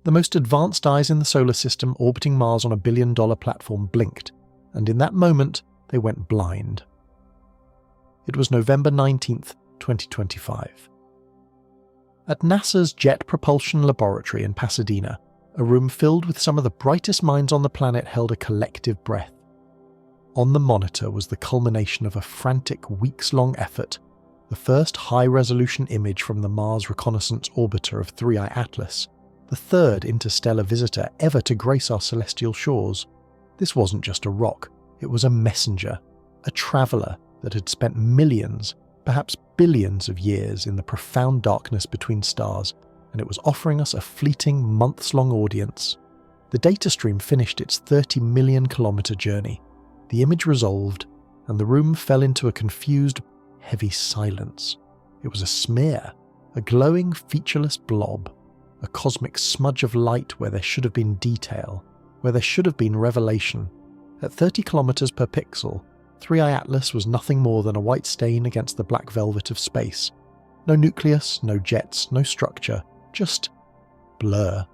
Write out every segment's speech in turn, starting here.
The most advanced eyes in the solar system orbiting Mars on a billion-dollar platform blinked, and in that moment, they went blind. It was November 19th, 2025. At NASA's Jet Propulsion Laboratory in Pasadena, a room filled with some of the brightest minds on the planet held a collective breath. On the monitor was the culmination of a frantic, weeks-long effort, the first high-resolution image from the Mars Reconnaissance Orbiter of 3i Atlas, the third interstellar visitor ever to grace our celestial shores. This wasn't just a rock, it was a messenger, a traveller that had spent millions, perhaps billions of years in the profound darkness between stars, and it was offering us a fleeting, months-long audience. The data stream finished its 30 million kilometre journey. The image resolved, and the room fell into a confused, heavy silence. It was a smear, a glowing, featureless blob, a cosmic smudge of light where there should have been detail, where there should have been revelation. At 30 kilometers per pixel, 3i Atlas was nothing more than a white stain against the black velvet of space. No nucleus, no jets, no structure, just blur.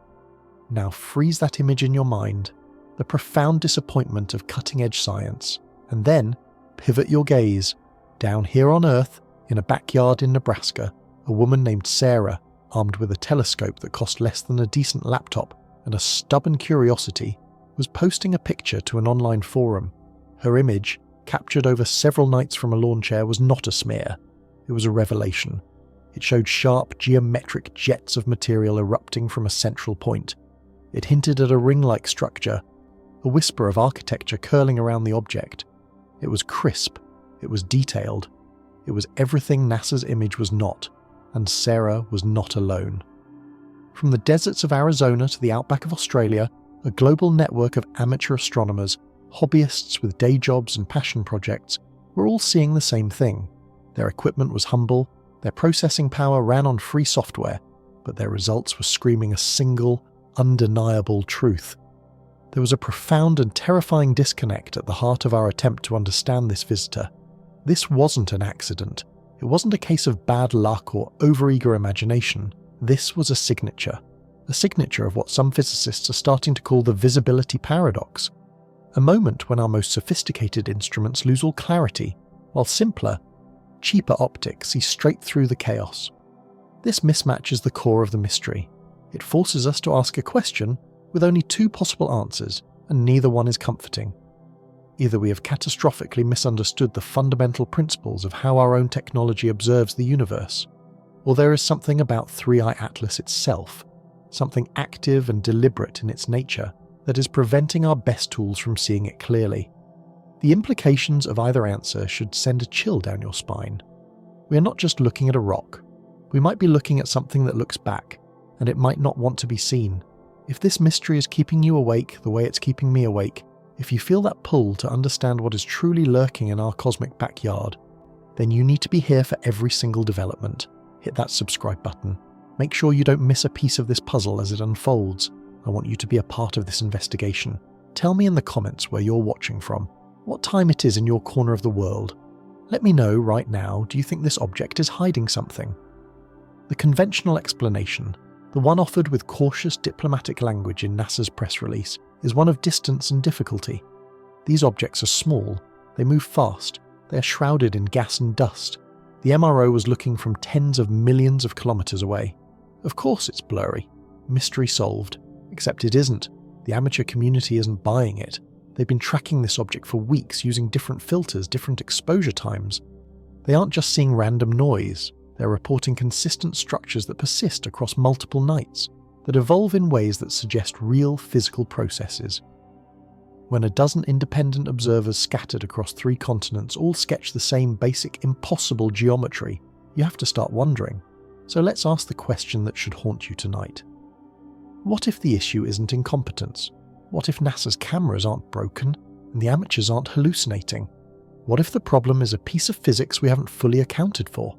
Now freeze that image in your mind, the profound disappointment of cutting-edge science, and then pivot your gaze. Down here on Earth, in a backyard in Nebraska, a woman named Sarah, armed with a telescope that cost less than a decent laptop and a stubborn curiosity, was posting a picture to an online forum. Her image, captured over several nights from a lawn chair, was not a smear. It was a revelation. It showed sharp, geometric jets of material erupting from a central point. It hinted at a ring-like structure, a whisper of architecture curling around the object. It was crisp. It was detailed. It was everything NASA's image was not, and Sarah was not alone. From the deserts of Arizona to the outback of Australia, a global network of amateur astronomers, hobbyists with day jobs and passion projects, were all seeing the same thing. Their equipment was humble, their processing power ran on free software, but their results were screaming a single, undeniable truth. There was a profound and terrifying disconnect at the heart of our attempt to understand this visitor. This wasn't an accident. It wasn't a case of bad luck or overeager imagination. This was a signature of what some physicists are starting to call the visibility paradox. A moment when our most sophisticated instruments lose all clarity, while simpler, cheaper optics see straight through the chaos. This mismatch is the core of the mystery. It forces us to ask a question with only two possible answers, and neither one is comforting. Either we have catastrophically misunderstood the fundamental principles of how our own technology observes the universe, or there is something about 3i Atlas itself, something active and deliberate in its nature, that is preventing our best tools from seeing it clearly. The implications of either answer should send a chill down your spine. We are not just looking at a rock. We might be looking at something that looks back, and it might not want to be seen. If this mystery is keeping you awake the way it's keeping me awake, if you feel that pull to understand what is truly lurking in our cosmic backyard, then you need to be here for every single development. Hit that subscribe button. Make sure you don't miss a piece of this puzzle as it unfolds. I want you to be a part of this investigation. Tell me in the comments where you're watching from, what time it is in your corner of the world. Let me know right now, do you think this object is hiding something? The conventional explanation, the one offered with cautious diplomatic language in NASA's press release, is one of distance and difficulty. These objects are small, they move fast, they are shrouded in gas and dust. The MRO was looking from tens of millions of kilometers away. Of course it's blurry. Mystery solved. Except it isn't. The amateur community isn't buying it. They've been tracking this object for weeks using different filters, different exposure times. They aren't just seeing random noise. They're reporting consistent structures that persist across multiple nights, that evolve in ways that suggest real physical processes. When a dozen independent observers scattered across 3 continents all sketch the same basic, impossible geometry, you have to start wondering. So let's ask the question that should haunt you tonight. What if the issue isn't incompetence? What if NASA's cameras aren't broken and the amateurs aren't hallucinating? What if the problem is a piece of physics we haven't fully accounted for?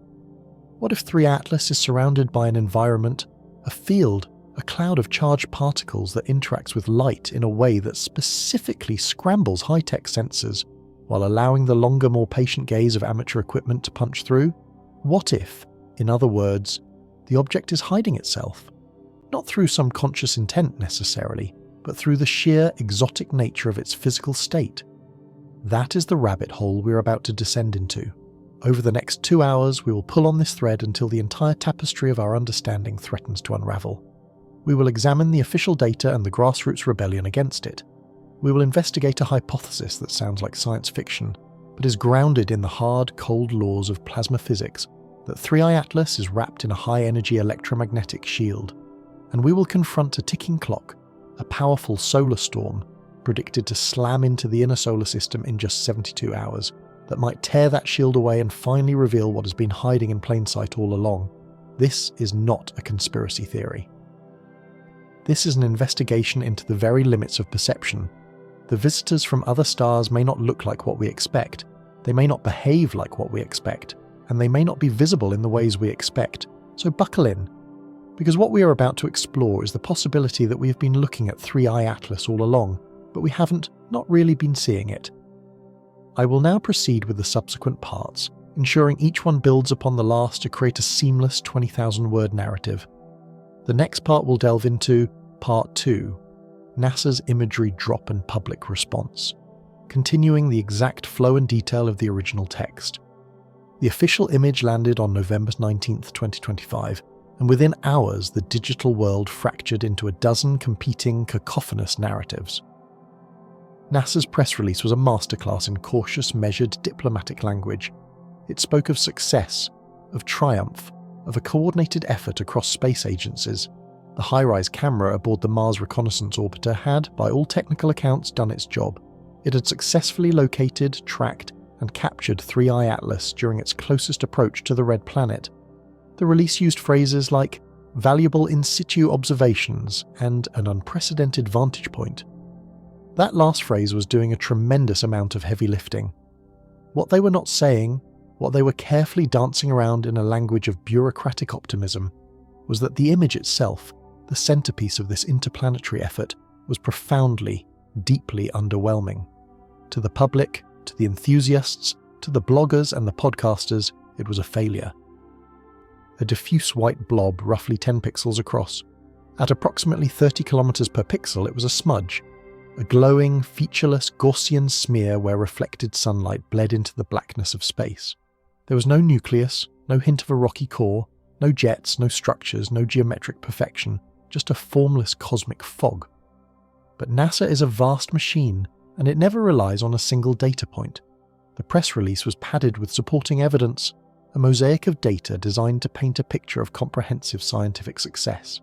What if 3 Atlas is surrounded by an environment, a field, a cloud of charged particles that interacts with light in a way that specifically scrambles high-tech sensors while allowing the longer, more patient gaze of amateur equipment to punch through? What if, in other words, the object is hiding itself? not through some conscious intent necessarily, but through the sheer exotic nature of its physical state. That is the rabbit hole we're about to descend into. Over the next 2 hours, we will pull on this thread until the entire tapestry of our understanding threatens to unravel. We will examine the official data and the grassroots rebellion against it. We will investigate a hypothesis that sounds like science fiction, but is grounded in the hard, cold laws of plasma physics, that 3i Atlas is wrapped in a high-energy electromagnetic shield. And we will confront a ticking clock, a powerful solar storm, predicted to slam into the inner solar system in just 72 hours, that might tear that shield away and finally reveal what has been hiding in plain sight all along. This is not a conspiracy theory. This is an investigation into the very limits of perception. The visitors from other stars may not look like what we expect, they may not behave like what we expect, and they may not be visible in the ways we expect, so buckle in. Because what we are about to explore is the possibility that we have been looking at 3i Atlas all along, but we haven't not really been seeing it. I will now proceed with the subsequent parts, ensuring each one builds upon the last to create a seamless 20,000-word narrative. The next part will delve into Part 2, NASA's imagery drop and public response, continuing the exact flow and detail of the original text. The official image landed on November 19, 2025, and within hours the digital world fractured into a dozen competing, cacophonous narratives. NASA's press release was a masterclass in cautious, measured diplomatic language. It spoke of success, of triumph, of a coordinated effort across space agencies. The high-rise camera aboard the Mars Reconnaissance Orbiter had, by all technical accounts, done its job. It had successfully located, tracked, and captured 3i Atlas during its closest approach to the Red Planet. The release used phrases like valuable in situ observations and an unprecedented vantage point. That last phrase was doing a tremendous amount of heavy lifting. What they were not saying, what they were carefully dancing around in a language of bureaucratic optimism, was that the image itself, the centerpiece of this interplanetary effort, was profoundly, deeply underwhelming. To the public, to the enthusiasts, to the bloggers and the podcasters, it was a failure. A diffuse white blob roughly 10 pixels across. At approximately 30 kilometers per pixel, it was a smudge. A glowing, featureless Gaussian smear where reflected sunlight bled into the blackness of space. There was no nucleus, no hint of a rocky core, no jets, no structures, no geometric perfection, just a formless cosmic fog. But NASA is a vast machine, and it never relies on a single data point. The press release was padded with supporting evidence, a mosaic of data designed to paint a picture of comprehensive scientific success.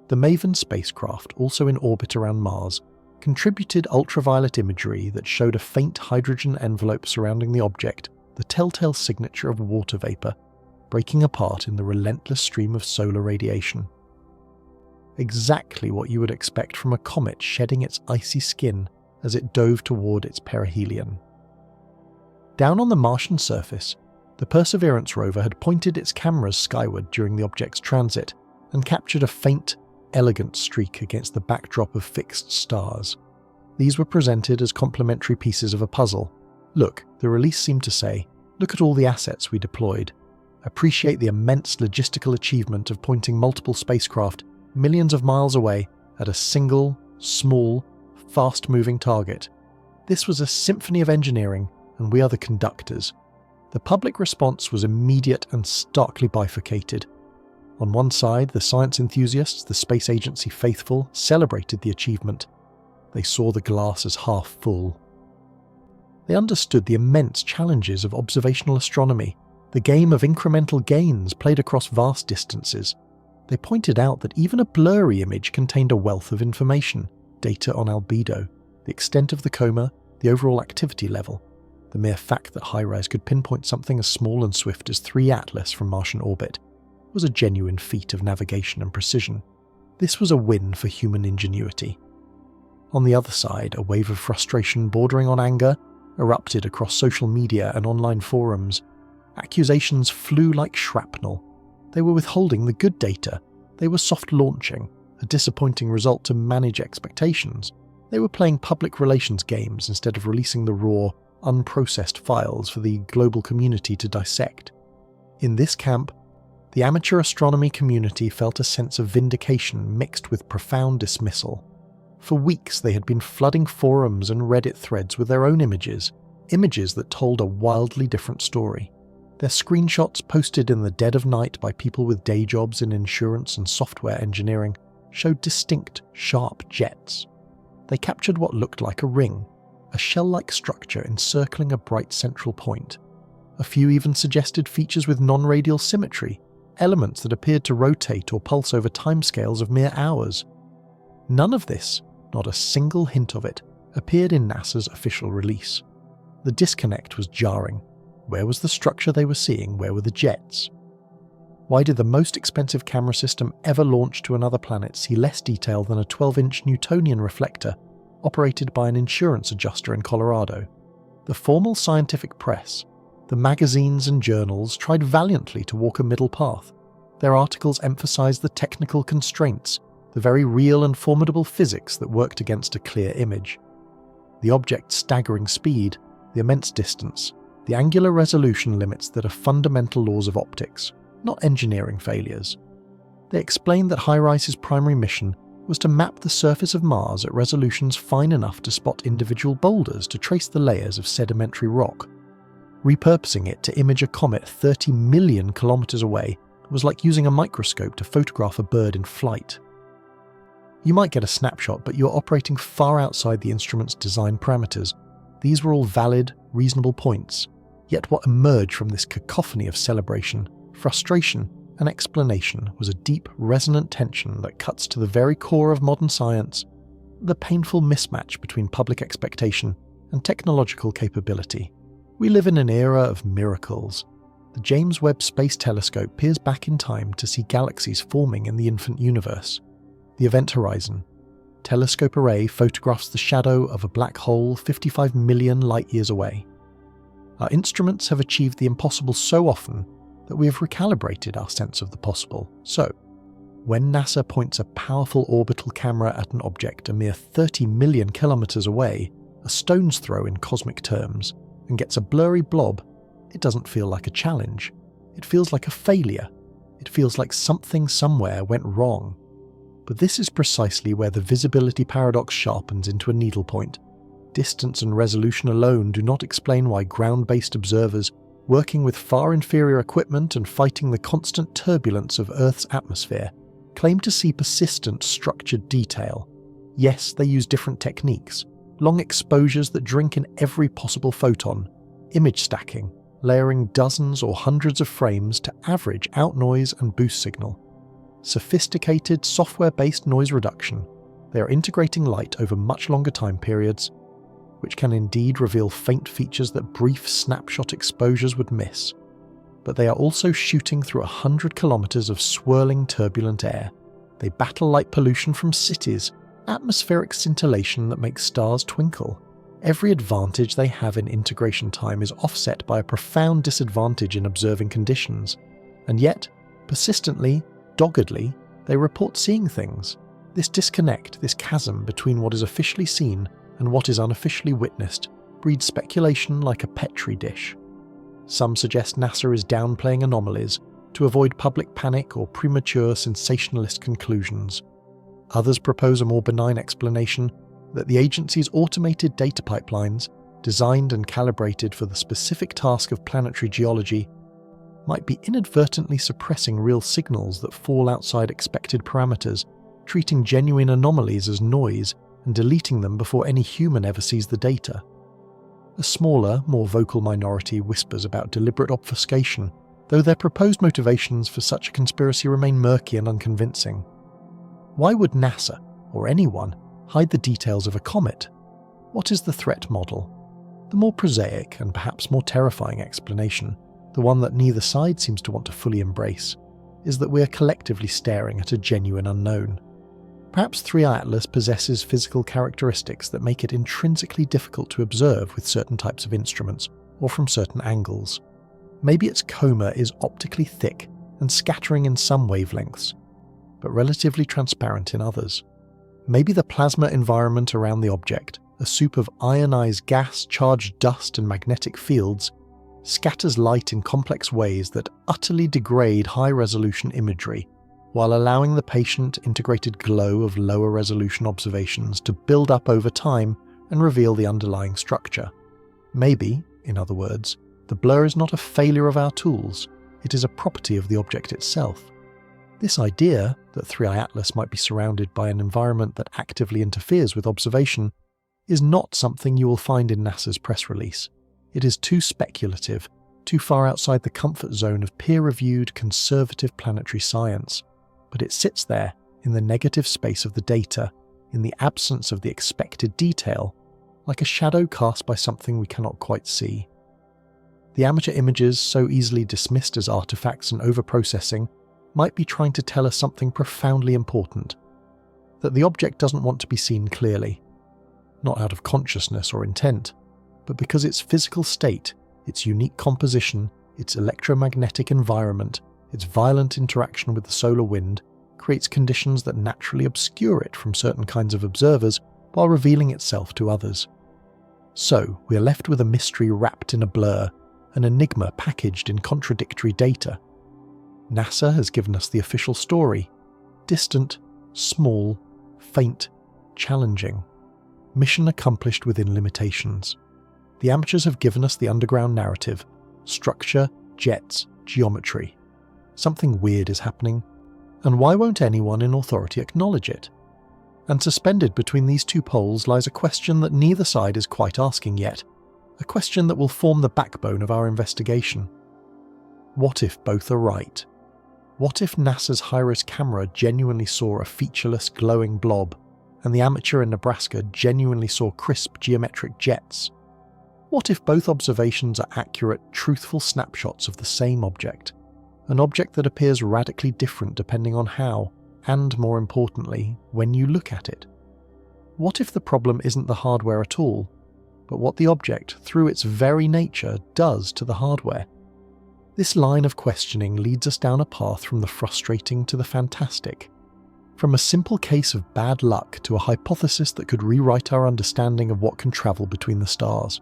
The MAVEN spacecraft, also in orbit around Mars, contributed ultraviolet imagery that showed a faint hydrogen envelope surrounding the object, the telltale signature of water vapor, breaking apart in the relentless stream of solar radiation. Exactly what you would expect from a comet shedding its icy skin as it dove toward its perihelion. Down on the Martian surface, the Perseverance rover had pointed its cameras skyward during the object's transit and captured a faint, elegant streak against the backdrop of fixed stars. These were presented as complementary pieces of a puzzle. Look, the release seemed to say, look at all the assets we deployed. Appreciate the immense logistical achievement of pointing multiple spacecraft millions of miles away at a single, small, fast-moving target. This was a symphony of engineering, and we are the conductors. The public response was immediate and starkly bifurcated. On one side, the science enthusiasts, the space agency faithful, celebrated the achievement. They saw the glass as half full. They understood the immense challenges of observational astronomy, the game of incremental gains played across vast distances. They pointed out that even a blurry image contained a wealth of information, data on albedo, the extent of the coma, the overall activity level. The mere fact that HiRISE could pinpoint something as small and swift as 3 Atlas from Martian orbit was a genuine feat of navigation and precision. This was a win for human ingenuity. On the other side, a wave of frustration bordering on anger erupted across social media and online forums. Accusations flew like shrapnel. They were withholding the good data. They were soft launching, a disappointing result to manage expectations. They were playing public relations games instead of releasing the raw, unprocessed files for the global community to dissect. In this camp, The amateur astronomy community felt a sense of vindication mixed with profound dismissal. For weeks they had been flooding forums and Reddit threads with their own images that told a wildly different story. Their screenshots posted in the dead of night by people with day jobs in insurance and software engineering showed distinct, sharp jets. They captured what looked like a ring, a shell-like structure encircling a bright central point. A few even suggested features with non-radial symmetry, elements that appeared to rotate or pulse over timescales of mere hours. None of this, not a single hint of it, appeared in NASA's official release. The disconnect was jarring. Where was the structure they were seeing? Where were the jets? Why did the most expensive camera system ever launched to another planet see less detail than a 12-inch Newtonian reflector operated by an insurance adjuster in Colorado? The formal scientific press, the magazines and journals tried valiantly to walk a middle path. Their articles emphasized the technical constraints, the very real and formidable physics that worked against a clear image. The object's staggering speed, the immense distance, the angular resolution limits that are fundamental laws of optics, not engineering failures. They explained that HiRISE's primary mission was to map the surface of Mars at resolutions fine enough to spot individual boulders to trace the layers of sedimentary rock. Repurposing it to image a comet 30 million kilometers away was like using a microscope to photograph a bird in flight. You might get a snapshot, but you're operating far outside the instrument's design parameters. These were all valid, reasonable points. Yet what emerged from this cacophony of celebration, frustration, and explanation was a deep, resonant tension that cuts to the very core of modern science, the painful mismatch between public expectation and technological capability. We live in an era of miracles. The James Webb Space Telescope peers back in time to see galaxies forming in the infant universe. The Event Horizon telescope array photographs the shadow of a black hole 55 million light-years away. Our instruments have achieved the impossible so often that we have recalibrated our sense of the possible. So, when NASA points a powerful orbital camera at an object a mere 30 million kilometers away, a stone's throw in cosmic terms, and gets a blurry blob, it doesn't feel like a challenge. It feels like a failure. It feels like something somewhere went wrong. But this is precisely where the visibility paradox sharpens into a needlepoint. Distance and resolution alone do not explain why ground-based observers, working with far inferior equipment and fighting the constant turbulence of Earth's atmosphere, claim to see persistent, structured detail. Yes, they use different techniques, long exposures that drink in every possible photon, image stacking, layering dozens or hundreds of frames to average out noise and boost signal. Sophisticated software-based noise reduction. They are integrating light over much longer time periods, which can indeed reveal faint features that brief snapshot exposures would miss. But they are also shooting through 100 kilometers of swirling turbulent air. They battle light pollution from cities, atmospheric scintillation that makes stars twinkle. Every advantage they have in integration time is offset by a profound disadvantage in observing conditions. And yet, persistently, doggedly, they report seeing things. This disconnect, this chasm between what is officially seen and what is unofficially witnessed, breeds speculation like a petri dish. Some suggest NASA is downplaying anomalies to avoid public panic or premature sensationalist conclusions. Others propose a more benign explanation that the agency's automated data pipelines, designed and calibrated for the specific task of planetary geology, might be inadvertently suppressing real signals that fall outside expected parameters, treating genuine anomalies as noise and deleting them before any human ever sees the data. A smaller, more vocal minority whispers about deliberate obfuscation, though their proposed motivations for such a conspiracy remain murky and unconvincing. Why would NASA, or anyone, hide the details of a comet? What is the threat model? The more prosaic and perhaps more terrifying explanation, the one that neither side seems to want to fully embrace, is that we are collectively staring at a genuine unknown. Perhaps 3I Atlas possesses physical characteristics that make it intrinsically difficult to observe with certain types of instruments or from certain angles. Maybe its coma is optically thick and scattering in some wavelengths, but relatively transparent in others. Maybe the plasma environment around the object, a soup of ionized gas, charged dust and magnetic fields, scatters light in complex ways that utterly degrade high-resolution imagery, while allowing the patient-integrated glow of lower-resolution observations to build up over time and reveal the underlying structure. Maybe, in other words, the blur is not a failure of our tools, it is a property of the object itself. This idea that 3i Atlas might be surrounded by an environment that actively interferes with observation is not something you will find in NASA's press release. It is too speculative, too far outside the comfort zone of peer-reviewed, conservative planetary science. But it sits there, in the negative space of the data, in the absence of the expected detail, like a shadow cast by something we cannot quite see. The amateur images, so easily dismissed as artifacts and overprocessing, might be trying to tell us something profoundly important, that the object doesn't want to be seen clearly, not out of consciousness or intent, but because its physical state, its unique composition, its electromagnetic environment, its violent interaction with the solar wind, creates conditions that naturally obscure it from certain kinds of observers while revealing itself to others. So, we are left with a mystery wrapped in a blur, an enigma packaged in contradictory data. NASA has given us the official story: distant, small, faint, challenging. Mission accomplished within limitations. The amateurs have given us the underground narrative: structure, jets, geometry. Something weird is happening, and why won't anyone in authority acknowledge it? And suspended between these two poles lies a question that neither side is quite asking yet, a question that will form the backbone of our investigation. What if both are right? What if NASA's high-res camera genuinely saw a featureless glowing blob, and the amateur in Nebraska genuinely saw crisp geometric jets? What if both observations are accurate, truthful snapshots of the same object? An object that appears radically different depending on how, and more importantly, when you look at it. What if the problem isn't the hardware at all, but what the object, through its very nature, does to the hardware? This line of questioning leads us down a path from the frustrating to the fantastic, from a simple case of bad luck to a hypothesis that could rewrite our understanding of what can travel between the stars.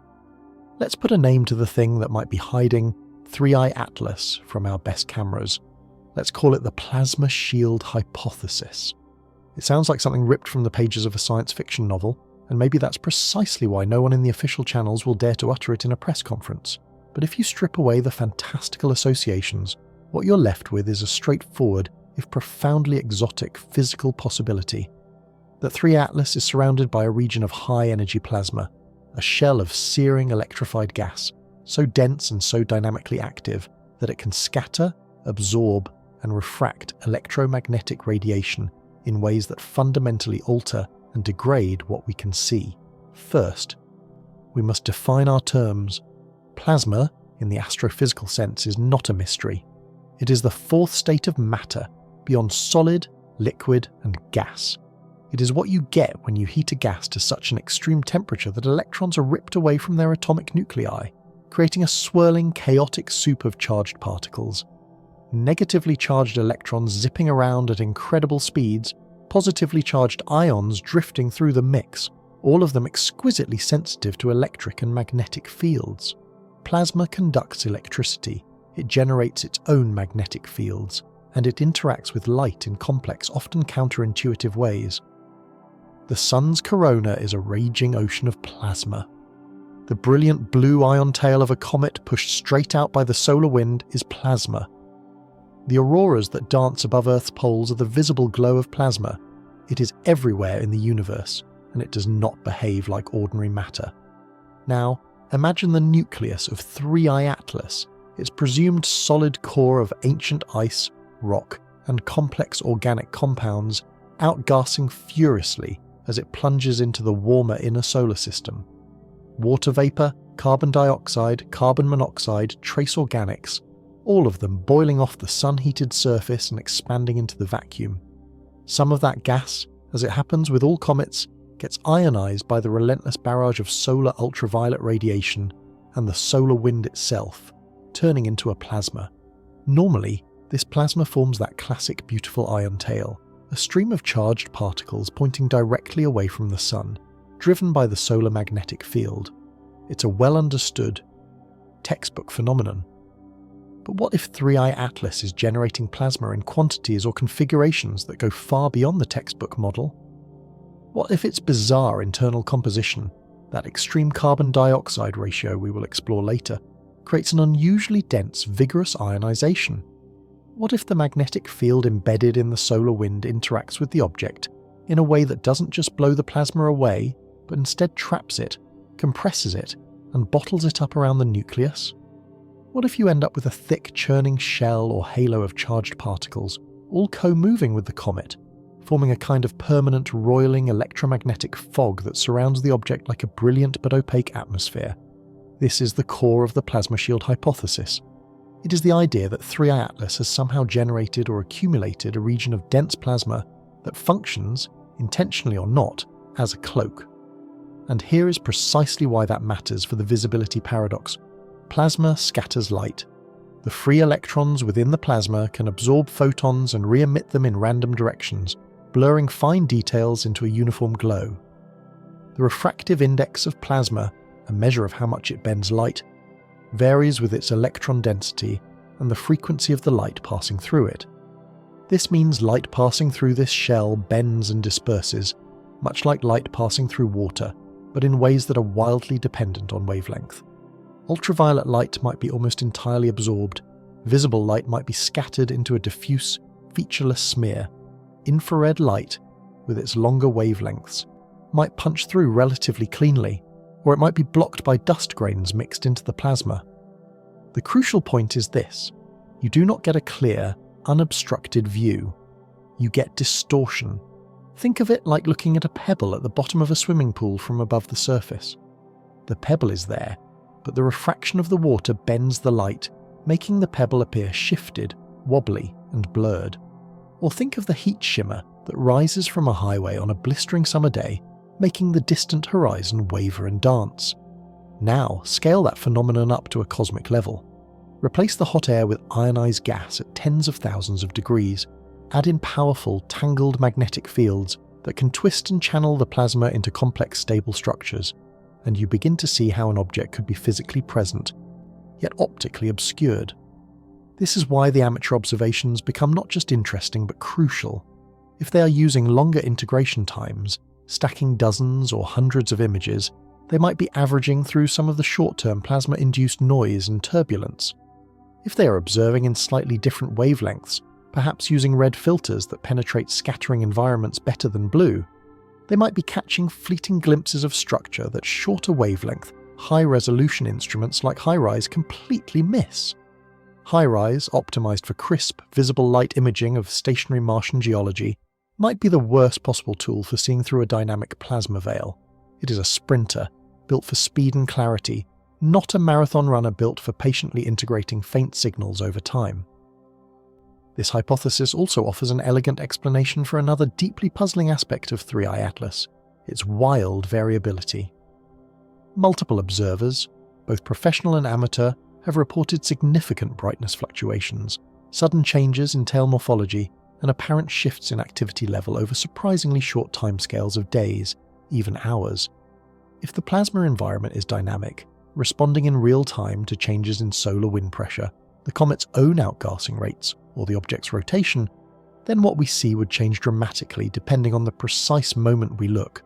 Let's put a name to the thing that might be hiding 3i Atlas from our best cameras. Let's call it the plasma shield hypothesis. It sounds like something ripped from the pages of a science fiction novel, and maybe that's precisely why no one in the official channels will dare to utter it in a press conference. But if you strip away the fantastical associations, what you're left with is a straightforward, if profoundly exotic, physical possibility. That 3i Atlas is surrounded by a region of high-energy plasma, a shell of searing electrified gas, so dense and so dynamically active that it can scatter, absorb, and refract electromagnetic radiation in ways that fundamentally alter and degrade what we can see. First, we must define our terms. Plasma, in the astrophysical sense, is not a mystery. It is the fourth state of matter, beyond solid, liquid, and gas. It is what you get when you heat a gas to such an extreme temperature that electrons are ripped away from their atomic nuclei, creating a swirling, chaotic soup of charged particles. Negatively charged electrons zipping around at incredible speeds, positively charged ions drifting through the mix, all of them exquisitely sensitive to electric and magnetic fields. Plasma conducts electricity, it generates its own magnetic fields, and it interacts with light in complex, often counterintuitive ways. The sun's corona is a raging ocean of plasma. The brilliant blue ion tail of a comet pushed straight out by the solar wind is plasma. The auroras that dance above Earth's poles are the visible glow of plasma. It is everywhere in the universe, and it does not behave like ordinary matter. Now, imagine the nucleus of 3i Atlas, its presumed solid core of ancient ice, rock, and complex organic compounds, outgassing furiously as it plunges into the warmer inner solar system. Water vapor, carbon dioxide, carbon monoxide, trace organics, all of them boiling off the sun-heated surface and expanding into the vacuum. Some of that gas, as it happens with all comets, gets ionized by the relentless barrage of solar ultraviolet radiation and the solar wind itself, turning into a plasma. Normally, this plasma forms that classic beautiful ion tail, a stream of charged particles pointing directly away from the sun, driven by the solar magnetic field. It's a well understood, textbook phenomenon. But what if 3i Atlas is generating plasma in quantities or configurations that go far beyond the textbook model? What if its bizarre internal composition, that extreme carbon dioxide ratio we will explore later, creates an unusually dense, vigorous ionization? What if the magnetic field embedded in the solar wind interacts with the object in a way that doesn't just blow the plasma away, but instead traps it, compresses it, and bottles it up around the nucleus? What if you end up with a thick, churning shell or halo of charged particles, all co-moving with the comet, forming a kind of permanent, roiling electromagnetic fog that surrounds the object like a brilliant but opaque atmosphere? This is the core of the plasma shield hypothesis. It is the idea that 3i Atlas has somehow generated or accumulated a region of dense plasma that functions, intentionally or not, as a cloak. And here is precisely why that matters for the visibility paradox. Plasma scatters light. The free electrons within the plasma can absorb photons and re-emit them in random directions, blurring fine details into a uniform glow. The refractive index of plasma, a measure of how much it bends light, varies with its electron density and the frequency of the light passing through it. This means light passing through this shell bends and disperses, much like light passing through water, but in ways that are wildly dependent on wavelength. Ultraviolet light might be almost entirely absorbed, visible light might be scattered into a diffuse, featureless smear. Infrared light, with its longer wavelengths, might punch through relatively cleanly, or it might be blocked by dust grains mixed into the plasma. The crucial point is this: you do not get a clear, unobstructed view. You get distortion. Think of it like looking at a pebble at the bottom of a swimming pool from above the surface. The pebble is there, but the refraction of the water bends the light, making the pebble appear shifted, wobbly, and blurred. Or think of the heat shimmer that rises from a highway on a blistering summer day, making the distant horizon waver and dance. Now, scale that phenomenon up to a cosmic level. Replace the hot air with ionized gas at tens of thousands of degrees. Add in powerful, tangled magnetic fields that can twist and channel the plasma into complex, stable structures, and you begin to see how an object could be physically present, yet optically obscured. This is why the amateur observations become not just interesting but crucial. If they are using longer integration times, stacking dozens or hundreds of images, they might be averaging through some of the short-term plasma-induced noise and turbulence. If they are observing in slightly different wavelengths, perhaps using red filters that penetrate scattering environments better than blue, they might be catching fleeting glimpses of structure that shorter wavelength, high-resolution instruments like HiRISE completely miss. HiRISE, optimized for crisp, visible light imaging of stationary Martian geology, might be the worst possible tool for seeing through a dynamic plasma veil. It is a sprinter, built for speed and clarity, not a marathon runner built for patiently integrating faint signals over time. This hypothesis also offers an elegant explanation for another deeply puzzling aspect of 3i Atlas, its wild variability. Multiple observers, both professional and amateur, have reported significant brightness fluctuations, sudden changes in tail morphology, and apparent shifts in activity level over surprisingly short timescales of days, even hours. If the plasma environment is dynamic, responding in real time to changes in solar wind pressure, the comet's own outgassing rates, or the object's rotation, then what we see would change dramatically depending on the precise moment we look.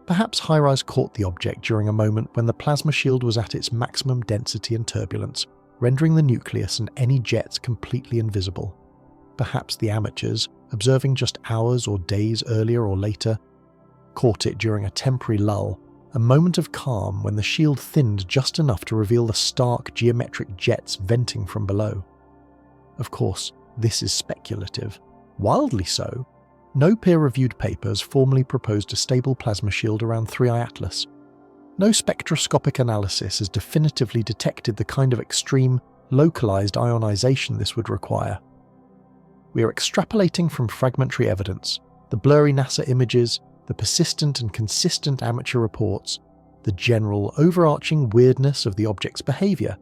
Perhaps HiRISE caught the object during a moment when the plasma shield was at its maximum density and turbulence, rendering the nucleus and any jets completely invisible. Perhaps the amateurs, observing just hours or days earlier or later, caught it during a temporary lull, a moment of calm when the shield thinned just enough to reveal the stark geometric jets venting from below. Of course, this is speculative. Wildly so. No peer-reviewed paper has formally proposed a stable plasma shield around 3i Atlas. No spectroscopic analysis has definitively detected the kind of extreme, localized ionization this would require. We are extrapolating from fragmentary evidence, the blurry NASA images, the persistent and consistent amateur reports, the general, overarching weirdness of the object's behavior.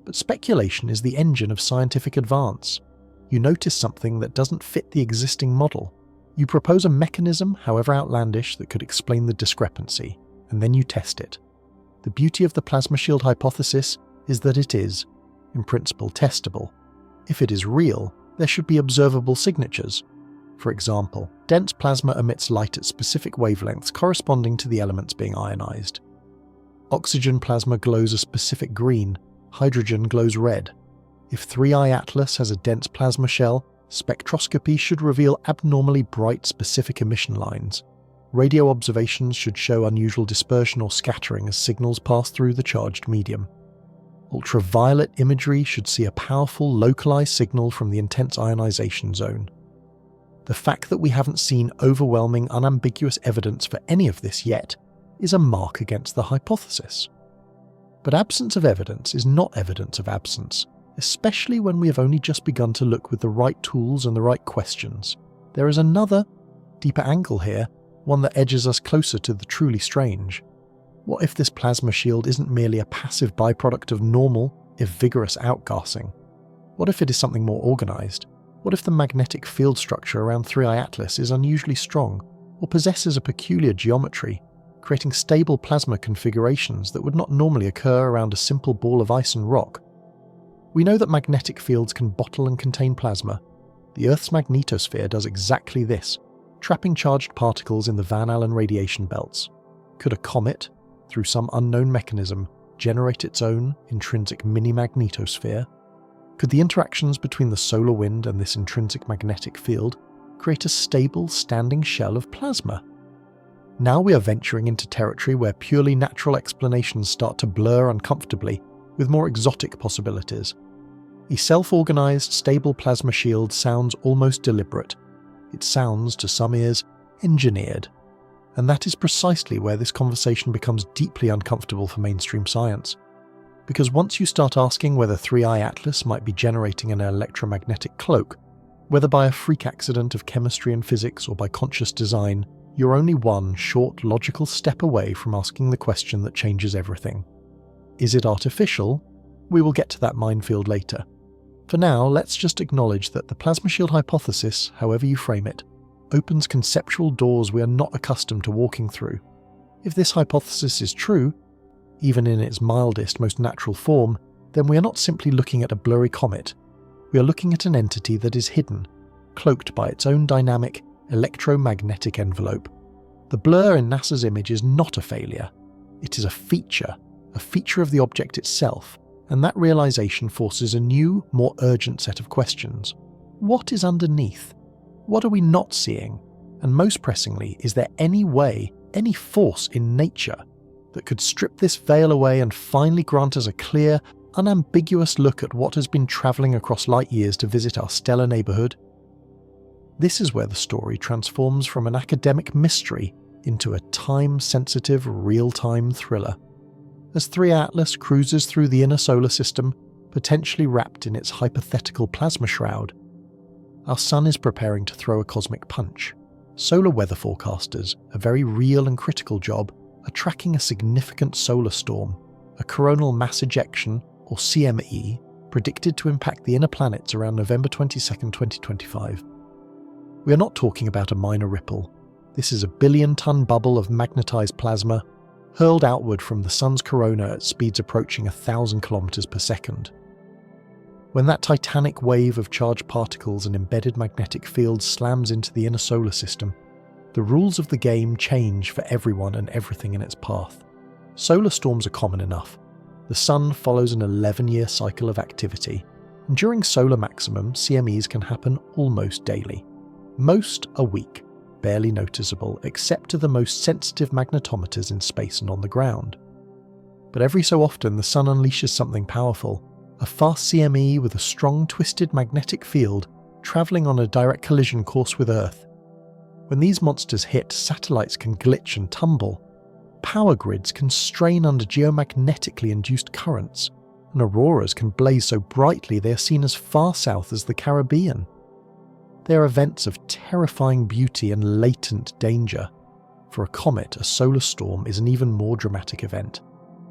But speculation is the engine of scientific advance. You notice something that doesn't fit the existing model. You propose a mechanism, however outlandish, that could explain the discrepancy, and then you test it. The beauty of the plasma shield hypothesis is that it is, in principle, testable. If it is real, there should be observable signatures. For example, dense plasma emits light at specific wavelengths corresponding to the elements being ionized. Oxygen plasma glows a specific green, hydrogen glows red. If 3I Atlas has a dense plasma shell, spectroscopy should reveal abnormally bright specific emission lines. Radio observations should show unusual dispersion or scattering as signals pass through the charged medium. Ultraviolet imagery should see a powerful localized signal from the intense ionization zone. The fact that we haven't seen overwhelming, unambiguous evidence for any of this yet is a mark against the hypothesis. But absence of evidence is not evidence of absence, especially when we have only just begun to look with the right tools and the right questions. There is another, deeper angle here, one that edges us closer to the truly strange. What if this plasma shield isn't merely a passive byproduct of normal, if vigorous outgassing? What if it is something more organized? What if the magnetic field structure around 3I Atlas is unusually strong, or possesses a peculiar geometry, creating stable plasma configurations that would not normally occur around a simple ball of ice and rock? We know that magnetic fields can bottle and contain plasma. The Earth's magnetosphere does exactly this, trapping charged particles in the Van Allen radiation belts. Could a comet, through some unknown mechanism, generate its own intrinsic mini-magnetosphere? Could the interactions between the solar wind and this intrinsic magnetic field create a stable, standing shell of plasma? Now we are venturing into territory where purely natural explanations start to blur uncomfortably with more exotic possibilities. A self-organized, stable plasma shield sounds almost deliberate. It sounds, to some ears, engineered. And that is precisely where this conversation becomes deeply uncomfortable for mainstream science. Because once you start asking whether 3I Atlas might be generating an electromagnetic cloak, whether by a freak accident of chemistry and physics or by conscious design, you're only one short logical step away from asking the question that changes everything. Is it artificial? We will get to that minefield later. For now, let's just acknowledge that the plasma shield hypothesis, however you frame it, opens conceptual doors we are not accustomed to walking through. If this hypothesis is true, even in its mildest, most natural form, then we are not simply looking at a blurry comet. We are looking at an entity that is hidden, cloaked by its own dynamic, electromagnetic envelope. The blur in NASA's image is not a failure. It is a feature of the object itself, and that realization forces a new, more urgent set of questions. What is underneath? What are we not seeing? And most pressingly, is there any way, any force in nature that could strip this veil away and finally grant us a clear, unambiguous look at what has been travelling across light years to visit our stellar neighbourhood? This is where the story transforms from an academic mystery into a time-sensitive, real-time thriller. As 3I Atlas cruises through the inner solar system, potentially wrapped in its hypothetical plasma shroud, our sun is preparing to throw a cosmic punch. Solar weather forecasters, a very real and critical job, are tracking a significant solar storm, a coronal mass ejection, or CME, predicted to impact the inner planets around November 22, 2025. We are not talking about a minor ripple. This is a billion-ton bubble of magnetized plasma, hurled outward from the sun's corona at speeds approaching 1,000 kilometers per second. When that titanic wave of charged particles and embedded magnetic fields slams into the inner solar system, the rules of the game change for everyone and everything in its path. Solar storms are common enough. The sun follows an 11-year cycle of activity, and during solar maximum, CMEs can happen almost daily. Most are weak, barely noticeable, except to the most sensitive magnetometers in space and on the ground. But every so often the sun unleashes something powerful, a fast CME with a strong twisted magnetic field travelling on a direct collision course with Earth. When these monsters hit, satellites can glitch and tumble, power grids can strain under geomagnetically induced currents, and auroras can blaze so brightly they are seen as far south as the Caribbean. They are events of terrifying beauty and latent danger. For a comet, a solar storm is an even more dramatic event.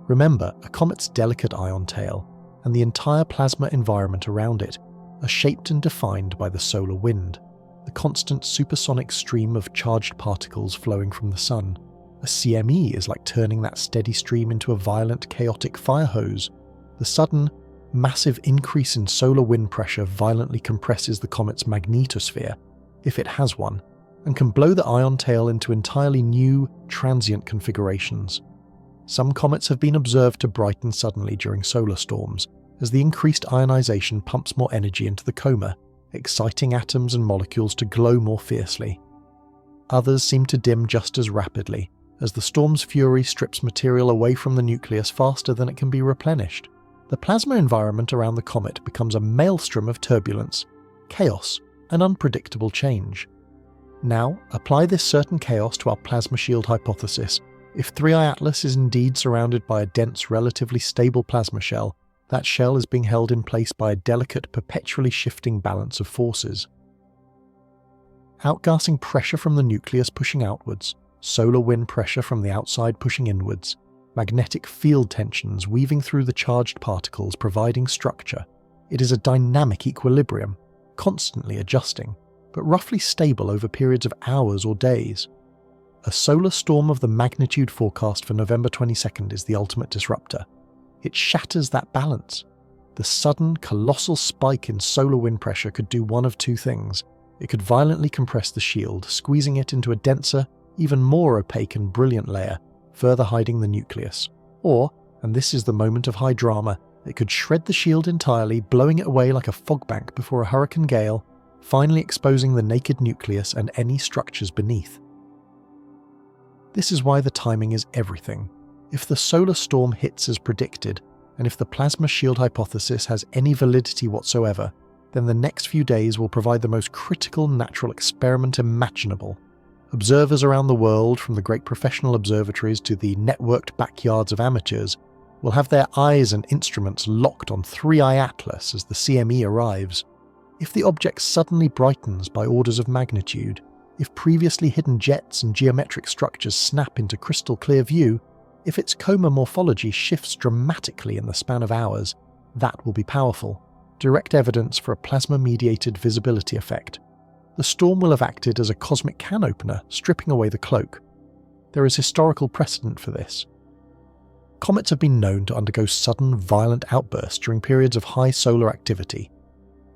Remember, a comet's delicate ion tail, and the entire plasma environment around it, are shaped and defined by the solar wind, the constant supersonic stream of charged particles flowing from the sun. A CME is like turning that steady stream into a violent, chaotic fire hose, The sudden, massive increase in solar wind pressure violently compresses the comet's magnetosphere, if it has one, and can blow the ion tail into entirely new, transient configurations. Some comets have been observed to brighten suddenly during solar storms, as the increased ionization pumps more energy into the coma, exciting atoms and molecules to glow more fiercely. Others seem to dim just as rapidly, as the storm's fury strips material away from the nucleus faster than it can be replenished. The plasma environment around the comet becomes a maelstrom of turbulence, chaos, and unpredictable change. Now, apply this certain chaos to our plasma shield hypothesis. If 3I Atlas is indeed surrounded by a dense, relatively stable plasma shell, that shell is being held in place by a delicate, perpetually shifting balance of forces. Outgassing pressure from the nucleus pushing outwards, solar wind pressure from the outside pushing inwards, magnetic field tensions weaving through the charged particles providing structure. It is a dynamic equilibrium, constantly adjusting, but roughly stable over periods of hours or days. A solar storm of the magnitude forecast for November 22nd is the ultimate disruptor. It shatters that balance. The sudden, colossal spike in solar wind pressure could do one of two things. It could violently compress the shield, squeezing it into a denser, even more opaque and brilliant layer, further hiding the nucleus. Or, and this is the moment of high drama, it could shred the shield entirely, blowing it away like a fog bank before a hurricane gale, finally exposing the naked nucleus and any structures beneath. This is why the timing is everything. If the solar storm hits as predicted, and if the plasma shield hypothesis has any validity whatsoever, then the next few days will provide the most critical natural experiment imaginable. Observers around the world, from the great professional observatories to the networked backyards of amateurs, will have their eyes and instruments locked on 3I Atlas as the CME arrives. If the object suddenly brightens by orders of magnitude, if previously hidden jets and geometric structures snap into crystal clear view, if its coma morphology shifts dramatically in the span of hours, that will be powerful. Direct evidence for a plasma-mediated visibility effect. The storm will have acted as a cosmic can opener, stripping away the cloak. There is historical precedent for this. Comets have been known to undergo sudden, violent outbursts during periods of high solar activity.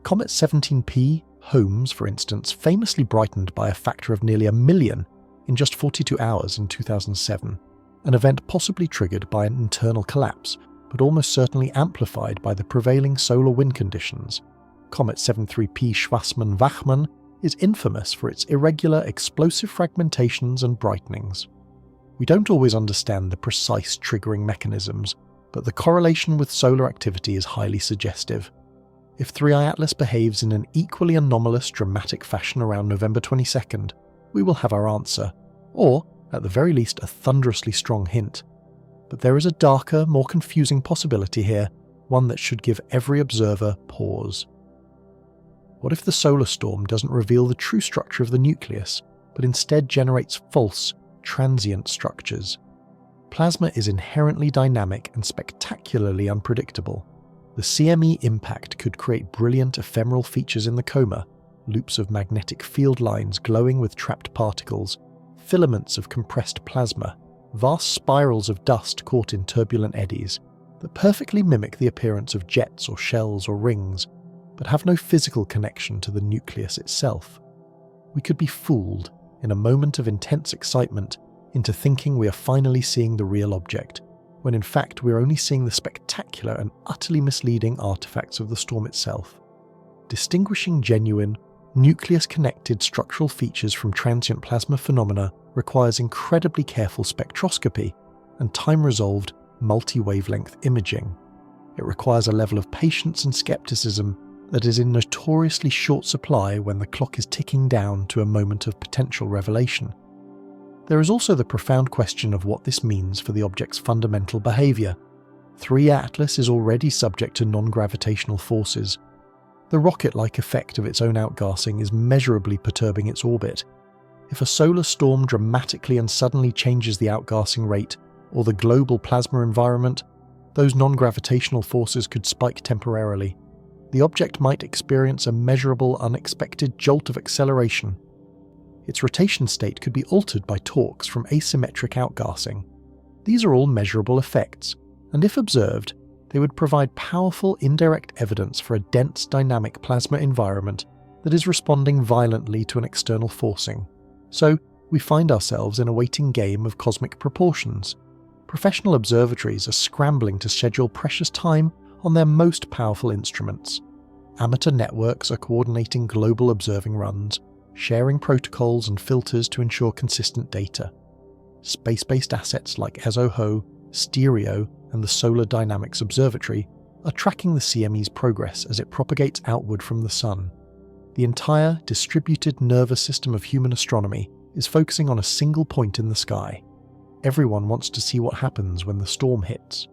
Comet 17P, Holmes, for instance, famously brightened by a factor of nearly 1 million in just 42 hours in 2007, an event possibly triggered by an internal collapse, but almost certainly amplified by the prevailing solar wind conditions. Comet 73P Schwarzmann-Wachmann is infamous for its irregular, explosive fragmentations and brightenings. We don't always understand the precise triggering mechanisms, but the correlation with solar activity is highly suggestive. If 3I Atlas behaves in an equally anomalous, dramatic fashion around November 22nd, we will have our answer, or, at the very least, a thunderously strong hint. But there is a darker, more confusing possibility here, one that should give every observer pause. What if the solar storm doesn't reveal the true structure of the nucleus, but instead generates false, transient structures? Plasma is inherently dynamic and spectacularly unpredictable. The CME impact could create brilliant ephemeral features in the coma, loops of magnetic field lines glowing with trapped particles, filaments of compressed plasma, vast spirals of dust caught in turbulent eddies that perfectly mimic the appearance of jets or shells or rings, but have no physical connection to the nucleus itself. We could be fooled, in a moment of intense excitement, into thinking we are finally seeing the real object, when in fact we are only seeing the spectacular and utterly misleading artifacts of the storm itself. Distinguishing genuine, nucleus-connected structural features from transient plasma phenomena requires incredibly careful spectroscopy and time-resolved, multi-wavelength imaging. It requires a level of patience and skepticism that is in notoriously short supply when the clock is ticking down to a moment of potential revelation. There is also the profound question of what this means for the object's fundamental behaviour. 3I Atlas is already subject to non-gravitational forces. The rocket-like effect of its own outgassing is measurably perturbing its orbit. If a solar storm dramatically and suddenly changes the outgassing rate or the global plasma environment, those non-gravitational forces could spike temporarily. The object might experience a measurable, unexpected jolt of acceleration. Its rotation state could be altered by torques from asymmetric outgassing. These are all measurable effects, and if observed, they would provide powerful indirect evidence for a dense dynamic plasma environment that is responding violently to an external forcing. So, we find ourselves in a waiting game of cosmic proportions. Professional observatories are scrambling to schedule precious time on their most powerful instruments. Amateur networks are coordinating global observing runs, sharing protocols and filters to ensure consistent data. Space-based assets like ESOHO, Stereo, and the Solar Dynamics Observatory are tracking the CME's progress as it propagates outward from the Sun. The entire distributed nervous system of human astronomy is focusing on a single point in the sky. Everyone wants to see what happens when the storm hits.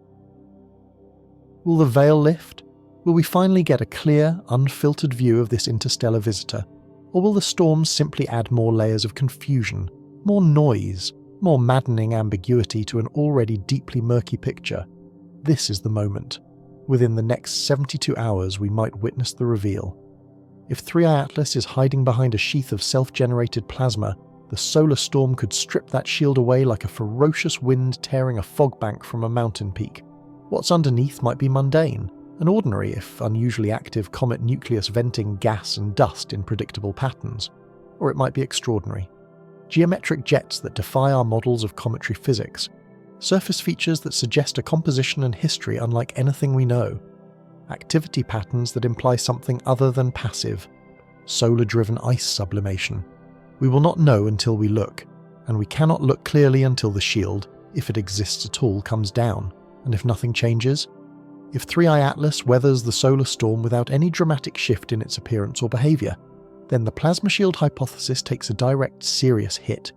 Will the veil lift? Will we finally get a clear, unfiltered view of this interstellar visitor? Or will the storms simply add more layers of confusion, more noise, more maddening ambiguity to an already deeply murky picture? This is the moment. Within the next 72 hours, we might witness the reveal. If 3i Atlas is hiding behind a sheath of self-generated plasma, the solar storm could strip that shield away like a ferocious wind tearing a fog bank from a mountain peak. What's underneath might be mundane, an ordinary if unusually active comet nucleus venting gas and dust in predictable patterns. Or it might be extraordinary. Geometric jets that defy our models of cometary physics. Surface features that suggest a composition and history unlike anything we know. Activity patterns that imply something other than passive. Solar-driven ice sublimation. We will not know until we look, and we cannot look clearly until the shield, if it exists at all, comes down. And if nothing changes? If 3i Atlas weathers the solar storm without any dramatic shift in its appearance or behaviour, then the plasma shield hypothesis takes a direct, serious hit.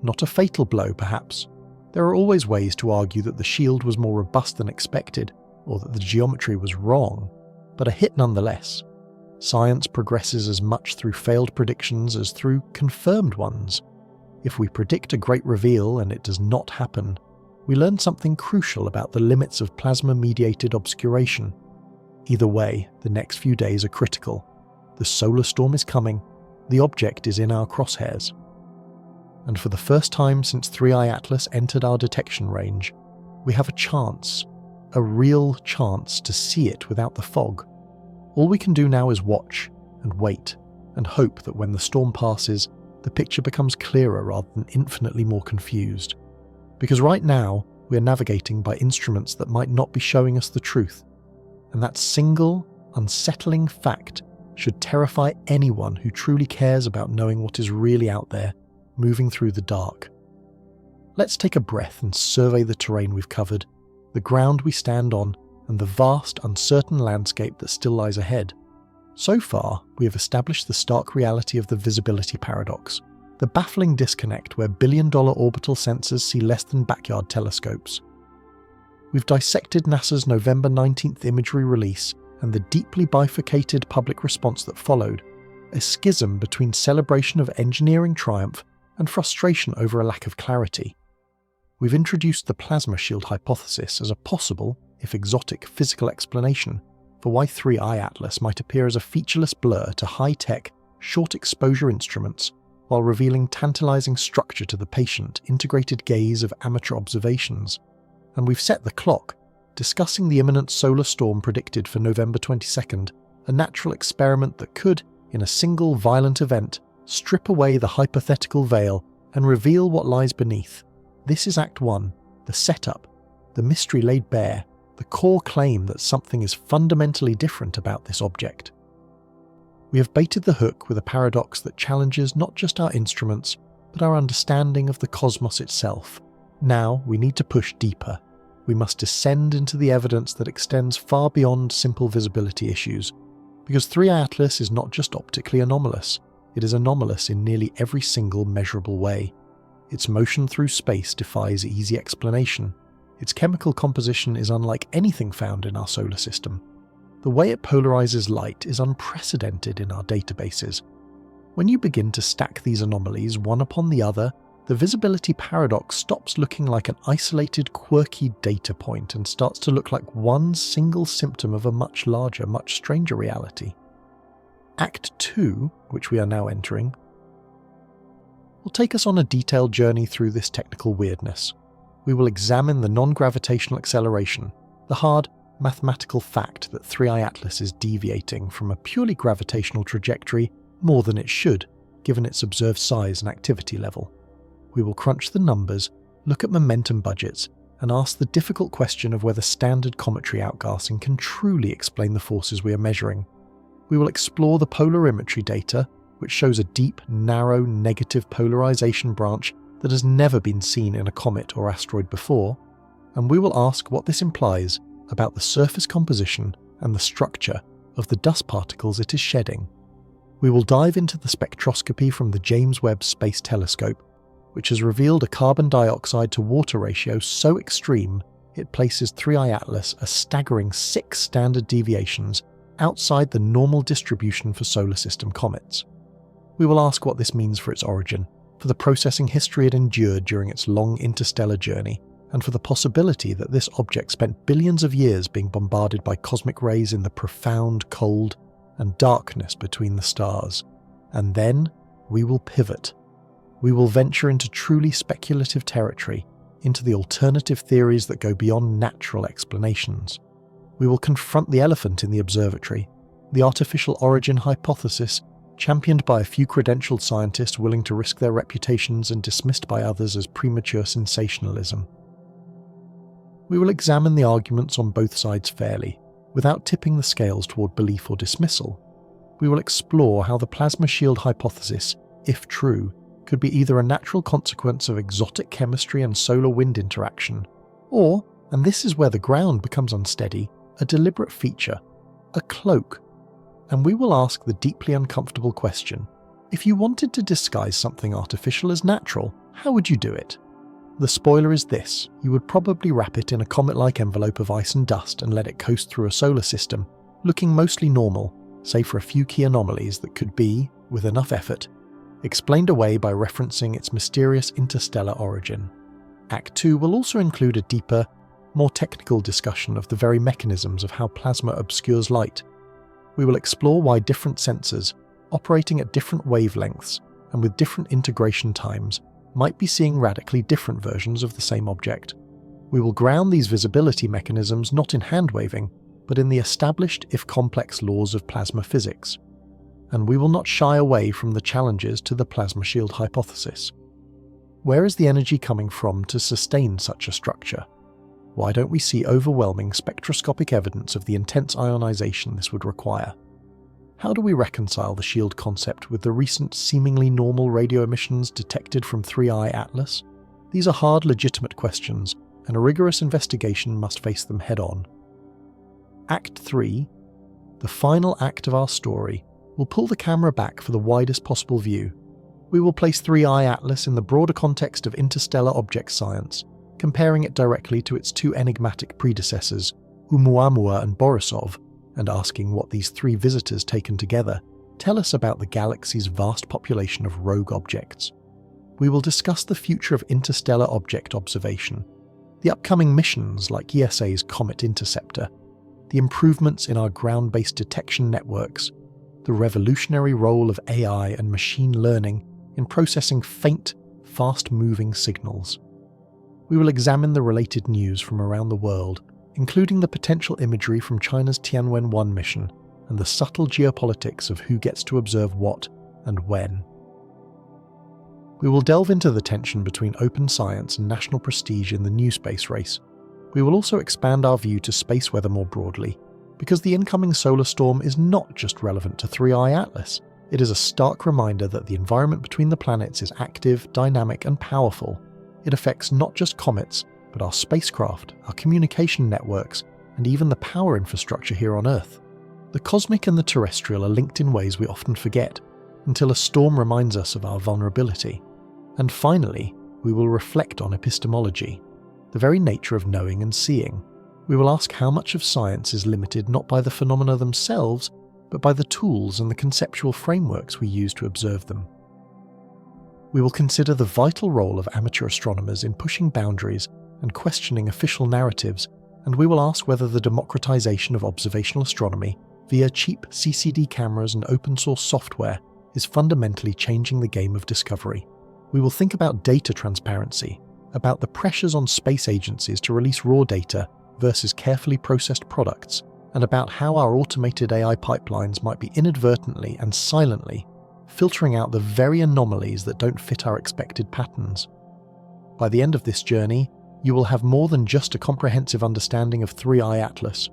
Not a fatal blow, perhaps. There are always ways to argue that the shield was more robust than expected, or that the geometry was wrong, but a hit nonetheless. Science progresses as much through failed predictions as through confirmed ones. If we predict a great reveal and it does not happen, we learn something crucial about the limits of plasma-mediated obscuration. Either way, the next few days are critical. The solar storm is coming, the object is in our crosshairs. And for the first time since 3i Atlas entered our detection range, we have a chance, a real chance to see it without the fog. All we can do now is watch and wait and hope that when the storm passes, the picture becomes clearer rather than infinitely more confused. Because right now, we are navigating by instruments that might not be showing us the truth. And that single, unsettling fact should terrify anyone who truly cares about knowing what is really out there, moving through the dark. Let's take a breath and survey the terrain we've covered, the ground we stand on, and the vast, uncertain landscape that still lies ahead. So far, we have established the stark reality of the visibility paradox, the baffling disconnect where billion-dollar orbital sensors see less than backyard telescopes. We've dissected NASA's November 19th imagery release and the deeply bifurcated public response that followed, a schism between celebration of engineering triumph and frustration over a lack of clarity. We've introduced the plasma shield hypothesis as a possible, if exotic, physical explanation for why 3i Atlas might appear as a featureless blur to high-tech, short-exposure instruments while revealing tantalizing structure to the patient, integrated gaze of amateur observations. And we've set the clock, discussing the imminent solar storm predicted for November 22nd, a natural experiment that could, in a single violent event, strip away the hypothetical veil and reveal what lies beneath. This is Act 1, the setup, the mystery laid bare, the core claim that something is fundamentally different about this object. We have baited the hook with a paradox that challenges not just our instruments, but our understanding of the cosmos itself. Now we need to push deeper. We must descend into the evidence that extends far beyond simple visibility issues, because 3i Atlas is not just optically anomalous, it is anomalous in nearly every single measurable way. Its motion through space defies easy explanation. Its chemical composition is unlike anything found in our solar system. The way it polarizes light is unprecedented in our databases. When you begin to stack these anomalies one upon the other, the visibility paradox stops looking like an isolated, quirky data point and starts to look like one single symptom of a much larger, much stranger reality. Act 2, which we are now entering, will take us on a detailed journey through this technical weirdness. We will examine the non-gravitational acceleration, the hard, mathematical fact that 3i Atlas is deviating from a purely gravitational trajectory more than it should, given its observed size and activity level. We will crunch the numbers, look at momentum budgets, and ask the difficult question of whether standard cometary outgassing can truly explain the forces we are measuring. We will explore the polarimetry data, which shows a deep, narrow, negative polarization branch that has never been seen in a comet or asteroid before, and we will ask what this implies about the surface composition and the structure of the dust particles it is shedding. We will dive into the spectroscopy from the James Webb Space Telescope, which has revealed a carbon dioxide to water ratio so extreme it places 3i Atlas a staggering 6 standard deviations outside the normal distribution for solar system comets. We will ask what this means for its origin, for the processing history it endured during its long interstellar journey, and for the possibility that this object spent billions of years being bombarded by cosmic rays in the profound cold and darkness between the stars. And then we will pivot. We will venture into truly speculative territory, into the alternative theories that go beyond natural explanations. We will confront the elephant in the observatory, the artificial origin hypothesis, championed by a few credentialed scientists willing to risk their reputations and dismissed by others as premature sensationalism. We will examine the arguments on both sides fairly, without tipping the scales toward belief or dismissal. We will explore how the plasma shield hypothesis, if true, could be either a natural consequence of exotic chemistry and solar wind interaction, or, and this is where the ground becomes unsteady, a deliberate feature, a cloak. And we will ask the deeply uncomfortable question: if you wanted to disguise something artificial as natural, how would you do it? The spoiler is this: you would probably wrap it in a comet-like envelope of ice and dust and let it coast through a solar system, looking mostly normal, save for a few key anomalies that could be, with enough effort, explained away by referencing its mysterious interstellar origin. Act 2 will also include a deeper, more technical discussion of the very mechanisms of how plasma obscures light. We will explore why different sensors, operating at different wavelengths and with different integration times, might be seeing radically different versions of the same object. We will ground these visibility mechanisms not in hand-waving, but in the established, if complex, laws of plasma physics. And we will not shy away from the challenges to the plasma shield hypothesis. Where is the energy coming from to sustain such a structure? Why don't we see overwhelming spectroscopic evidence of the intense ionization this would require? How do we reconcile the shield concept with the recent seemingly normal radio emissions detected from 3i Atlas? These are hard, legitimate questions, and a rigorous investigation must face them head-on. Act 3, the final act of our story, will pull the camera back for the widest possible view. We will place 3i Atlas in the broader context of interstellar object science, comparing it directly to its 2 enigmatic predecessors, Oumuamua and Borisov, and asking what these 3 visitors taken together tell us about the galaxy's vast population of rogue objects. We will discuss the future of interstellar object observation, the upcoming missions like ESA's Comet Interceptor, the improvements in our ground-based detection networks, the revolutionary role of AI and machine learning in processing faint, fast-moving signals. We will examine the related news from around the world, including the potential imagery from China's Tianwen-1 mission and the subtle geopolitics of who gets to observe what and when. We will delve into the tension between open science and national prestige in the new space race. We will also expand our view to space weather more broadly, because the incoming solar storm is not just relevant to 3i Atlas. It is a stark reminder that the environment between the planets is active, dynamic, and powerful. It affects not just comets, but our spacecraft, our communication networks, and even the power infrastructure here on Earth. The cosmic and the terrestrial are linked in ways we often forget, until a storm reminds us of our vulnerability. And finally, we will reflect on epistemology, the very nature of knowing and seeing. We will ask how much of science is limited not by the phenomena themselves, but by the tools and the conceptual frameworks we use to observe them. We will consider the vital role of amateur astronomers in pushing boundaries and questioning official narratives, and we will ask whether the democratization of observational astronomy via cheap CCD cameras and open-source software is fundamentally changing the game of discovery. We will think about data transparency, about the pressures on space agencies to release raw data versus carefully processed products, and about how our automated AI pipelines might be inadvertently and silently filtering out the very anomalies that don't fit our expected patterns. By the end of this journey, you will have more than just a comprehensive understanding of 3i Atlas.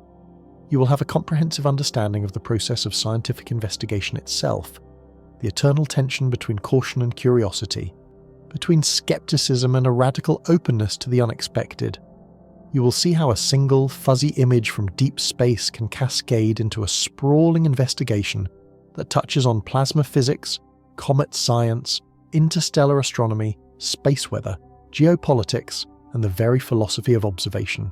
You will have a comprehensive understanding of the process of scientific investigation itself, the eternal tension between caution and curiosity, between skepticism and a radical openness to the unexpected. You will see how a single, fuzzy image from deep space can cascade into a sprawling investigation that touches on plasma physics, comet science, interstellar astronomy, space weather, geopolitics, and the very philosophy of observation.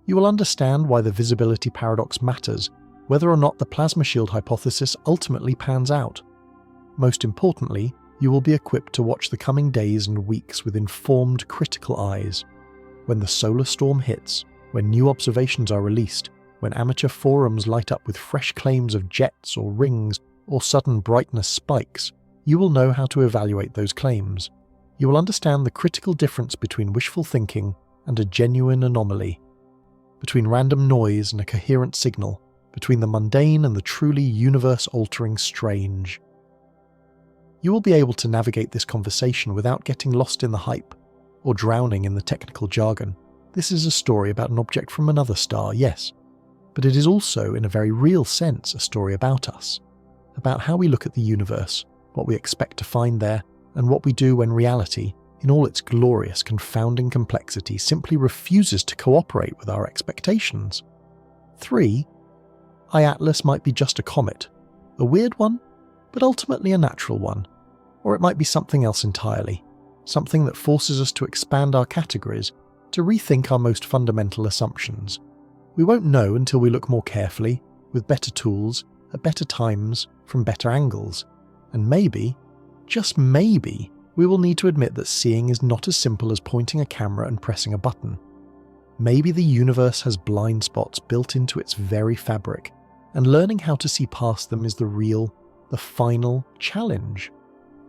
You will understand why the visibility paradox matters, whether or not the plasma shield hypothesis ultimately pans out. Most importantly, you will be equipped to watch the coming days and weeks with informed, critical eyes. When the solar storm hits, when new observations are released, when amateur forums light up with fresh claims of jets or rings or sudden brightness spikes, you will know how to evaluate those claims. You will understand the critical difference between wishful thinking and a genuine anomaly, between random noise and a coherent signal, between the mundane and the truly universe-altering strange. You will be able to navigate this conversation without getting lost in the hype or drowning in the technical jargon. This is a story about an object from another star, yes, but it is also, in a very real sense, a story about us, about how we look at the universe, what we expect to find there, and what we do when reality, in all its glorious, confounding complexity, simply refuses to cooperate with our expectations. 3. Atlas might be just a comet, a weird one, but ultimately a natural one. Or it might be something else entirely, something that forces us to expand our categories, to rethink our most fundamental assumptions. We won't know until we look more carefully, with better tools, at better times, from better angles. And maybe, just maybe, we will need to admit that seeing is not as simple as pointing a camera and pressing a button. Maybe the universe has blind spots built into its very fabric, and learning how to see past them is the real, the final challenge.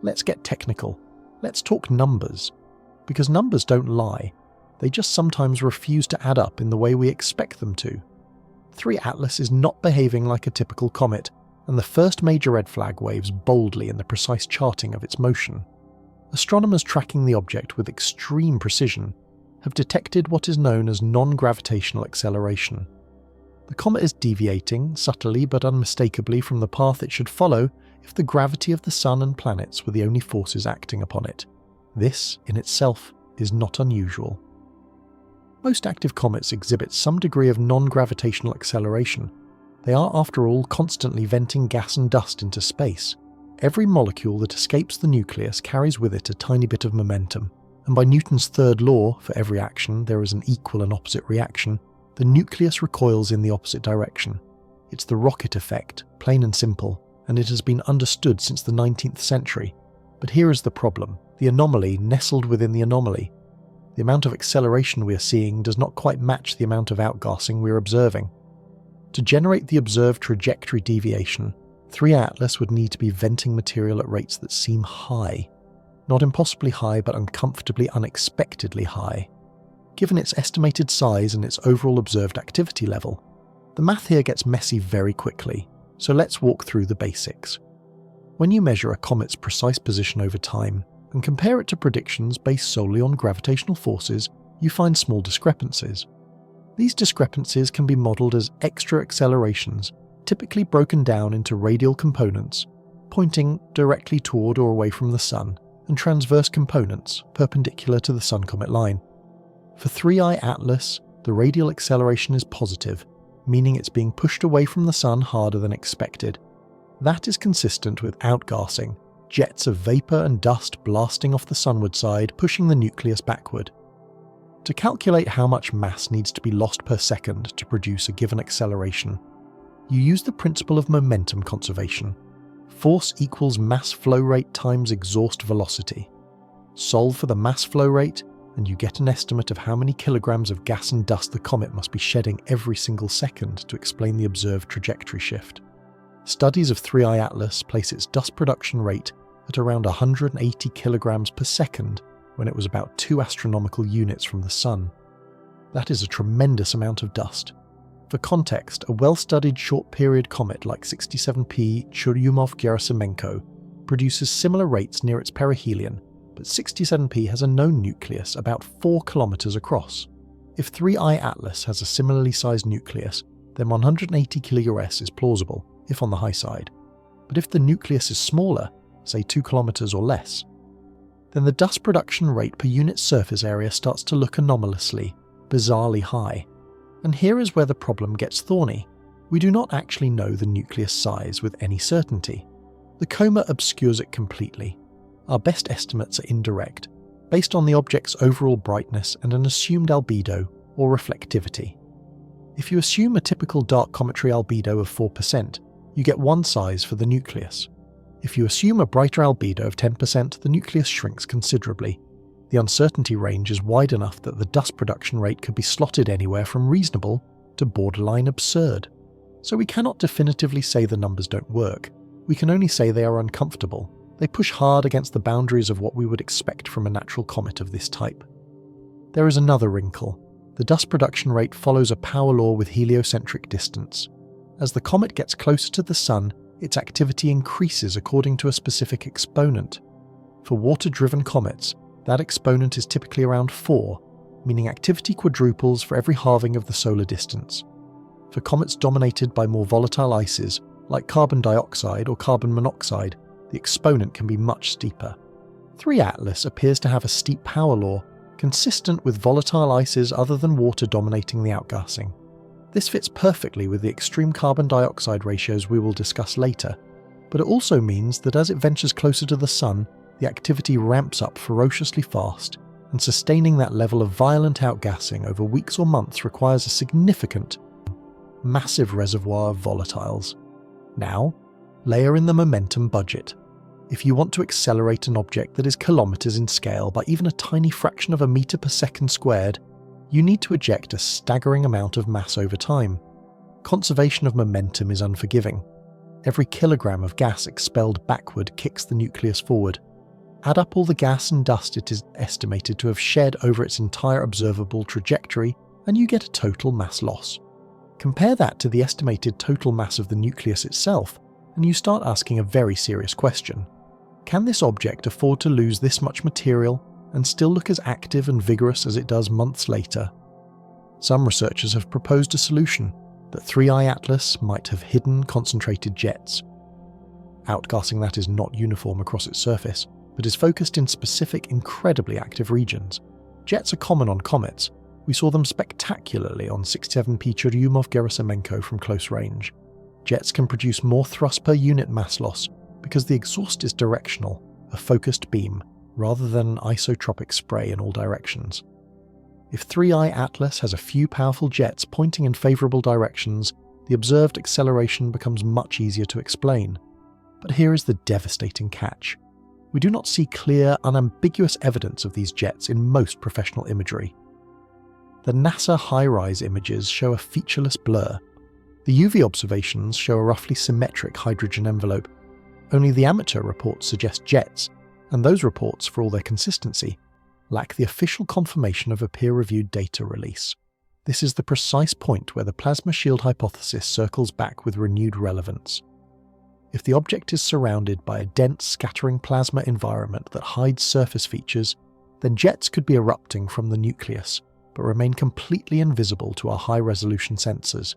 Let's get technical. Let's talk numbers. Because numbers don't lie. They just sometimes refuse to add up in the way we expect them to. 3 Atlas is not behaving like a typical comet, and the first major red flag waves boldly in the precise charting of its motion. Astronomers tracking the object with extreme precision have detected what is known as non-gravitational acceleration. The comet is deviating, subtly but unmistakably, from the path it should follow if the gravity of the Sun and planets were the only forces acting upon it. This, in itself, is not unusual. Most active comets exhibit some degree of non-gravitational acceleration. They are, after all, constantly venting gas and dust into space. Every molecule that escapes the nucleus carries with it a tiny bit of momentum, and by Newton's third law, for every action there is an equal and opposite reaction, the nucleus recoils in the opposite direction. It's the rocket effect, plain and simple, and it has been understood since the 19th century. But here is the problem, the anomaly nestled within the anomaly. The amount of acceleration we are seeing does not quite match the amount of outgassing we are observing. To generate the observed trajectory deviation, 3 Atlas would need to be venting material at rates that seem high. Not impossibly high, but uncomfortably, unexpectedly high. Given its estimated size and its overall observed activity level, the math here gets messy very quickly, so let's walk through the basics. When you measure a comet's precise position over time, and compare it to predictions based solely on gravitational forces, you find small discrepancies. These discrepancies can be modelled as extra accelerations, typically broken down into radial components, pointing directly toward or away from the Sun, and transverse components, perpendicular to the Sun-comet line. For 3i Atlas, the radial acceleration is positive, meaning it's being pushed away from the Sun harder than expected. That is consistent with outgassing, jets of vapour and dust blasting off the sunward side, pushing the nucleus backward. To calculate how much mass needs to be lost per second to produce a given acceleration, you use the principle of momentum conservation. Force equals mass flow rate times exhaust velocity. Solve for the mass flow rate, and you get an estimate of how many kilograms of gas and dust the comet must be shedding every single second to explain the observed trajectory shift. Studies of 3i Atlas place its dust production rate at around 180 kilograms per second when it was about 2 astronomical units from the Sun. That is a tremendous amount of dust. For context, a well-studied short-period comet like 67P Churyumov-Gerasimenko produces similar rates near its perihelion, but 67P has a known nucleus about 4 kilometers across. If 3I Atlas has a similarly sized nucleus, then 180 kUs is plausible, if on the high side. But if the nucleus is smaller, say 2 kilometers or less, then the dust production rate per unit surface area starts to look anomalously, bizarrely high. And here is where the problem gets thorny. We do not actually know the nucleus size with any certainty. The coma obscures it completely. Our best estimates are indirect, based on the object's overall brightness and an assumed albedo, or reflectivity. If you assume a typical dark cometary albedo of 4%, you get one size for the nucleus. If you assume a brighter albedo of 10%, the nucleus shrinks considerably. The uncertainty range is wide enough that the dust production rate could be slotted anywhere from reasonable to borderline absurd. So we cannot definitively say the numbers don't work. We can only say they are uncomfortable. They push hard against the boundaries of what we would expect from a natural comet of this type. There is another wrinkle. The dust production rate follows a power law with heliocentric distance. As the comet gets closer to the Sun, its activity increases according to a specific exponent. For water-driven comets, that exponent is typically around 4, meaning activity quadruples for every halving of the solar distance. For comets dominated by more volatile ices, like carbon dioxide or carbon monoxide, the exponent can be much steeper. 3 Atlas appears to have a steep power law, consistent with volatile ices other than water dominating the outgassing. This fits perfectly with the extreme carbon dioxide ratios we will discuss later, but it also means that as it ventures closer to the Sun, the activity ramps up ferociously fast, and sustaining that level of violent outgassing over weeks or months requires a significant, massive reservoir of volatiles. Now, layer in the momentum budget. If you want to accelerate an object that is kilometers in scale by even a tiny fraction of a meter per second squared, you need to eject a staggering amount of mass over time. Conservation of momentum is unforgiving. Every kilogram of gas expelled backward kicks the nucleus forward. Add up all the gas and dust it is estimated to have shed over its entire observable trajectory, and you get a total mass loss. Compare that to the estimated total mass of the nucleus itself, and you start asking a very serious question. Can this object afford to lose this much material and still look as active and vigorous as it does months later? Some researchers have proposed a solution, that 3I Atlas might have hidden concentrated jets. Outgassing that is not uniform across its surface, but is focused in specific, incredibly active regions. Jets are common on comets. We saw them spectacularly on 67P Churyumov-Gerasimenko from close range. Jets can produce more thrust per unit mass loss because the exhaust is directional, a focused beam, rather than an isotropic spray in all directions. If 3I Atlas has a few powerful jets pointing in favourable directions, the observed acceleration becomes much easier to explain. But here is the devastating catch. We do not see clear, unambiguous evidence of these jets in most professional imagery. The NASA high-rise images show a featureless blur. The UV observations show a roughly symmetric hydrogen envelope. Only the amateur reports suggest jets, and those reports, for all their consistency, lack the official confirmation of a peer-reviewed data release. This is the precise point where the plasma shield hypothesis circles back with renewed relevance. If the object is surrounded by a dense, scattering plasma environment that hides surface features, then jets could be erupting from the nucleus, but remain completely invisible to our high-resolution sensors.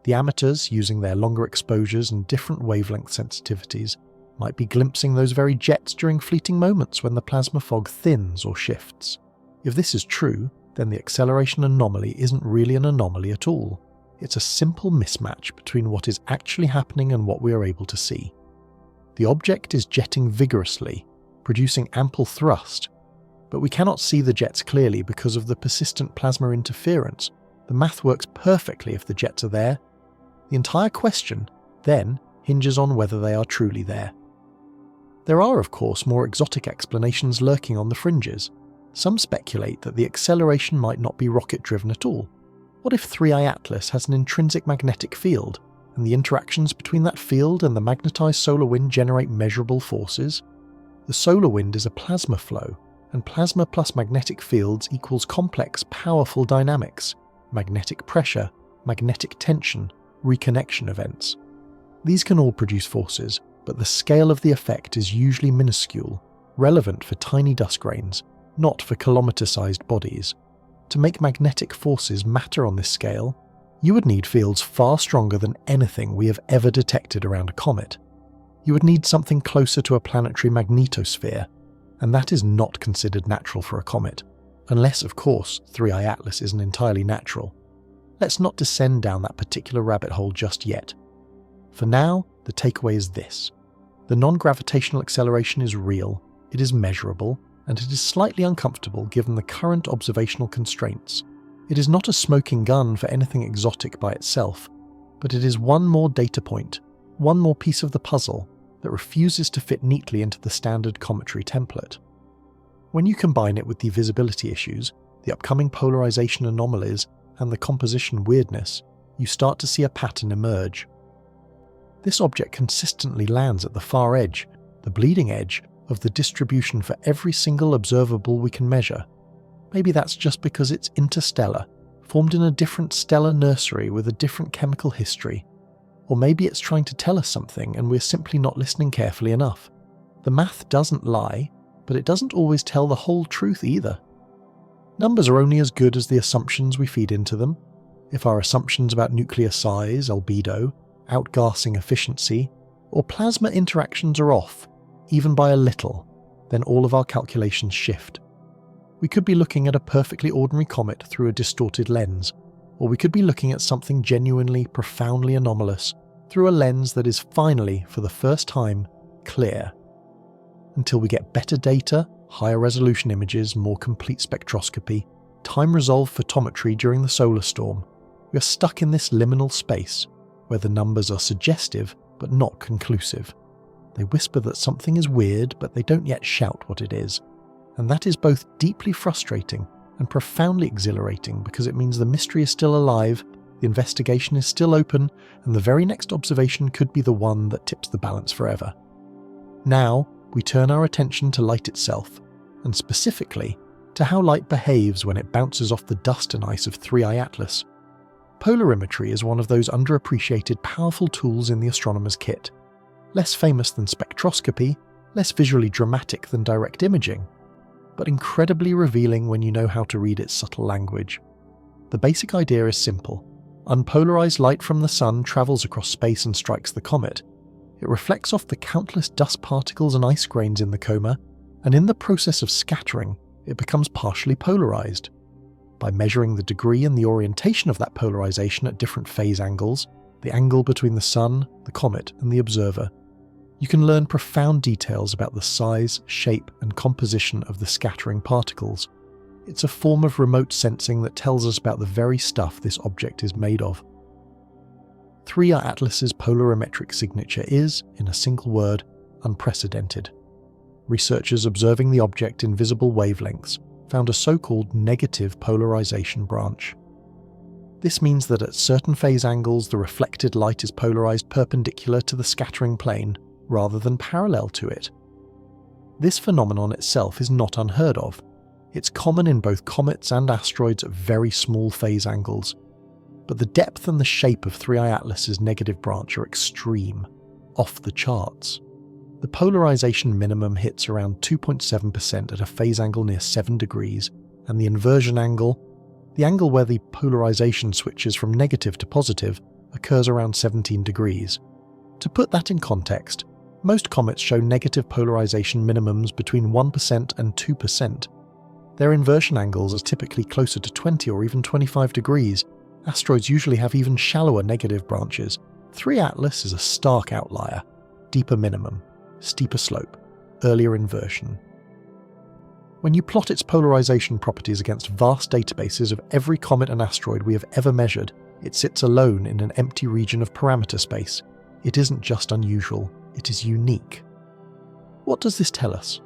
The amateurs, using their longer exposures and different wavelength sensitivities, might be glimpsing those very jets during fleeting moments when the plasma fog thins or shifts. If this is true, then the acceleration anomaly isn't really an anomaly at all. It's a simple mismatch between what is actually happening and what we are able to see. The object is jetting vigorously, producing ample thrust, but we cannot see the jets clearly because of the persistent plasma interference. The math works perfectly if the jets are there. The entire question, then, hinges on whether they are truly there. There are, of course, more exotic explanations lurking on the fringes. Some speculate that the acceleration might not be rocket-driven at all. What if 3I Atlas has an intrinsic magnetic field, and the interactions between that field and the magnetized solar wind generate measurable forces? The solar wind is a plasma flow, and plasma plus magnetic fields equals complex, powerful dynamics, magnetic pressure, magnetic tension, reconnection events. These can all produce forces, but the scale of the effect is usually minuscule, relevant for tiny dust grains, not for kilometre-sized bodies. To make magnetic forces matter on this scale, you would need fields far stronger than anything we have ever detected around a comet. You would need something closer to a planetary magnetosphere, and that is not considered natural for a comet, unless, of course, 3I Atlas isn't entirely natural. Let's not descend down that particular rabbit hole just yet. For now, the takeaway is this. The non-gravitational acceleration is real, it is measurable, and it is slightly uncomfortable given the current observational constraints. It is not a smoking gun for anything exotic by itself, but it is one more data point, one more piece of the puzzle that refuses to fit neatly into the standard cometary template. When you combine it with the visibility issues, the upcoming polarization anomalies, and the composition weirdness, you start to see a pattern emerge. This object consistently lands at the far edge, the bleeding edge, of the distribution for every single observable we can measure. Maybe that's just because it's interstellar, formed in a different stellar nursery with a different chemical history. Or maybe it's trying to tell us something and we're simply not listening carefully enough. The math doesn't lie, but it doesn't always tell the whole truth either. Numbers are only as good as the assumptions we feed into them. If our assumptions about nuclear size, albedo, outgassing efficiency, or plasma interactions are off, even by a little, then all of our calculations shift. We could be looking at a perfectly ordinary comet through a distorted lens, or we could be looking at something genuinely, profoundly anomalous through a lens that is finally, for the first time, clear. Until we get better data, higher resolution images, more complete spectroscopy, time-resolved photometry during the solar storm, we are stuck in this liminal space where the numbers are suggestive but not conclusive. They whisper that something is weird, but they don't yet shout what it is. And that is both deeply frustrating and profoundly exhilarating because it means the mystery is still alive, the investigation is still open, and the very next observation could be the one that tips the balance forever. Now, we turn our attention to light itself, and specifically to how light behaves when it bounces off the dust and ice of 3I Atlas. Polarimetry is one of those underappreciated powerful tools in the astronomer's kit. Less famous than spectroscopy, less visually dramatic than direct imaging, but incredibly revealing when you know how to read its subtle language. The basic idea is simple. Unpolarized light from the sun travels across space and strikes the comet. It reflects off the countless dust particles and ice grains in the coma, and in the process of scattering, it becomes partially polarized. By measuring the degree and the orientation of that polarization at different phase angles, the angle between the sun, the comet, and the observer, you can learn profound details about the size, shape, and composition of the scattering particles. It's a form of remote sensing that tells us about the very stuff this object is made of. 3I Atlas's polarimetric signature is, in a single word, unprecedented. Researchers observing the object in visible wavelengths found a so-called negative polarization branch. This means that at certain phase angles the reflected light is polarized perpendicular to the scattering plane, rather than parallel to it. This phenomenon itself is not unheard of. It's common in both comets and asteroids at very small phase angles. But the depth and the shape of 3I Atlas's negative branch are extreme, off the charts. The polarization minimum hits around 2.7% at a phase angle near 7 degrees, and the inversion angle, the angle where the polarization switches from negative to positive, occurs around 17 degrees. To put that in context, most comets show negative polarization minimums between 1% and 2%. Their inversion angles are typically closer to 20 or even 25 degrees. Asteroids usually have even shallower negative branches. 3 Atlas is a stark outlier. Deeper minimum, steeper slope, earlier inversion. When you plot its polarization properties against vast databases of every comet and asteroid we have ever measured, it sits alone in an empty region of parameter space. It isn't just unusual, it is unique. What does this tell us?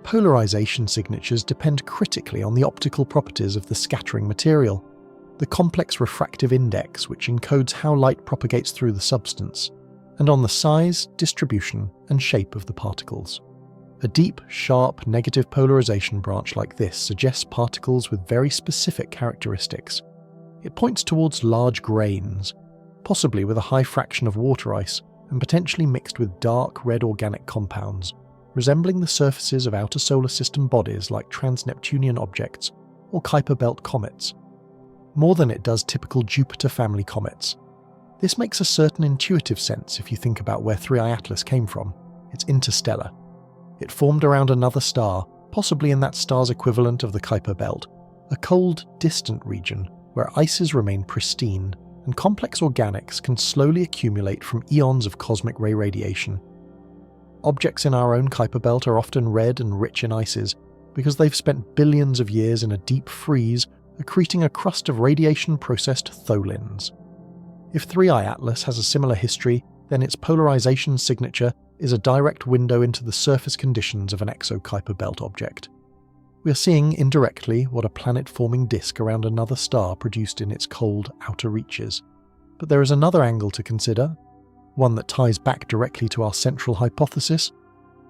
Polarization signatures depend critically on the optical properties of the scattering material, the complex refractive index which encodes how light propagates through the substance, and on the size, distribution, and shape of the particles. A deep, sharp, negative polarization branch like this suggests particles with very specific characteristics. It points towards large grains, possibly with a high fraction of water ice and potentially mixed with dark red organic compounds, resembling the surfaces of outer solar system bodies like trans-Neptunian objects or Kuiper belt comets, more than it does typical Jupiter family comets. This makes a certain intuitive sense if you think about where 3I Atlas came from. It's interstellar. It formed around another star, possibly in that star's equivalent of the Kuiper belt, a cold, distant region where ices remain pristine and complex organics can slowly accumulate from eons of cosmic ray radiation. Objects in our own Kuiper belt are often red and rich in ices because they've spent billions of years in a deep freeze accreting a crust of radiation-processed tholins. If 3I Atlas has a similar history, then its polarization signature is a direct window into the surface conditions of an exo-Kuiper belt object. We are seeing indirectly what a planet-forming disk around another star produced in its cold outer reaches. But there is another angle to consider, one that ties back directly to our central hypothesis.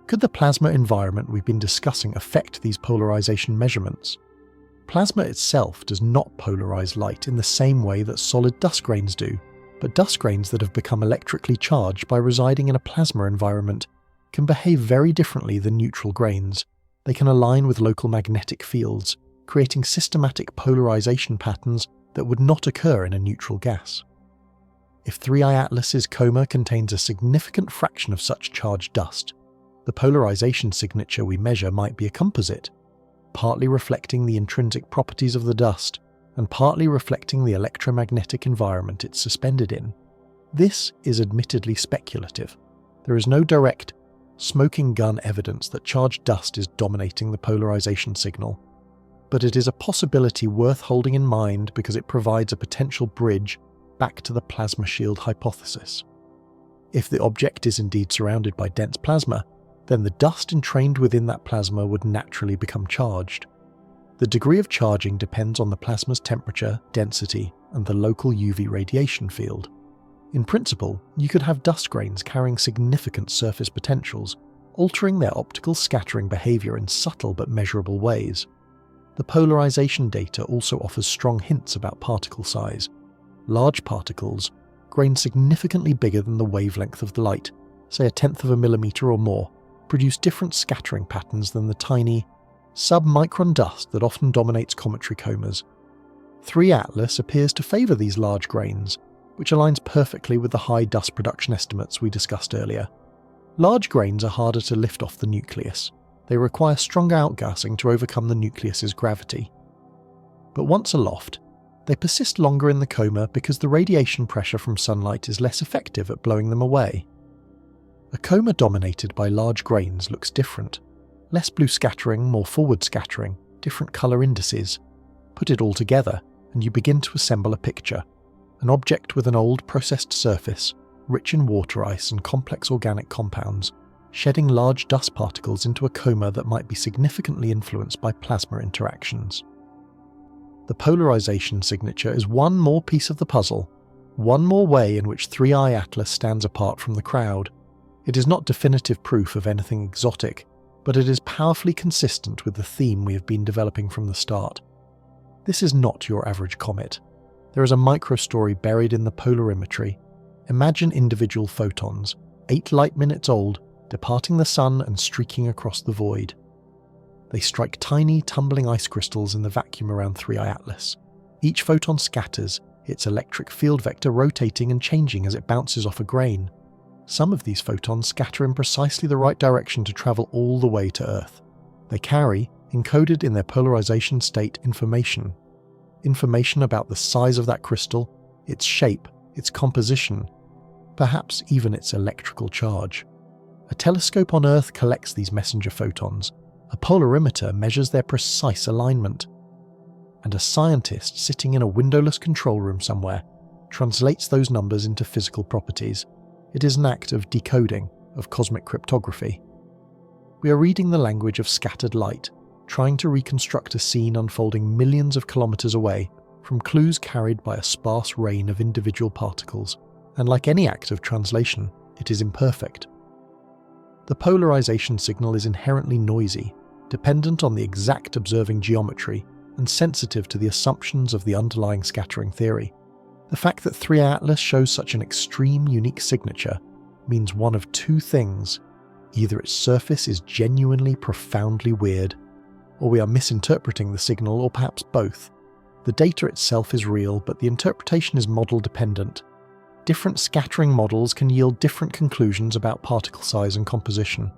Could the plasma environment we've been discussing affect these polarization measurements? Plasma itself does not polarize light in the same way that solid dust grains do, but dust grains that have become electrically charged by residing in a plasma environment can behave very differently than neutral grains. They can align with local magnetic fields, creating systematic polarization patterns that would not occur in a neutral gas. If 3I Atlas's coma contains a significant fraction of such charged dust, the polarization signature we measure might be a composite, partly reflecting the intrinsic properties of the dust and partly reflecting the electromagnetic environment it's suspended in. This is admittedly speculative. There is no direct, smoking gun evidence that charged dust is dominating the polarization signal, but it is a possibility worth holding in mind because it provides a potential bridge back to the plasma shield hypothesis. If the object is indeed surrounded by dense plasma, then the dust entrained within that plasma would naturally become charged. The degree of charging depends on the plasma's temperature, density, and the local UV radiation field. In principle, you could have dust grains carrying significant surface potentials, altering their optical scattering behavior in subtle but measurable ways. The polarization data also offers strong hints about particle size. Large particles, grains significantly bigger than the wavelength of the light, say 1/10 of a millimeter or more, produce different scattering patterns than the tiny, sub-micron dust that often dominates cometary comas. 3 Atlas appears to favour these large grains, which aligns perfectly with the high dust production estimates we discussed earlier. Large grains are harder to lift off the nucleus. They require stronger outgassing to overcome the nucleus's gravity. But once aloft, they persist longer in the coma because the radiation pressure from sunlight is less effective at blowing them away. A coma dominated by large grains looks different. Less blue scattering, more forward scattering, different colour indices. Put it all together, and you begin to assemble a picture. An object with an old processed surface, rich in water ice and complex organic compounds, shedding large dust particles into a coma that might be significantly influenced by plasma interactions. The polarization signature is one more piece of the puzzle, one more way in which 3I Atlas stands apart from the crowd. It is not definitive proof of anything exotic, but it is powerfully consistent with the theme we have been developing from the start. This is not your average comet. There is a microstory buried in the polarimetry. Imagine individual photons, 8 light minutes old, departing the sun and streaking across the void. They strike tiny, tumbling ice crystals in the vacuum around 3I Atlas. Each photon scatters, its electric field vector rotating and changing as it bounces off a grain. Some of these photons scatter in precisely the right direction to travel all the way to Earth. They carry, encoded in their polarization state, information. Information about the size of that crystal, its shape, its composition, perhaps even its electrical charge. A telescope on Earth collects these messenger photons. A polarimeter measures their precise alignment. And a scientist sitting in a windowless control room somewhere translates those numbers into physical properties. It is an act of decoding, of cosmic cryptography. We are reading the language of scattered light, trying to reconstruct a scene unfolding millions of kilometers away from clues carried by a sparse rain of individual particles, and like any act of translation, it is imperfect. The polarization signal is inherently noisy, dependent on the exact observing geometry, and sensitive to the assumptions of the underlying scattering theory. The fact that 3i Atlas shows such an extreme, unique signature means one of two things. Either its surface is genuinely profoundly weird, or we are misinterpreting the signal, or perhaps both. The data itself is real, but the interpretation is model dependent. Different scattering models can yield different conclusions about particle size and composition.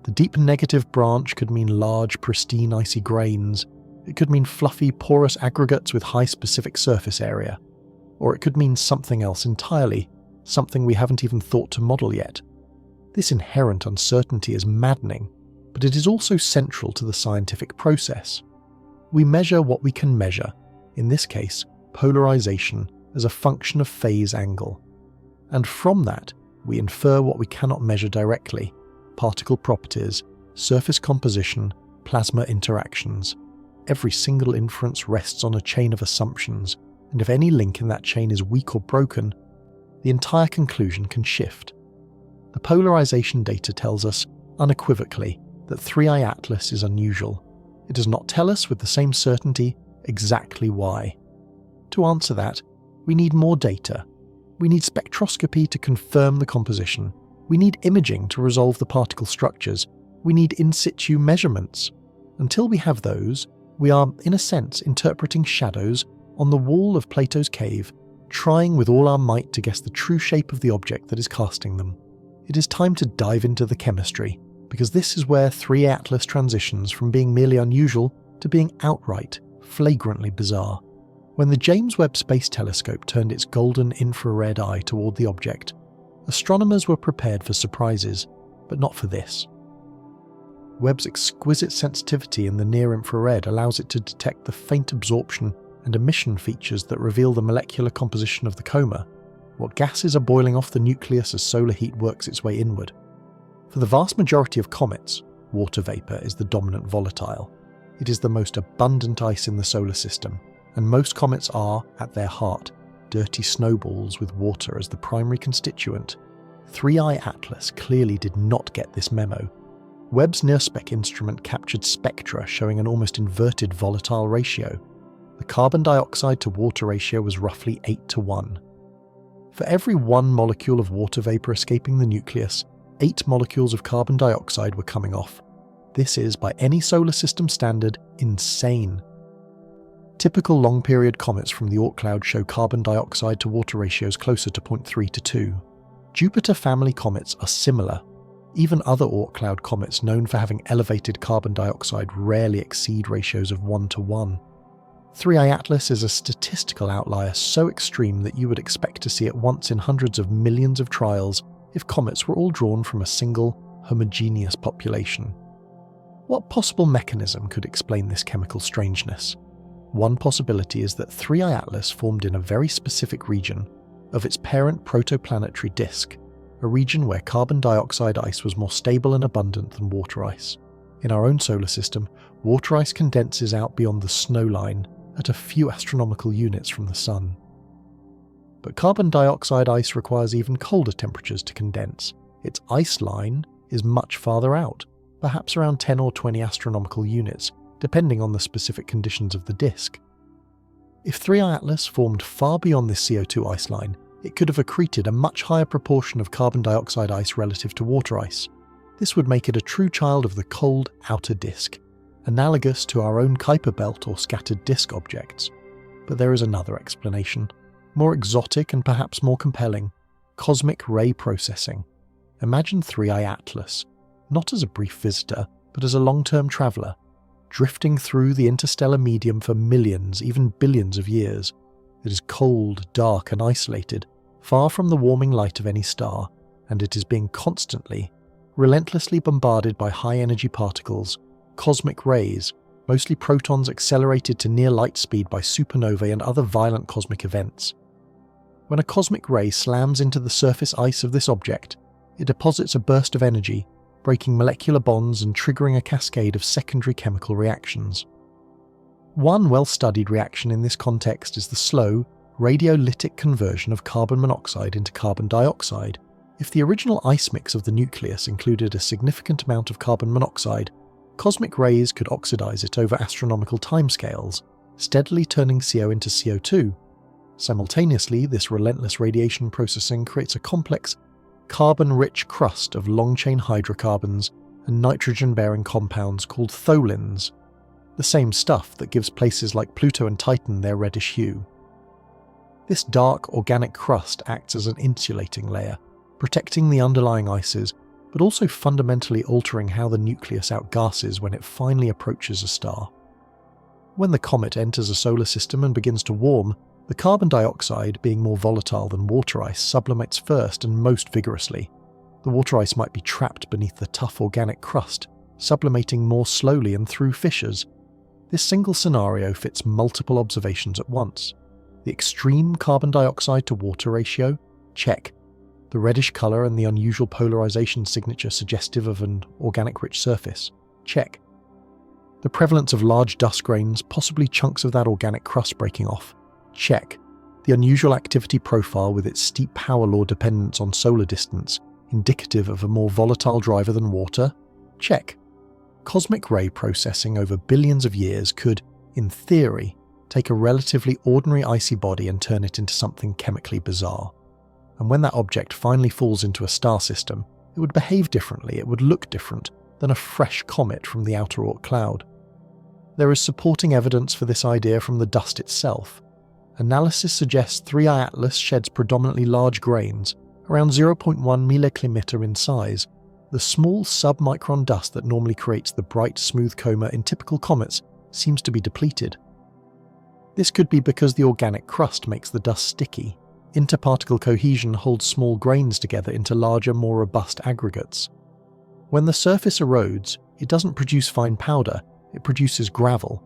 The deep negative branch could mean large, pristine icy grains. It could mean fluffy, porous aggregates with high specific surface area. Or it could mean something else entirely, something we haven't even thought to model yet. This inherent uncertainty is maddening, but it is also central to the scientific process. We measure what we can measure, in this case, polarization, as a function of phase angle. And from that, we infer what we cannot measure directly: particle properties, surface composition, plasma interactions. Every single inference rests on a chain of assumptions, and if any link in that chain is weak or broken, the entire conclusion can shift. The polarization data tells us, unequivocally, that 3i Atlas is unusual. It does not tell us with the same certainty exactly why. To answer that, we need more data. We need spectroscopy to confirm the composition. We need imaging to resolve the particle structures. We need in situ measurements. Until we have those, we are, in a sense, interpreting shadows on the wall of Plato's cave, trying with all our might to guess the true shape of the object that is casting them. It is time to dive into the chemistry, because this is where 3i Atlas transitions from being merely unusual to being outright, flagrantly bizarre. When the James Webb Space Telescope turned its golden infrared eye toward the object, astronomers were prepared for surprises, but not for this. Webb's exquisite sensitivity in the near-infrared allows it to detect the faint absorption and emission features that reveal the molecular composition of the coma, what gases are boiling off the nucleus as solar heat works its way inward. For the vast majority of comets, water vapor is the dominant volatile. It is the most abundant ice in the solar system, and most comets are, at their heart, dirty snowballs with water as the primary constituent. 3i Atlas clearly did not get this memo. Webb's NIRSPEC instrument captured spectra showing an almost inverted volatile ratio. The carbon dioxide to water ratio was roughly 8:1. For every one molecule of water vapor escaping the nucleus, 8 molecules of carbon dioxide were coming off. This is, by any solar system standard, insane. Typical long-period comets from the Oort cloud show carbon dioxide to water ratios closer to 0.3 to 2. Jupiter family comets are similar. Even other Oort cloud comets known for having elevated carbon dioxide rarely exceed ratios of 1:1. 3i Atlas is a statistical outlier so extreme that you would expect to see it once in hundreds of millions of trials if comets were all drawn from a single, homogeneous population. What possible mechanism could explain this chemical strangeness? One possibility is that 3i Atlas formed in a very specific region of its parent protoplanetary disk, a region where carbon dioxide ice was more stable and abundant than water ice. In our own solar system, water ice condenses out beyond the snow line at a few astronomical units from the Sun. But carbon dioxide ice requires even colder temperatures to condense. Its ice line is much farther out, perhaps around 10 or 20 astronomical units, depending on the specific conditions of the disk. If 3i Atlas formed far beyond this CO2 ice line, it could have accreted a much higher proportion of carbon dioxide ice relative to water ice. This would make it a true child of the cold outer disk, analogous to our own Kuiper belt or scattered disk objects. But there is another explanation, more exotic and perhaps more compelling: cosmic ray processing. Imagine 3i Atlas, not as a brief visitor, but as a long-term traveller, drifting through the interstellar medium for millions, even billions of years. It is cold, dark and isolated, far from the warming light of any star, and it is being constantly, relentlessly bombarded by high-energy particles, cosmic rays, mostly protons accelerated to near light speed by supernovae and other violent cosmic events. When a cosmic ray slams into the surface ice of this object, it deposits a burst of energy, breaking molecular bonds and triggering a cascade of secondary chemical reactions. One well-studied reaction in this context is the slow, radiolytic conversion of carbon monoxide into carbon dioxide. If the original ice mix of the nucleus included a significant amount of carbon monoxide, cosmic rays could oxidize it over astronomical timescales, steadily turning CO into CO2. Simultaneously, this relentless radiation processing creates a complex, carbon-rich crust of long-chain hydrocarbons and nitrogen-bearing compounds called tholins, the same stuff that gives places like Pluto and Titan their reddish hue. This dark, organic crust acts as an insulating layer, protecting the underlying ices, but also fundamentally altering how the nucleus outgasses when it finally approaches a star. When the comet enters a solar system and begins to warm, the carbon dioxide, being more volatile than water ice, sublimates first and most vigorously. The water ice might be trapped beneath the tough organic crust, sublimating more slowly and through fissures. This single scenario fits multiple observations at once. The extreme carbon dioxide to water ratio? Check. The reddish colour and the unusual polarization signature suggestive of an organic-rich surface? Check. The prevalence of large dust grains, possibly chunks of that organic crust breaking off? Check. The unusual activity profile with its steep power law dependence on solar distance, indicative of a more volatile driver than water? Check. Cosmic ray processing over billions of years could, in theory, take a relatively ordinary icy body and turn it into something chemically bizarre. And when that object finally falls into a star system, it would behave differently, it would look different than a fresh comet from the outer Oort cloud. There is supporting evidence for this idea from the dust itself. Analysis suggests 3I Atlas sheds predominantly large grains, around 0.1 milleclimeter in size. The small sub-micron dust that normally creates the bright, smooth coma in typical comets seems to be depleted. This could be because the organic crust makes the dust sticky. Interparticle cohesion holds small grains together into larger, more robust aggregates. When the surface erodes, it doesn't produce fine powder, it produces gravel.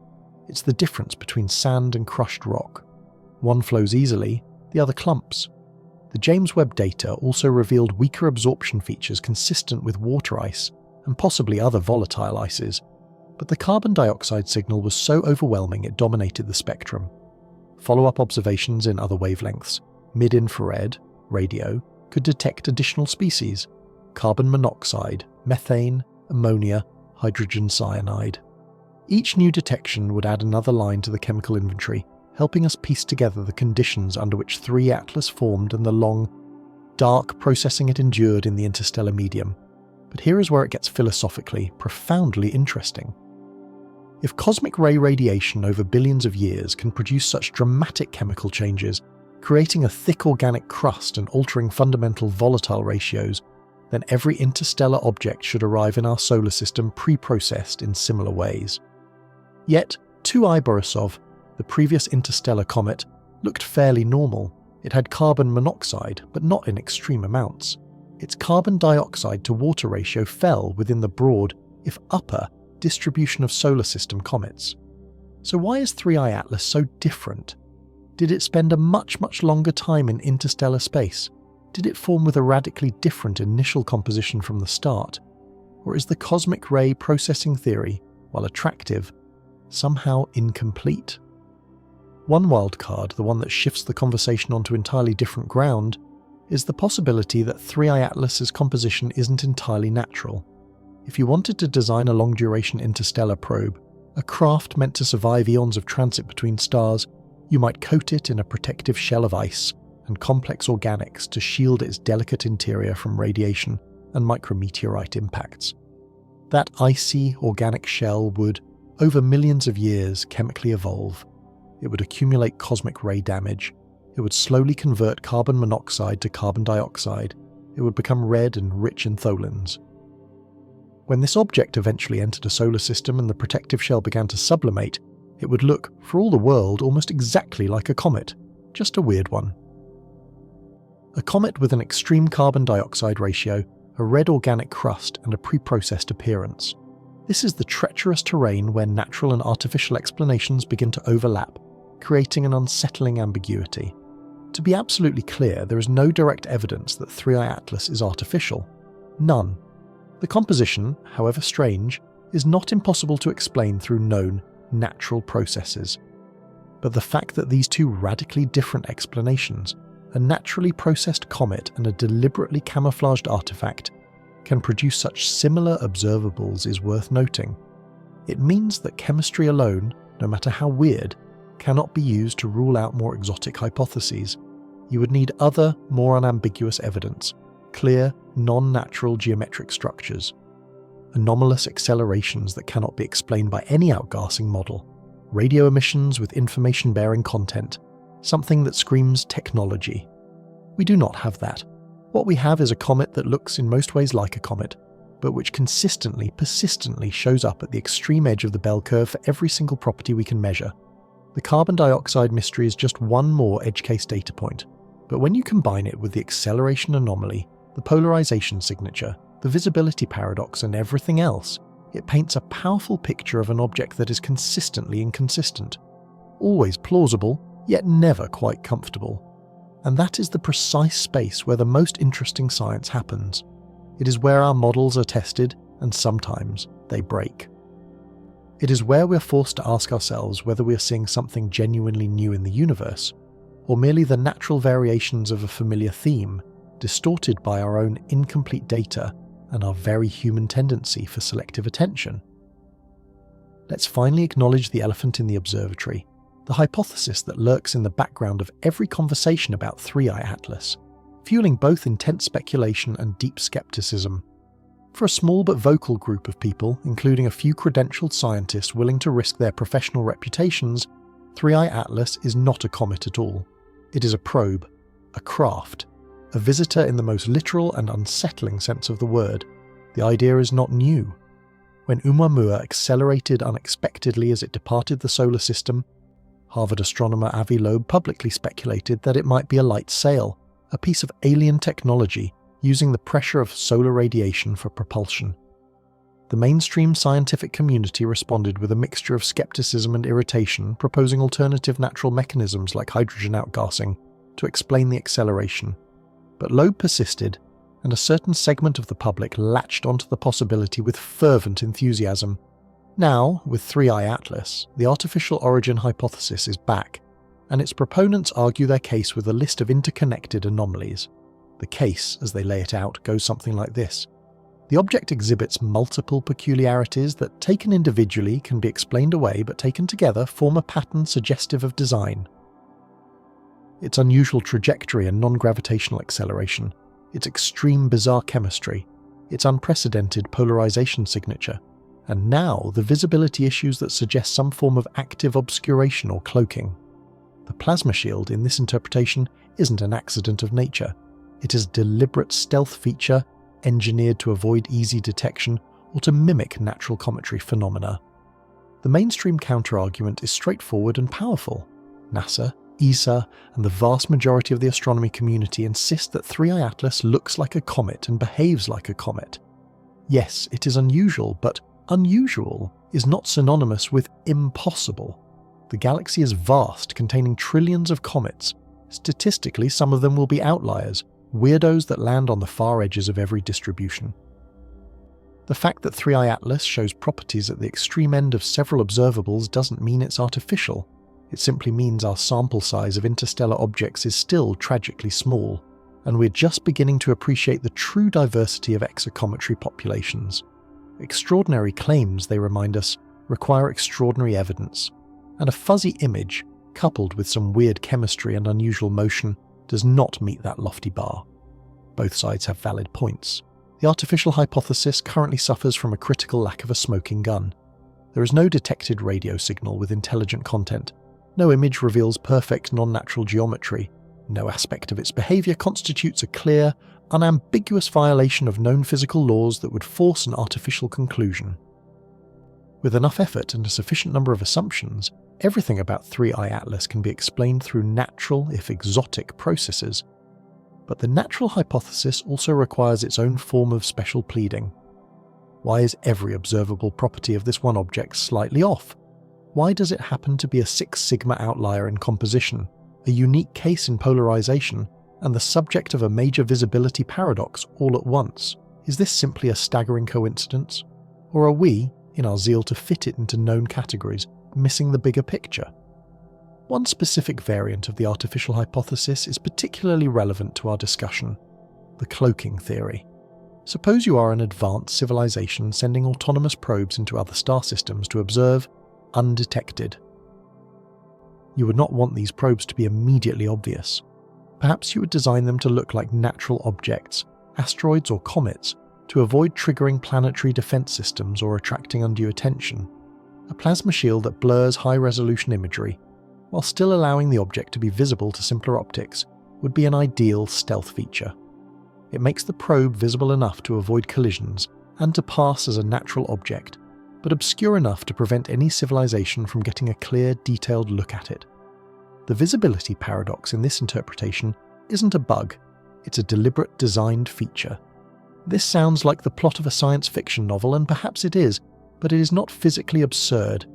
It's the difference between sand and crushed rock. One flows easily, the other clumps. The James Webb data also revealed weaker absorption features consistent with water ice and possibly other volatile ices, but the carbon dioxide signal was so overwhelming it dominated the spectrum. Follow-up observations in other wavelengths, mid-infrared, radio, could detect additional species: carbon monoxide, methane, ammonia, hydrogen cyanide. Each new detection would add another line to the chemical inventory, helping us piece together the conditions under which 3 Atlas formed and the long, dark processing it endured in the interstellar medium. But here is where it gets philosophically, profoundly interesting. If cosmic ray radiation over billions of years can produce such dramatic chemical changes, creating a thick organic crust and altering fundamental volatile ratios, then every interstellar object should arrive in our solar system pre-processed in similar ways. Yet, 2I Borisov, the previous interstellar comet, looked fairly normal. It had carbon monoxide, but not in extreme amounts. Its carbon dioxide to water ratio fell within the broad, if upper, distribution of solar system comets. So why is 3I Atlas so different? Did it spend a much longer time in interstellar space? Did it form with a radically different initial composition from the start? Or is the cosmic ray processing theory, while attractive, somehow incomplete? One wildcard, the one that shifts the conversation onto entirely different ground, is the possibility that 3I Atlas's composition isn't entirely natural. If you wanted to design a long-duration interstellar probe, a craft meant to survive eons of transit between stars, you might coat it in a protective shell of ice and complex organics to shield its delicate interior from radiation and micrometeorite impacts. That icy, organic shell would, over millions of years, chemically evolve. It would accumulate cosmic ray damage. It would slowly convert carbon monoxide to carbon dioxide. It would become red and rich in tholins. When this object eventually entered a solar system and the protective shell began to sublimate, it would look, for all the world, almost exactly like a comet, just a weird one. A comet with an extreme carbon dioxide ratio, a red organic crust, and a pre-processed appearance. This is the treacherous terrain where natural and artificial explanations begin to overlap, creating an unsettling ambiguity. To be absolutely clear, there is no direct evidence that 3I Atlas is artificial. None. The composition, however strange, is not impossible to explain through known, natural processes. But the fact that these two radically different explanations, a naturally processed comet and a deliberately camouflaged artifact can produce such similar observables is worth noting. It means that chemistry alone, no matter how weird, cannot be used to rule out more exotic hypotheses. You would need other, more unambiguous evidence, clear, non-natural geometric structures, anomalous accelerations that cannot be explained by any outgassing model, radio emissions with information-bearing content, something that screams technology. We do not have that. What we have is a comet that looks in most ways like a comet, but which consistently, persistently shows up at the extreme edge of the bell curve for every single property we can measure. The carbon dioxide mystery is just one more edge case data point, but when you combine it with the acceleration anomaly, the polarization signature, the visibility paradox, and everything else, it paints a powerful picture of an object that is consistently inconsistent, always plausible, yet never quite comfortable. And that is the precise space where the most interesting science happens. It is where our models are tested, and sometimes they break. It is where we're forced to ask ourselves whether we are seeing something genuinely new in the universe, or merely the natural variations of a familiar theme, distorted by our own incomplete data and our very human tendency for selective attention. Let's finally acknowledge the elephant in the observatory, the hypothesis that lurks in the background of every conversation about 3i Atlas, fueling both intense speculation and deep skepticism. For a small but vocal group of people, including a few credentialed scientists willing to risk their professional reputations, 3i Atlas is not a comet at all. It is a probe, a craft, a visitor in the most literal and unsettling sense of the word. The idea is not new. When Oumuamua accelerated unexpectedly as it departed the solar system, Harvard astronomer Avi Loeb publicly speculated that it might be a light sail, a piece of alien technology using the pressure of solar radiation for propulsion. The mainstream scientific community responded with a mixture of skepticism and irritation, proposing alternative natural mechanisms like hydrogen outgassing to explain the acceleration. But Loeb persisted, and a certain segment of the public latched onto the possibility with fervent enthusiasm. Now, with 3i Atlas, the artificial origin hypothesis is back, and its proponents argue their case with a list of interconnected anomalies. The case, as they lay it out, goes something like this. The object exhibits multiple peculiarities that, taken individually, can be explained away, but taken together form a pattern suggestive of design. Its unusual trajectory and non-gravitational acceleration, its extreme bizarre chemistry, its unprecedented polarization signature, and now the visibility issues that suggest some form of active obscuration or cloaking. The plasma shield in this interpretation isn't an accident of nature. It is a deliberate stealth feature engineered to avoid easy detection or to mimic natural cometary phenomena. The mainstream counterargument is straightforward and powerful. NASA, ESA, and the vast majority of the astronomy community insist that 3i Atlas looks like a comet and behaves like a comet. Yes, it is unusual, but unusual is not synonymous with impossible. The galaxy is vast, containing trillions of comets. Statistically, some of them will be outliers, weirdos that land on the far edges of every distribution. The fact that 3i Atlas shows properties at the extreme end of several observables doesn't mean it's artificial. It simply means our sample size of interstellar objects is still tragically small, and we're just beginning to appreciate the true diversity of exocometry populations. Extraordinary claims, they remind us, require extraordinary evidence, and a fuzzy image, coupled with some weird chemistry and unusual motion, does not meet that lofty bar. Both sides have valid points. The artificial hypothesis currently suffers from a critical lack of a smoking gun. There is no detected radio signal with intelligent content. No image reveals perfect non-natural geometry. No aspect of its behavior constitutes a clear, unambiguous violation of known physical laws that would force an artificial conclusion. With enough effort and a sufficient number of assumptions, everything about 3i Atlas can be explained through natural, if exotic, processes. But the natural hypothesis also requires its own form of special pleading. Why is every observable property of this one object slightly off? Why does it happen to be a 6 sigma outlier in composition, a unique case in polarization, and the subject of a major visibility paradox all at once? Is this simply a staggering coincidence? Or are we, in our zeal to fit it into known categories, missing the bigger picture? One specific variant of the artificial hypothesis is particularly relevant to our discussion: the cloaking theory. Suppose you are an advanced civilization sending autonomous probes into other star systems to observe undetected. You would not want these probes to be immediately obvious. Perhaps you would design them to look like natural objects, asteroids or comets, to avoid triggering planetary defense systems or attracting undue attention. A plasma shield that blurs high-resolution imagery, while still allowing the object to be visible to simpler optics, would be an ideal stealth feature. It makes the probe visible enough to avoid collisions and to pass as a natural object, but obscure enough to prevent any civilization from getting a clear, detailed look at it. The visibility paradox in this interpretation isn't a bug, it's a deliberate designed feature. This sounds like the plot of a science fiction novel, and perhaps it is, but it is not physically absurd.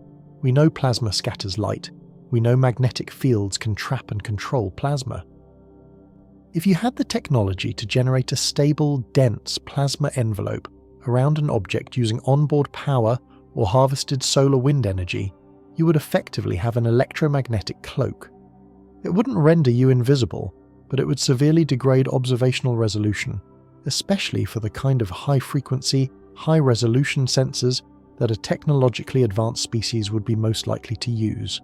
We know plasma scatters light. We know magnetic fields can trap and control plasma. If you had the technology to generate a stable, dense plasma envelope around an object using onboard power or harvested solar wind energy, you would effectively have an electromagnetic cloak. It wouldn't render you invisible, but it would severely degrade observational resolution, especially for the kind of high-frequency, high-resolution sensors that a technologically advanced species would be most likely to use.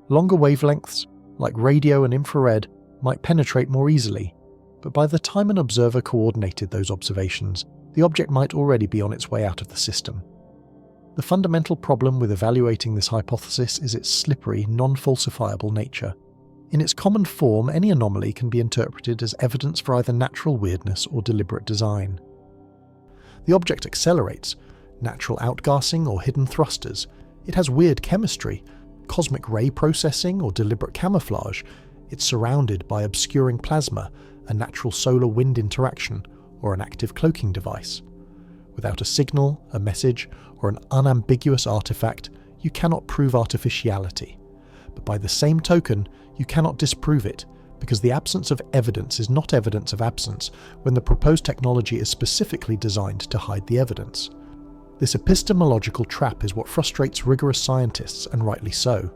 Longer wavelengths, like radio and infrared, might penetrate more easily, but by the time an observer coordinated those observations, the object might already be on its way out of the system. The fundamental problem with evaluating this hypothesis is its slippery, non-falsifiable nature. In its common form, any anomaly can be interpreted as evidence for either natural weirdness or deliberate design. The object accelerates, natural outgassing or hidden thrusters. It has weird chemistry, cosmic ray processing or deliberate camouflage. It's surrounded by obscuring plasma, a natural solar wind interaction, or an active cloaking device. Without a signal, a message, or an unambiguous artifact, you cannot prove artificiality. But by the same token, you cannot disprove it, because the absence of evidence is not evidence of absence when the proposed technology is specifically designed to hide the evidence. This epistemological trap is what frustrates rigorous scientists, and rightly so.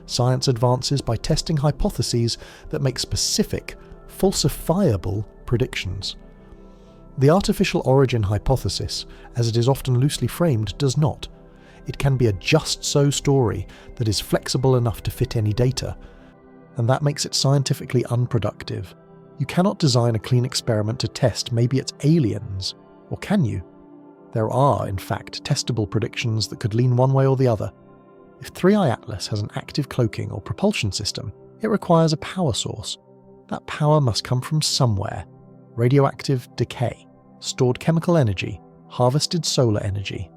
Science advances by testing hypotheses that make specific, falsifiable predictions. The artificial origin hypothesis, as it is often loosely framed, does not. It can be a just-so story that is flexible enough to fit any data, and that makes it scientifically unproductive. You cannot design a clean experiment to test maybe it's aliens, or can you? There are, in fact, testable predictions that could lean one way or the other. If 3i Atlas has an active cloaking or propulsion system, it requires a power source. That power must come from somewhere: radioactive decay, stored chemical energy, harvested solar energy.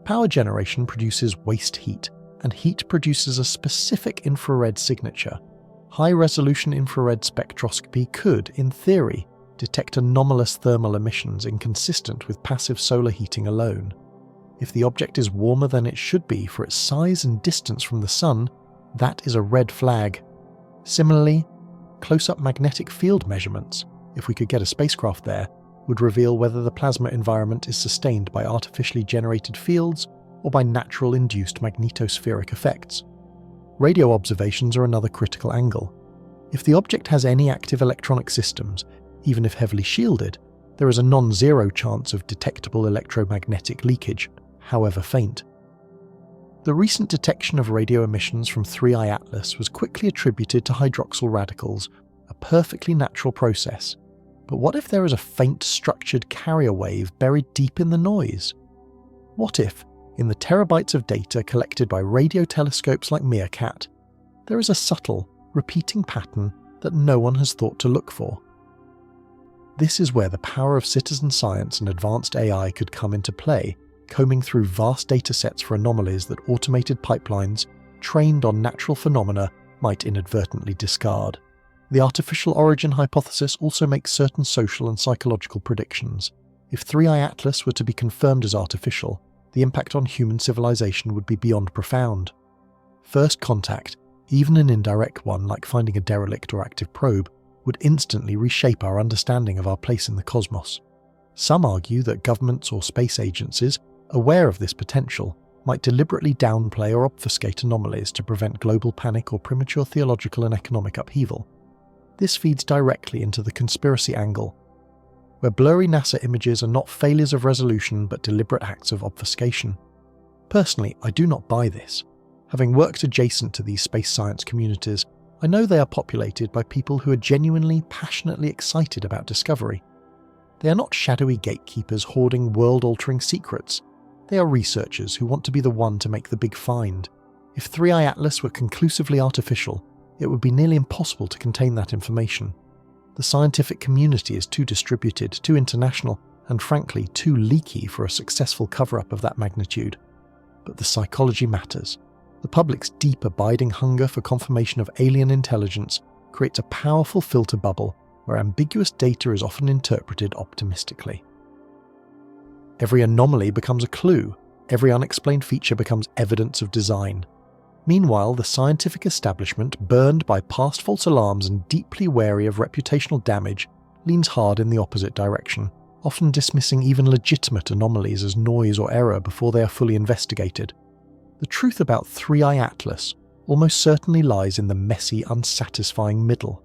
Power generation produces waste heat, and heat produces a specific infrared signature. High-resolution infrared spectroscopy could, in theory, detect anomalous thermal emissions inconsistent with passive solar heating alone. If the object is warmer than it should be for its size and distance from the Sun, that is a red flag. Similarly, close-up magnetic field measurements, if we could get a spacecraft there, would reveal whether the plasma environment is sustained by artificially generated fields or by natural induced magnetospheric effects. Radio observations are another critical angle. If the object has any active electronic systems, even if heavily shielded, there is a non-zero chance of detectable electromagnetic leakage, however faint. The recent detection of radio emissions from 3i Atlas was quickly attributed to hydroxyl radicals, a perfectly natural process. But what if there is a faint structured carrier wave buried deep in the noise? What if, in the terabytes of data collected by radio telescopes like Meerkat, there is a subtle, repeating pattern that no one has thought to look for? This is where the power of citizen science and advanced AI could come into play, combing through vast datasets for anomalies that automated pipelines, trained on natural phenomena, might inadvertently discard. The artificial origin hypothesis also makes certain social and psychological predictions. If 3i Atlas were to be confirmed as artificial, the impact on human civilization would be beyond profound. First contact, even an indirect one like finding a derelict or active probe, would instantly reshape our understanding of our place in the cosmos. Some argue that governments or space agencies, aware of this potential, might deliberately downplay or obfuscate anomalies to prevent global panic or premature theological and economic upheaval. This feeds directly into the conspiracy angle, where blurry NASA images are not failures of resolution but deliberate acts of obfuscation. Personally, I do not buy this. Having worked adjacent to these space science communities, I know they are populated by people who are genuinely, passionately excited about discovery. They are not shadowy gatekeepers hoarding world-altering secrets. They are researchers who want to be the one to make the big find. If 3i Atlas were conclusively artificial, it would be nearly impossible to contain that information. The scientific community is too distributed, too international, and frankly too leaky for a successful cover-up of that magnitude. But the psychology matters. The public's deep, abiding hunger for confirmation of alien intelligence creates a powerful filter bubble where ambiguous data is often interpreted optimistically. Every anomaly becomes a clue. Every unexplained feature becomes evidence of design. Meanwhile, the scientific establishment, burned by past false alarms and deeply wary of reputational damage, leans hard in the opposite direction, often dismissing even legitimate anomalies as noise or error before they are fully investigated. The truth about 3i Atlas almost certainly lies in the messy, unsatisfying middle.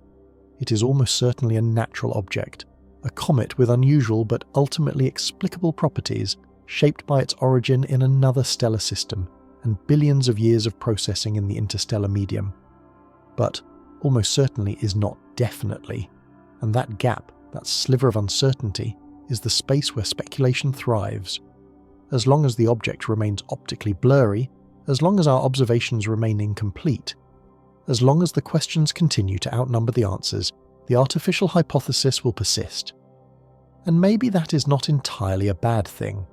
It is almost certainly a natural object, a comet with unusual but ultimately explicable properties shaped by its origin in another stellar system and billions of years of processing in the interstellar medium. But almost certainly is not definitely, and that gap, that sliver of uncertainty, is the space where speculation thrives. As long as the object remains optically blurry, as long as our observations remain incomplete, as long as the questions continue to outnumber the answers, the artificial hypothesis will persist. And maybe that is not entirely a bad thing.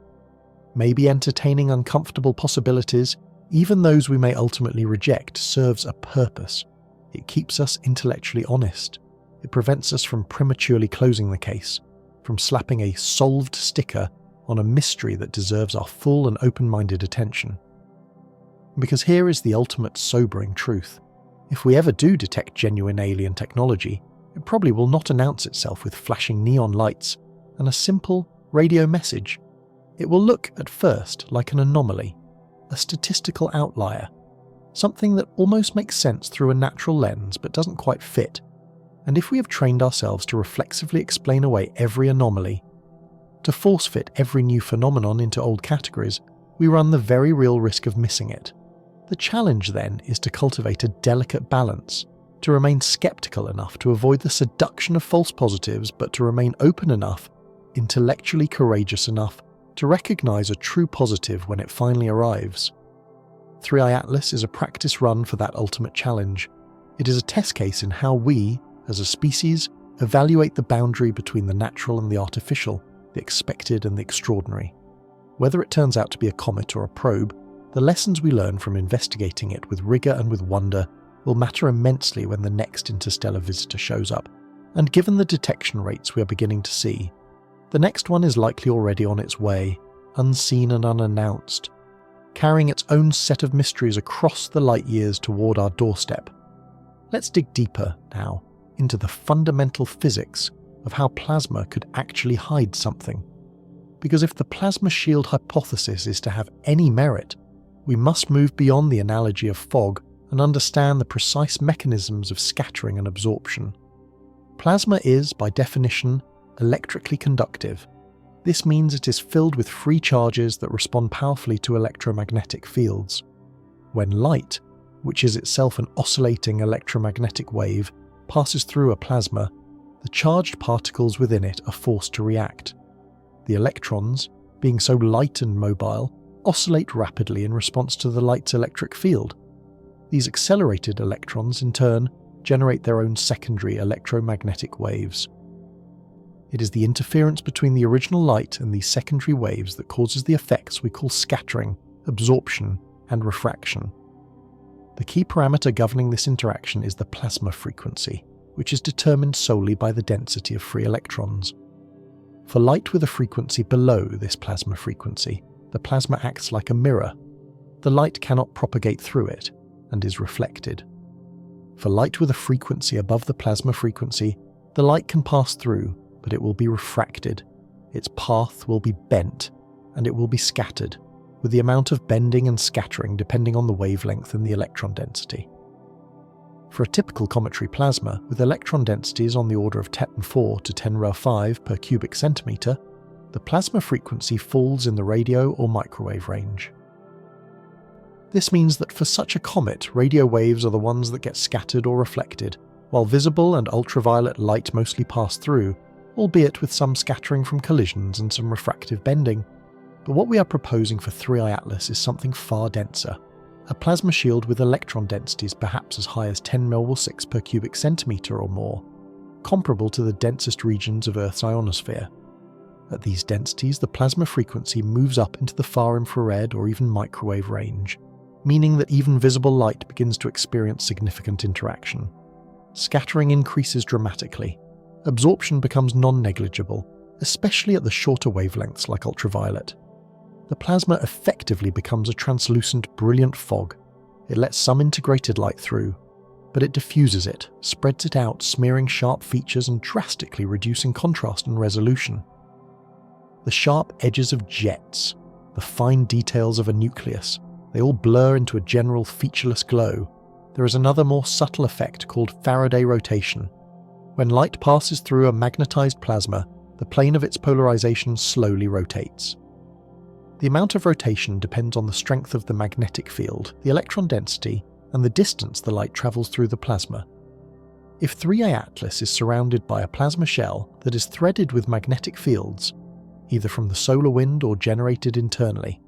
Maybe entertaining uncomfortable possibilities, even those we may ultimately reject, serves a purpose. It keeps us intellectually honest. It prevents us from prematurely closing the case, from slapping a solved sticker on a mystery that deserves our full and open-minded attention. Because here is the ultimate sobering truth. If we ever do detect genuine alien technology, it probably will not announce itself with flashing neon lights and a simple radio message. It will look at first like an anomaly, a statistical outlier, something that almost makes sense through a natural lens but doesn't quite fit. And if we have trained ourselves to reflexively explain away every anomaly, to force-fit every new phenomenon into old categories, we run the very real risk of missing it. The challenge then is to cultivate a delicate balance, to remain skeptical enough to avoid the seduction of false positives, but to remain open enough, intellectually courageous enough, to recognize a true positive when it finally arrives. 3i Atlas is a practice run for that ultimate challenge. It is a test case in how we, as a species, evaluate the boundary between the natural and the artificial, the expected and the extraordinary. Whether it turns out to be a comet or a probe, the lessons we learn from investigating it with rigor and with wonder will matter immensely when the next interstellar visitor shows up, and given the detection rates we are beginning to see, the next one is likely already on its way, unseen and unannounced, carrying its own set of mysteries across the light years toward our doorstep. Let's dig deeper now into the fundamental physics of how plasma could actually hide something. Because if the plasma shield hypothesis is to have any merit, we must move beyond the analogy of fog and understand the precise mechanisms of scattering and absorption. Plasma is, by definition, electrically conductive. This means it is filled with free charges that respond powerfully to electromagnetic fields. When light, which is itself an oscillating electromagnetic wave, passes through a plasma, the charged particles within it are forced to react. The electrons, being so light and mobile, oscillate rapidly in response to the light's electric field. These accelerated electrons, in turn, generate their own secondary electromagnetic waves. It is the interference between the original light and these secondary waves that causes the effects we call scattering, absorption, and refraction. The key parameter governing this interaction is the plasma frequency, which is determined solely by the density of free electrons. For light with a frequency below this plasma frequency, the plasma acts like a mirror. The light cannot propagate through it and is reflected. For light with a frequency above the plasma frequency, the light can pass through, but it will be refracted. Its path will be bent, and it will be scattered. with the amount of bending and scattering depending on the wavelength and the electron density. For a typical cometary plasma, with electron densities on the order of 10⁴ to 10⁵ per cubic centimetre, the plasma frequency falls in the radio or microwave range. This means that for such a comet, radio waves are the ones that get scattered or reflected, while visible and ultraviolet light mostly pass through, albeit with some scattering from collisions and some refractive bending. But what we are proposing for 3I Atlas is something far denser, a plasma shield with electron densities perhaps as high as 10 mV per cubic centimetre or more, comparable to the densest regions of Earth's ionosphere. At these densities, the plasma frequency moves up into the far infrared or even microwave range, meaning that even visible light begins to experience significant interaction. Scattering increases dramatically. Absorption becomes non-negligible, especially at the shorter wavelengths like ultraviolet. The plasma effectively becomes a translucent, brilliant fog. It lets some integrated light through, but it diffuses it, spreads it out, smearing sharp features and drastically reducing contrast and resolution. The sharp edges of jets, the fine details of a nucleus, they all blur into a general featureless glow. There is another more subtle effect called Faraday rotation. When light passes through a magnetized plasma, the plane of its polarization slowly rotates. The amount of rotation depends on the strength of the magnetic field, the electron density, and the distance the light travels through the plasma. If 3I Atlas is surrounded by a plasma shell that is threaded with magnetic fields, either from the solar wind or generated internally,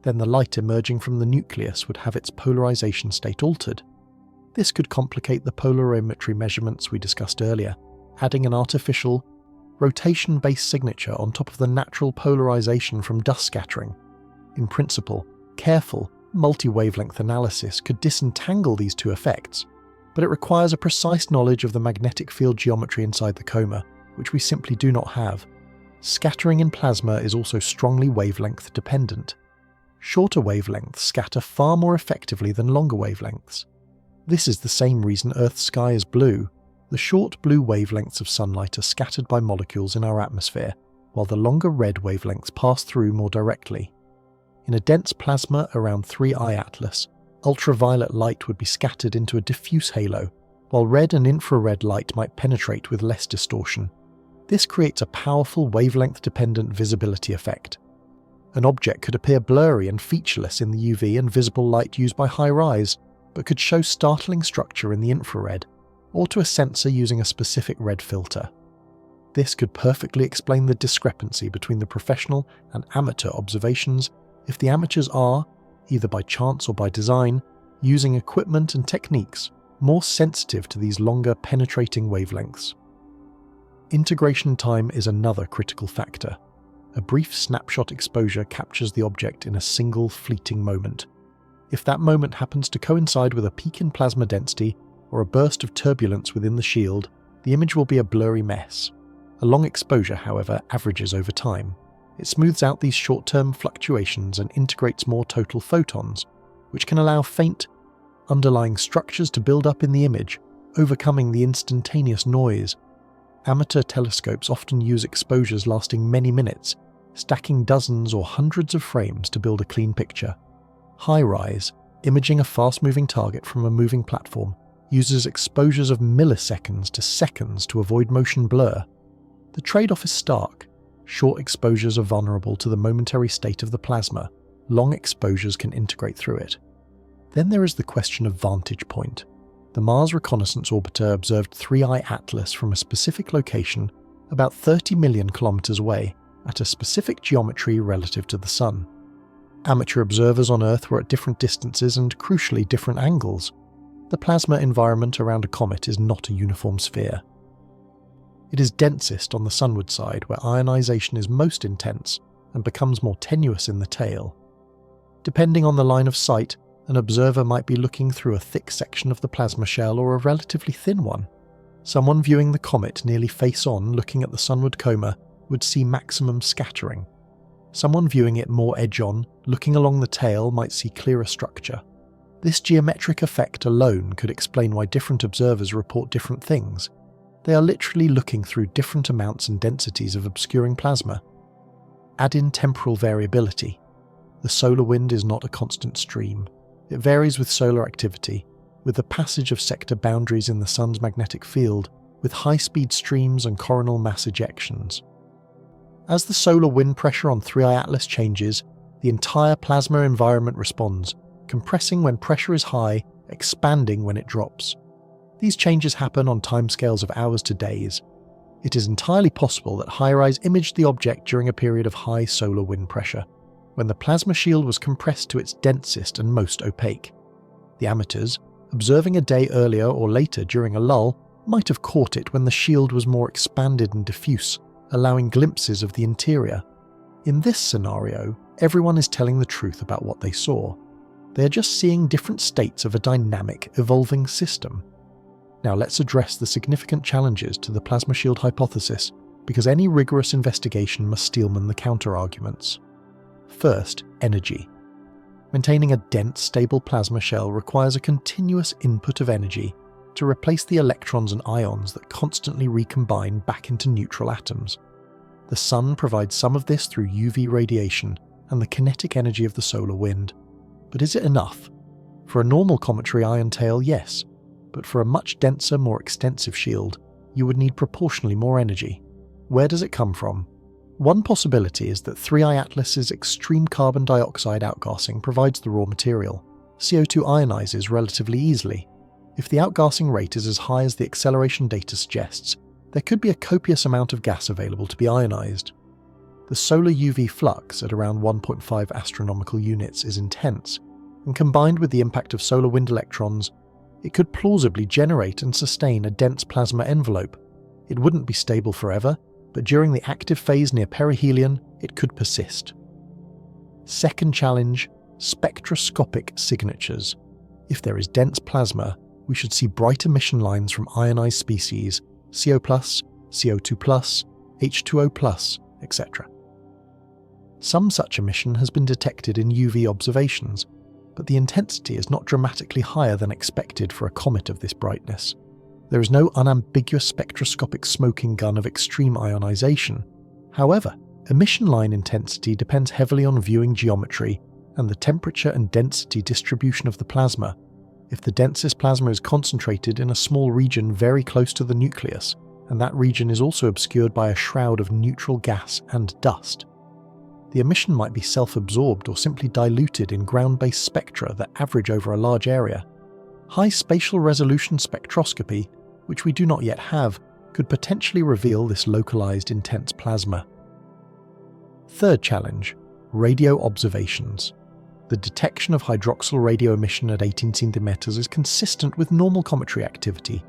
then the light emerging from the nucleus would have its polarization state altered. This could complicate the polarimetry measurements we discussed earlier, adding an artificial, rotation-based signature on top of the natural polarization from dust scattering. In principle, careful, multi-wavelength analysis could disentangle these two effects, but it requires a precise knowledge of the magnetic field geometry inside the coma, which we simply do not have. Scattering in plasma is also strongly wavelength dependent. Shorter wavelengths scatter far more effectively than longer wavelengths. This is the same reason Earth's sky is blue. The short blue wavelengths of sunlight are scattered by molecules in our atmosphere, while the longer red wavelengths pass through more directly. In a dense plasma around 3I Atlas, ultraviolet light would be scattered into a diffuse halo, while red and infrared light might penetrate with less distortion. This creates a powerful wavelength-dependent visibility effect. An object could appear blurry and featureless in the UV and visible light used by high-rise, but could show startling structure in the infrared, or to a sensor using a specific red filter. This could perfectly explain the discrepancy between the professional and amateur observations if the amateurs are, either by chance or by design, using equipment and techniques more sensitive to these longer penetrating wavelengths. Integration time is another critical factor. A brief snapshot exposure captures the object in a single fleeting moment. If that moment happens to coincide with a peak in plasma density or a burst of turbulence within the shield, the image will be a blurry mess. A long exposure, however, averages over time. It smooths out these short-term fluctuations and integrates more total photons, which can allow faint, underlying structures to build up in the image, overcoming the instantaneous noise. Amateur telescopes often use exposures lasting many minutes, stacking dozens or hundreds of frames to build a clean picture. High-rise, imaging a fast-moving target from a moving platform, uses exposures of milliseconds to seconds to avoid motion blur. The trade-off is stark. Short exposures are vulnerable to the momentary state of the plasma. Long exposures can integrate through it. Then there is the question of vantage point. The Mars Reconnaissance Orbiter observed 3I Atlas from a specific location about 30 million kilometers away at a specific geometry relative to the Sun. Amateur observers on Earth were at different distances and, crucially, different angles. The plasma environment around a comet is not a uniform sphere. It is densest on the sunward side, where ionization is most intense and becomes more tenuous in the tail. Depending on the line of sight, an observer might be looking through a thick section of the plasma shell or a relatively thin one. Someone viewing the comet nearly face-on, looking at the sunward coma, would see maximum scattering. Someone viewing it more edge-on, looking along the tail, might see clearer structure. This geometric effect alone could explain why different observers report different things. They are literally looking through different amounts and densities of obscuring plasma. Add in temporal variability. the solar wind is not a constant stream. It varies with solar activity, with the passage of sector boundaries in the Sun's magnetic field, with high-speed streams and coronal mass ejections. As the solar wind pressure on 3I Atlas changes, the entire plasma environment responds, compressing when pressure is high, expanding when it drops. These changes happen on timescales of hours to days. It is entirely possible that HiRISE imaged the object during a period of high solar wind pressure, when the plasma shield was compressed to its densest and most opaque. The amateurs, observing a day earlier or later during a lull, might have caught it when the shield was more expanded and diffuse, allowing glimpses of the interior. In this scenario, everyone is telling the truth about what they saw. They are just seeing different states of a dynamic, evolving system. Now let's address the significant challenges to the plasma shield hypothesis, because any rigorous investigation must steelman the counter-arguments. First, energy. Maintaining a dense, stable plasma shell requires a continuous input of energy to replace the electrons and ions that constantly recombine back into neutral atoms. The Sun provides some of this through UV radiation and the kinetic energy of the solar wind. But is it enough? For a normal cometary ion tail, yes, but for a much denser, more extensive shield, you would need proportionally more energy. Where does it come from? One possibility is that 3I Atlas's extreme carbon dioxide outgassing provides the raw material. CO2 ionizes relatively easily. If the outgassing rate is as high as the acceleration data suggests, there could be a copious amount of gas available to be ionized. The solar UV flux at around 1.5 astronomical units is intense, and combined with the impact of solar wind electrons, it could plausibly generate and sustain a dense plasma envelope. It wouldn't be stable forever, but during the active phase near perihelion, it could persist. Second challenge, spectroscopic signatures. If there is dense plasma, we should see bright emission lines from ionized species, CO+, CO2+, H2O+, etc. Some such emission has been detected in UV observations, but the intensity is not dramatically higher than expected for a comet of this brightness. There is no unambiguous spectroscopic smoking gun of extreme ionization. However, emission line intensity depends heavily on viewing geometry and the temperature and density distribution of the plasma. If the densest plasma is concentrated in a small region very close to the nucleus, and that region is also obscured by a shroud of neutral gas and dust, the emission might be self-absorbed or simply diluted in ground-based spectra that average over a large area. High spatial resolution spectroscopy, which we do not yet have, could potentially reveal this localized intense plasma. Third challenge, radio observations. The detection of hydroxyl radio emission at 18 centimeters is consistent with normal cometary activity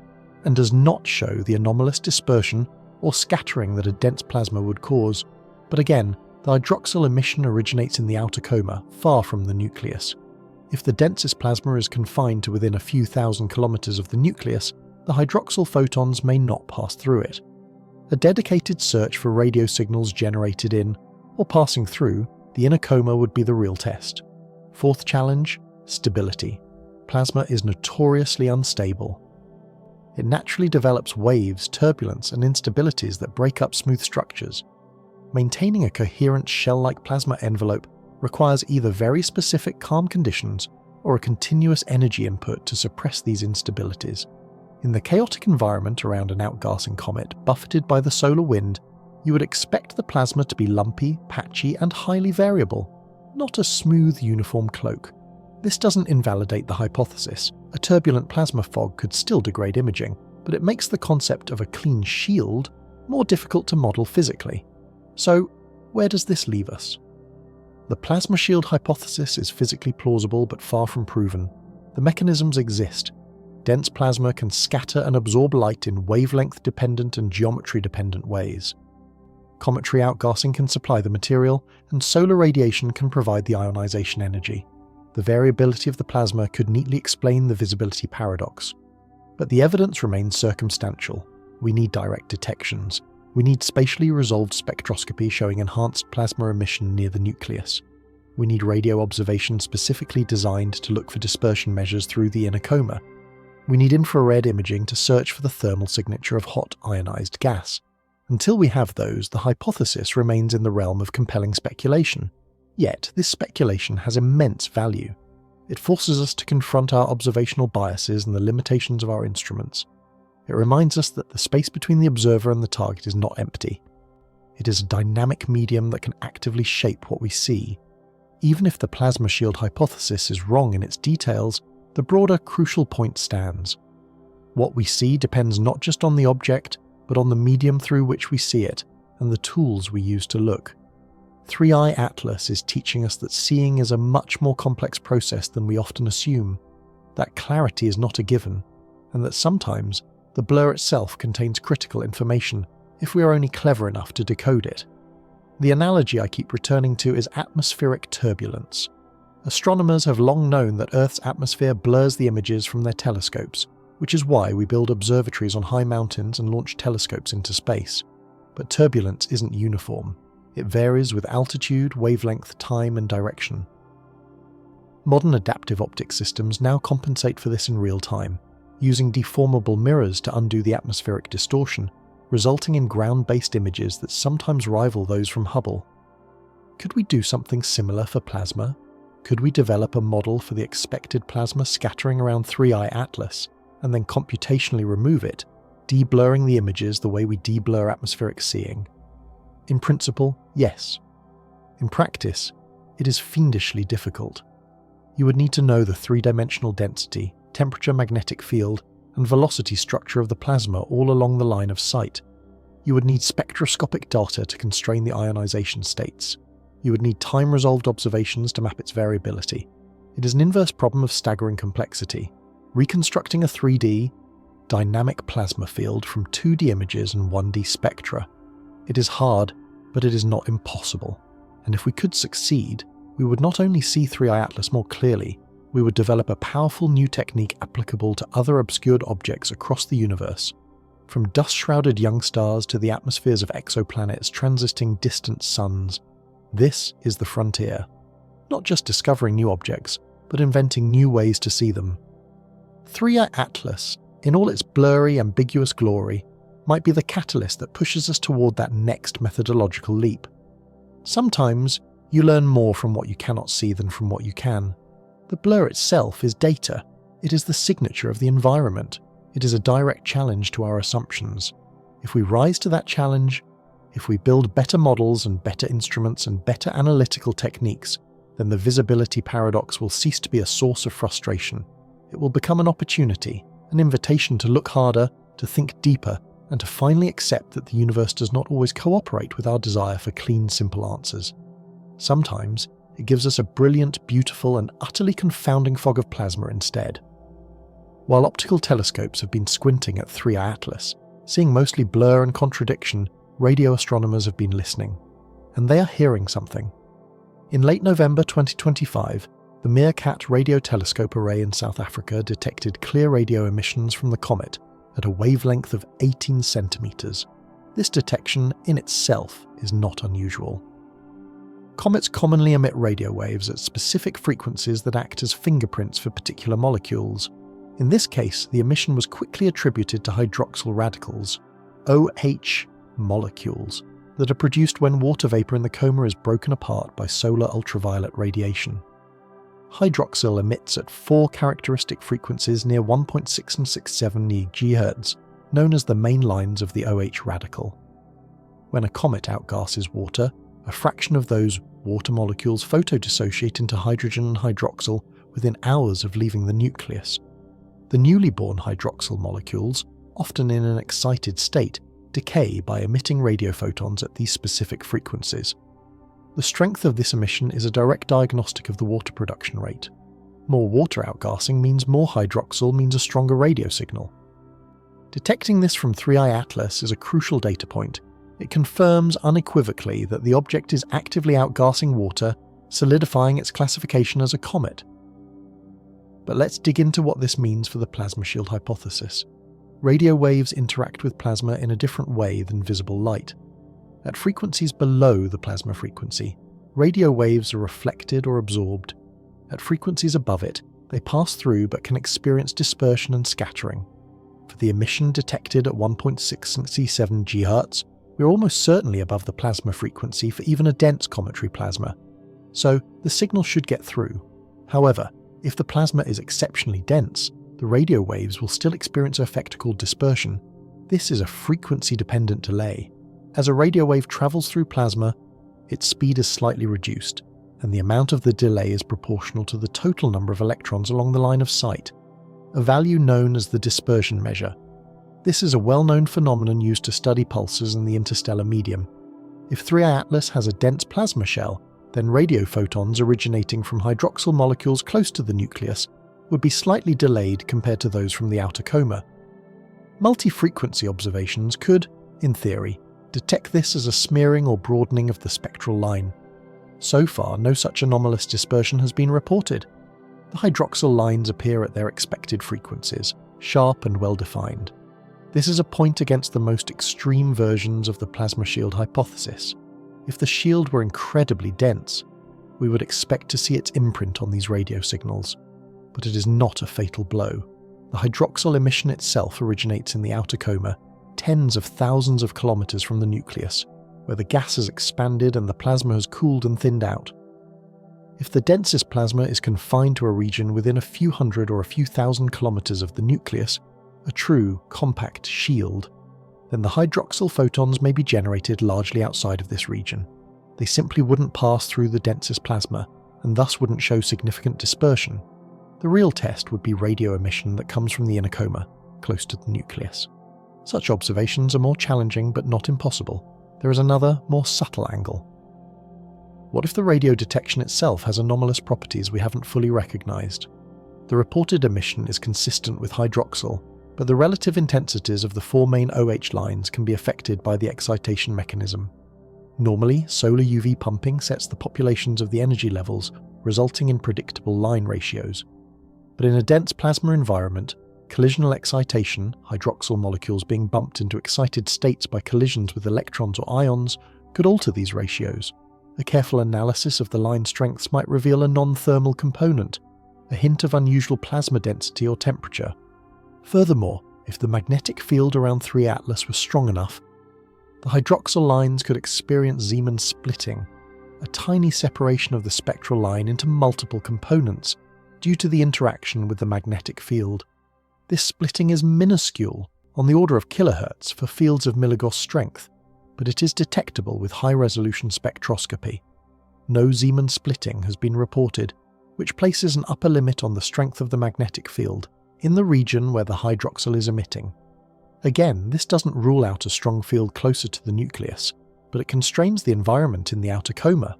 and does not show the anomalous dispersion or scattering that a dense plasma would cause. But again, the hydroxyl emission originates in the outer coma, far from the nucleus. If the densest plasma is confined to within a few thousand kilometers of the nucleus, the hydroxyl photons may not pass through it. A dedicated search for radio signals generated in, or passing through, the inner coma would be the real test. Fourth challenge, stability. Plasma is notoriously unstable. It naturally develops waves, turbulence, and instabilities that break up smooth structures. Maintaining a coherent shell-like plasma envelope requires either very specific calm conditions or a continuous energy input to suppress these instabilities. In the chaotic environment around an outgassing comet buffeted by the solar wind, you would expect the plasma to be lumpy, patchy, and highly variable, not a smooth, uniform cloak. This doesn't invalidate the hypothesis. A turbulent plasma fog could still degrade imaging, but it makes the concept of a clean shield more difficult to model physically. So, where does this leave us? The plasma shield hypothesis is physically plausible but far from proven. The mechanisms exist. Dense plasma can scatter and absorb light in wavelength-dependent and geometry-dependent ways. Cometary outgassing can supply the material, and solar radiation can provide the ionization energy. The variability of the plasma could neatly explain the visibility paradox. But the evidence remains circumstantial. We need direct detections. We need spatially resolved spectroscopy showing enhanced plasma emission near the nucleus. We need radio observation specifically designed to look for dispersion measures through the inner coma. We need infrared imaging to search for the thermal signature of hot ionized gas. Until we have those, the hypothesis remains in the realm of compelling speculation. Yet, this speculation has immense value. It forces us to confront our observational biases and the limitations of our instruments. It reminds us that the space between the observer and the target is not empty. It is a dynamic medium that can actively shape what we see. Even if the plasma shield hypothesis is wrong in its details, the broader crucial point stands. What we see depends not just on the object, but on the medium through which we see it and the tools we use to look. 3-Eye Atlas is teaching us that seeing is a much more complex process than we often assume, that clarity is not a given, and that sometimes the blur itself contains critical information if we are only clever enough to decode it. The analogy I keep returning to is atmospheric turbulence. Astronomers have long known that Earth's atmosphere blurs the images from their telescopes, which is why we build observatories on high mountains and launch telescopes into space. But turbulence isn't uniform. It varies with altitude, wavelength, time, and direction. Modern adaptive optics systems now compensate for this in real time, using deformable mirrors to undo the atmospheric distortion, resulting in ground-based images that sometimes rival those from Hubble. Could we do something similar for plasma? Could we develop a model for the expected plasma scattering around 3-Eye Atlas, and then computationally remove it, de-blurring the images the way we de-blur atmospheric seeing? In principle, yes. In practice, it is fiendishly difficult. You would need to know the three-dimensional density, temperature, magnetic field, and velocity structure of the plasma all along the line of sight. You would need spectroscopic data to constrain the ionization states. You would need time-resolved observations to map its variability. It is an inverse problem of staggering complexity, reconstructing a 3D, dynamic plasma field from 2D images and 1D spectra. It is hard, but it is not impossible. And if we could succeed, we would not only see 3-Eye Atlas more clearly, we would develop a powerful new technique applicable to other obscured objects across the universe, from dust-shrouded young stars to the atmospheres of exoplanets transiting distant suns. This is the frontier. Not just discovering new objects, but inventing new ways to see them. 3-Eye Atlas, in all its blurry, ambiguous glory, might be the catalyst that pushes us toward that next methodological leap. Sometimes, you learn more from what you cannot see than from what you can. The blur itself is data. It is the signature of the environment. It is a direct challenge to our assumptions. If we rise to that challenge, if we build better models and better instruments and better analytical techniques, then the visibility paradox will cease to be a source of frustration. It will become an opportunity, an invitation to look harder, to think deeper, and to finally accept that the universe does not always cooperate with our desire for clean, simple answers. Sometimes, it gives us a brilliant, beautiful, and utterly confounding fog of plasma instead. While optical telescopes have been squinting at 3-Eye Atlas, seeing mostly blur and contradiction, radio astronomers have been listening. And they are hearing something. In late November 2025, the Meerkat Radio Telescope Array in South Africa detected clear radio emissions from the comet at a wavelength of 18 centimeters. This detection in itself is not unusual. Comets commonly emit radio waves at specific frequencies that act as fingerprints for particular molecules. In this case, the emission was quickly attributed to hydroxyl radicals, OH molecules, that are produced when water vapor in the coma is broken apart by solar ultraviolet radiation. Hydroxyl emits at 4 characteristic frequencies near 1.6 and 6.7 GHz, known as the main lines of the OH radical. When a comet outgasses water, a fraction of those water molecules photodissociate into hydrogen and hydroxyl within hours of leaving the nucleus. The newly born hydroxyl molecules, often in an excited state, decay by emitting radiophotons at these specific frequencies. The strength of this emission is a direct diagnostic of the water production rate. More water outgassing means more hydroxyl means a stronger radio signal. Detecting this from 3-Eye Atlas is a crucial data point. It confirms unequivocally that the object is actively outgassing water, solidifying its classification as a comet. But let's dig into what this means for the plasma shield hypothesis. Radio waves interact with plasma in a different way than visible light. At frequencies below the plasma frequency, radio waves are reflected or absorbed. At frequencies above it, they pass through but can experience dispersion and scattering. For the emission detected at 1.6 and 7 GHz, we're almost certainly above the plasma frequency for even a dense cometary plasma. so the signal should get through. However, if the plasma is exceptionally dense, the radio waves will still experience an effect called dispersion. This is a frequency-dependent delay. As a radio wave travels through plasma, its speed is slightly reduced, and the amount of the delay is proportional to the total number of electrons along the line of sight, a value known as the dispersion measure. This is a well-known phenomenon used to study pulsars in the interstellar medium. If 3I Atlas has a dense plasma shell, then radio photons originating from hydroxyl molecules close to the nucleus would be slightly delayed compared to those from the outer coma. Multi-frequency observations could, in theory, detect this as a smearing or broadening of the spectral line. So far, no such anomalous dispersion has been reported. The hydroxyl lines appear at their expected frequencies, sharp and well-defined. This is a point against the most extreme versions of the plasma shield hypothesis. If the shield were incredibly dense, we would expect to see its imprint on these radio signals. But it is not a fatal blow. The hydroxyl emission itself originates in the outer coma, tens of thousands of kilometers from the nucleus, where the gas has expanded and the plasma has cooled and thinned out. If the densest plasma is confined to a region within a few hundred or a few thousand kilometers of the nucleus, a true, compact shield, then the hydroxyl photons may be generated largely outside of this region. They simply wouldn't pass through the densest plasma, and thus wouldn't show significant dispersion. The real test would be radio emission that comes from the inner coma, close to the nucleus. Such observations are more challenging but not impossible. There is another, more subtle angle. What if the radio detection itself has anomalous properties we haven't fully recognized? The reported emission is consistent with hydroxyl, but the relative intensities of the four main OH lines can be affected by the excitation mechanism. Normally, solar UV pumping sets the populations of the energy levels, resulting in predictable line ratios. But in a dense plasma environment, collisional excitation, hydroxyl molecules being bumped into excited states by collisions with electrons or ions, could alter these ratios. A careful analysis of the line strengths might reveal a non-thermal component, a hint of unusual plasma density or temperature. Furthermore, if the magnetic field around 3 Atlas was strong enough, the hydroxyl lines could experience Zeeman splitting, a tiny separation of the spectral line into multiple components due to the interaction with the magnetic field. This splitting is minuscule, on the order of kilohertz for fields of milligauss strength, but it is detectable with high-resolution spectroscopy. No Zeeman splitting has been reported, which places an upper limit on the strength of the magnetic field in the region where the hydroxyl is emitting. Again, this doesn't rule out a strong field closer to the nucleus, but it constrains the environment in the outer coma.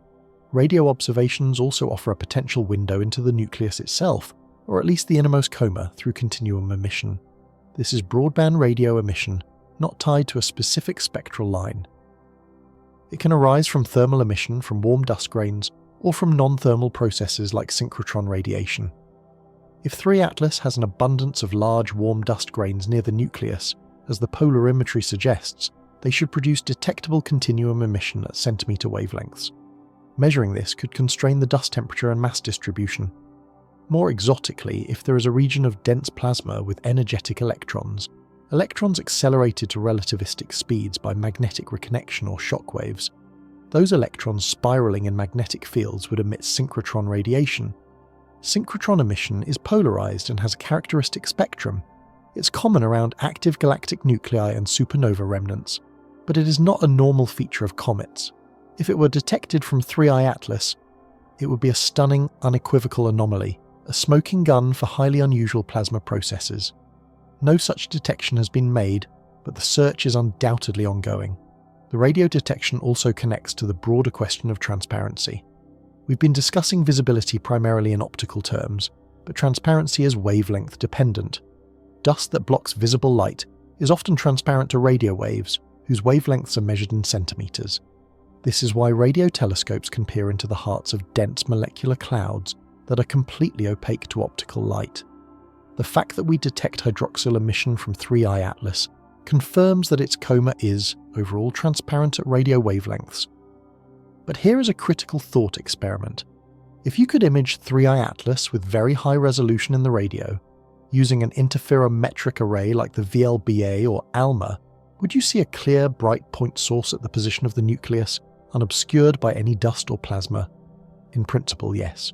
Radio observations also offer a potential window into the nucleus itself, or at least the innermost coma, through continuum emission. This is broadband radio emission, not tied to a specific spectral line. It can arise from thermal emission from warm dust grains, or from non-thermal processes like synchrotron radiation. If 3 Atlas has an abundance of large warm dust grains near the nucleus, as the polarimetry suggests, they should produce detectable continuum emission at centimeter wavelengths. Measuring this could constrain the dust temperature and mass distribution. More exotically, if there is a region of dense plasma with energetic electrons accelerated to relativistic speeds by magnetic reconnection or shock waves, those electrons spiraling in magnetic fields would emit synchrotron radiation. Synchrotron emission is polarized and has a characteristic spectrum. It's common around active galactic nuclei and supernova remnants, but it is not a normal feature of comets. If it were detected from 3I Atlas, it would be a stunning, unequivocal anomaly, a smoking gun for highly unusual plasma processes. No such detection has been made, but the search is undoubtedly ongoing. The radio detection also connects to the broader question of transparency. We've been discussing visibility primarily in optical terms, but transparency is wavelength dependent. Dust that blocks visible light is often transparent to radio waves, whose wavelengths are measured in centimeters. This is why radio telescopes can peer into the hearts of dense molecular clouds that are completely opaque to optical light. The fact that we detect hydroxyl emission from 3I Atlas confirms that its coma is, overall, transparent at radio wavelengths. But here is a critical thought experiment. If you could image 3I Atlas with very high resolution in the radio, using an interferometric array like the VLBA or ALMA, would you see a clear, bright point source at the position of the nucleus, unobscured by any dust or plasma? In principle, yes.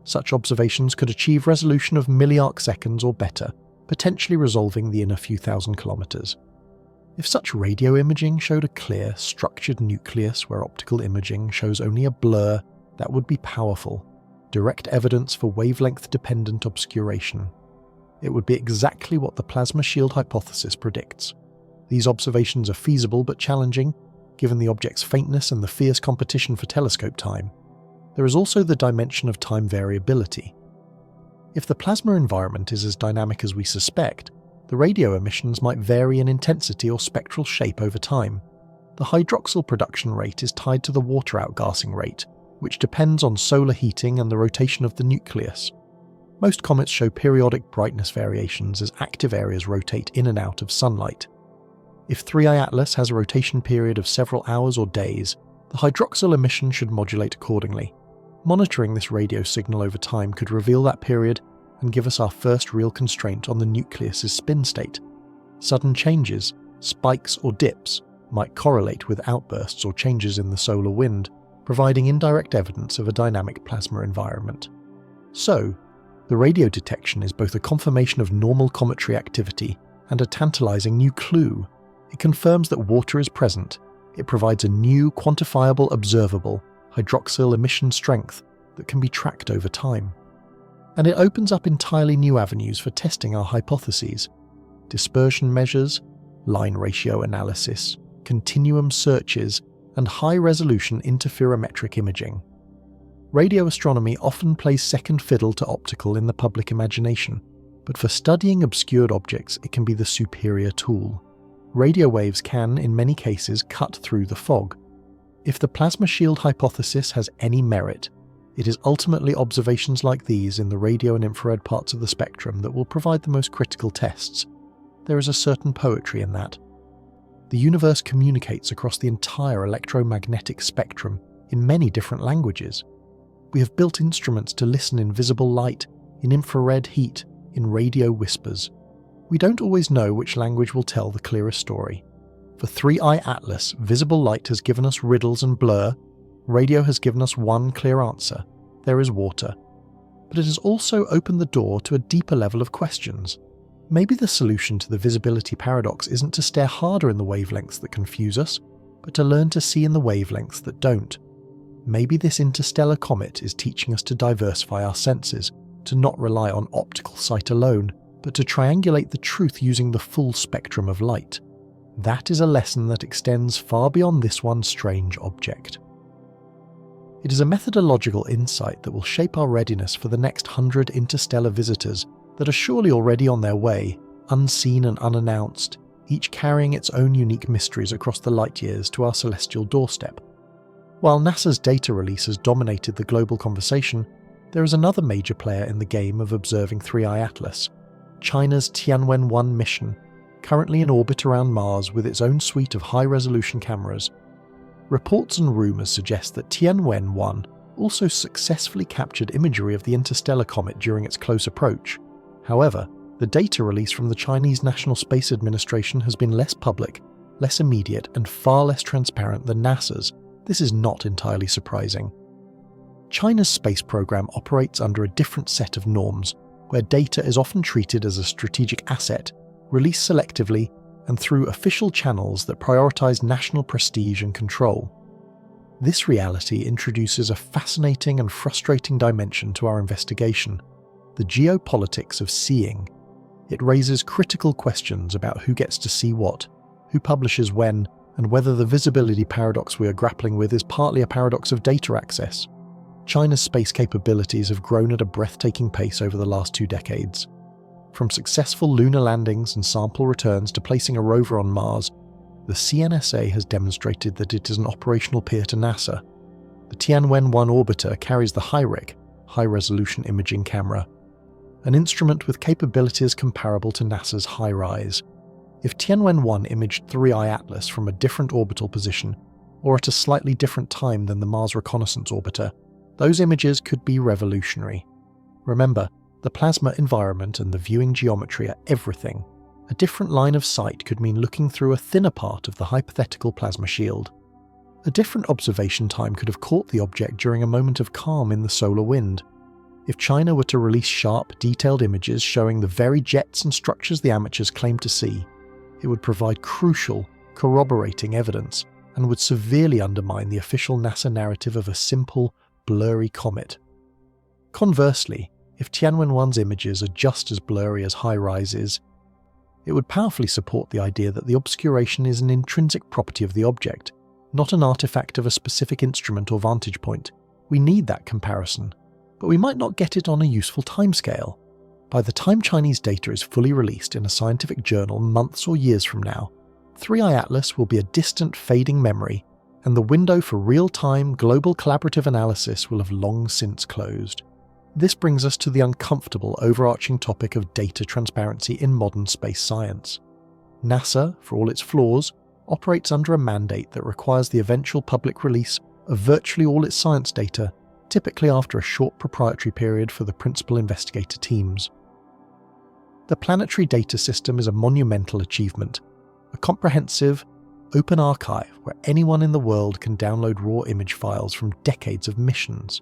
Such observations could achieve resolution of milliarc seconds or better, potentially resolving the inner few thousand kilometers. If such radio imaging showed a clear, structured nucleus where optical imaging shows only a blur, that would be powerful, direct evidence for wavelength-dependent obscuration. It would be exactly what the plasma shield hypothesis predicts. These observations are feasible but challenging, given the object's faintness and the fierce competition for telescope time. There is also the dimension of time variability. If the plasma environment is as dynamic as we suspect, the radio emissions might vary in intensity or spectral shape over time. The hydroxyl production rate is tied to the water outgassing rate, which depends on solar heating and the rotation of the nucleus. Most comets show periodic brightness variations as active areas rotate in and out of sunlight. If 3I Atlas has a rotation period of several hours or days, the hydroxyl emission should modulate accordingly. Monitoring this radio signal over time could reveal that period and give us our first real constraint on the nucleus's spin state. Sudden changes, spikes or dips, might correlate with outbursts or changes in the solar wind, providing indirect evidence of a dynamic plasma environment. So, the radio detection is both a confirmation of normal cometary activity and a tantalizing new clue. It confirms that water is present. It provides a new, quantifiable, observable hydroxyl emission strength that can be tracked over time. And it opens up entirely new avenues for testing our hypotheses: dispersion measures, line ratio analysis, continuum searches, and high-resolution interferometric imaging. Radio astronomy often plays second fiddle to optical in the public imagination, but for studying obscured objects it can be the superior tool. Radio waves can, in many cases, cut through the fog. If the plasma shield hypothesis has any merit, it is ultimately observations like these in the radio and infrared parts of the spectrum that will provide the most critical tests. There is a certain poetry in that. The universe communicates across the entire electromagnetic spectrum in many different languages. We have built instruments to listen in visible light, in infrared heat, in radio whispers. We don't always know which language will tell the clearest story. For 3I Atlas, visible light has given us riddles and blur. Radio has given us one clear answer: there is water. But it has also opened the door to a deeper level of questions. Maybe the solution to the visibility paradox isn't to stare harder in the wavelengths that confuse us, but to learn to see in the wavelengths that don't. Maybe this interstellar comet is teaching us to diversify our senses, to not rely on optical sight alone, but to triangulate the truth using the full spectrum of light. That is a lesson that extends far beyond this one strange object. It is a methodological insight that will shape our readiness for the next 100 interstellar visitors that are surely already on their way, unseen and unannounced, each carrying its own unique mysteries across the light years to our celestial doorstep. While NASA's data release has dominated the global conversation, there is another major player in the game of observing 3I Atlas: China's Tianwen-1 mission, currently in orbit around Mars with its own suite of high-resolution cameras. Reports and rumours suggest that Tianwen-1 also successfully captured imagery of the interstellar comet during its close approach. However, the data release from the Chinese National Space Administration has been less public, less immediate, and far less transparent than NASA's. This is not entirely surprising. China's space program operates under a different set of norms, where data is often treated as a strategic asset, released selectively, and through official channels that prioritize national prestige and control. This reality introduces a fascinating and frustrating dimension to our investigation: the geopolitics of seeing. It raises critical questions about who gets to see what, who publishes when, and whether the visibility paradox we are grappling with is partly a paradox of data access. China's space capabilities have grown at a breathtaking pace over the last 2 decades. From successful lunar landings and sample returns to placing a rover on Mars, the CNSA has demonstrated that it is an operational peer to NASA. The Tianwen-1 orbiter carries the HIRIC, high-resolution imaging camera, an instrument with capabilities comparable to NASA's HiRISE. If Tianwen-1 imaged 3I Atlas from a different orbital position, or at a slightly different time than the Mars Reconnaissance Orbiter, those images could be revolutionary. Remember, the plasma environment and the viewing geometry are everything. A different line of sight could mean looking through a thinner part of the hypothetical plasma shield. A different observation time could have caught the object during a moment of calm in the solar wind. If China were to release sharp, detailed images showing the very jets and structures the amateurs claimed to see, it would provide crucial, corroborating evidence and would severely undermine the official NASA narrative of a simple, blurry comet. Conversely, if Tianwen-1's images are just as blurry as HiRISE is, it would powerfully support the idea that the obscuration is an intrinsic property of the object, not an artifact of a specific instrument or vantage point. We need that comparison, but we might not get it on a useful timescale. By the time Chinese data is fully released in a scientific journal months or years from now, 3i Atlas will be a distant, fading memory, and the window for real-time, global collaborative analysis will have long since closed. This brings us to the uncomfortable, overarching topic of data transparency in modern space science. NASA, for all its flaws, operates under a mandate that requires the eventual public release of virtually all its science data, typically after a short proprietary period for the principal investigator teams. The planetary data system is a monumental achievement, a comprehensive, open archive where anyone in the world can download raw image files from decades of missions.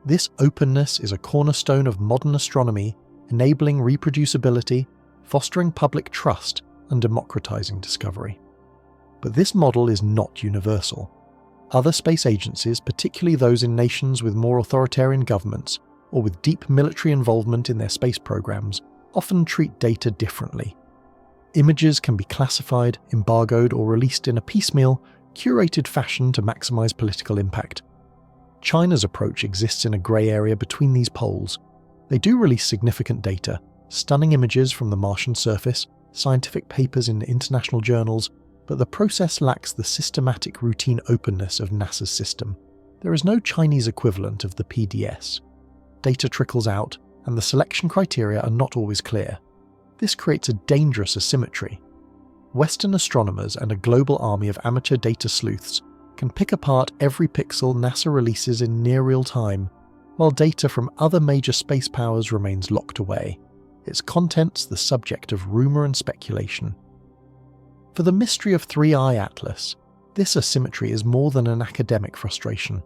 This openness is a cornerstone of modern astronomy, enabling reproducibility, fostering public trust, and democratizing discovery. But this model is not universal. Other space agencies, particularly those in nations with more authoritarian governments or with deep military involvement in their space programs, often treat data differently. Images can be classified, embargoed, or released in a piecemeal, curated fashion to maximize political impact. China's approach exists in a grey area between these poles. They do release significant data, stunning images from the Martian surface, scientific papers in international journals, but the process lacks the systematic routine openness of NASA's system. There is no Chinese equivalent of the PDS. Data trickles out, and the selection criteria are not always clear. This creates a dangerous asymmetry. Western astronomers and a global army of amateur data sleuths can pick apart every pixel NASA releases in near real time, while data from other major space powers remains locked away, its contents the subject of rumour and speculation. For the mystery of 3i Atlas, this asymmetry is more than an academic frustration.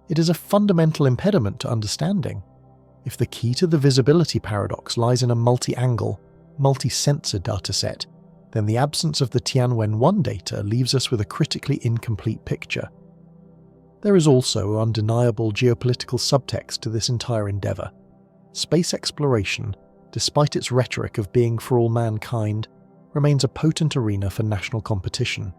It is a fundamental impediment to understanding. If the key to the visibility paradox lies in a multi-angle, multi-sensor dataset, then the absence of the Tianwen-1 data leaves us with a critically incomplete picture. There is also undeniable geopolitical subtext to this entire endeavour. Space exploration, despite its rhetoric of being for all mankind, remains a potent arena for national competition.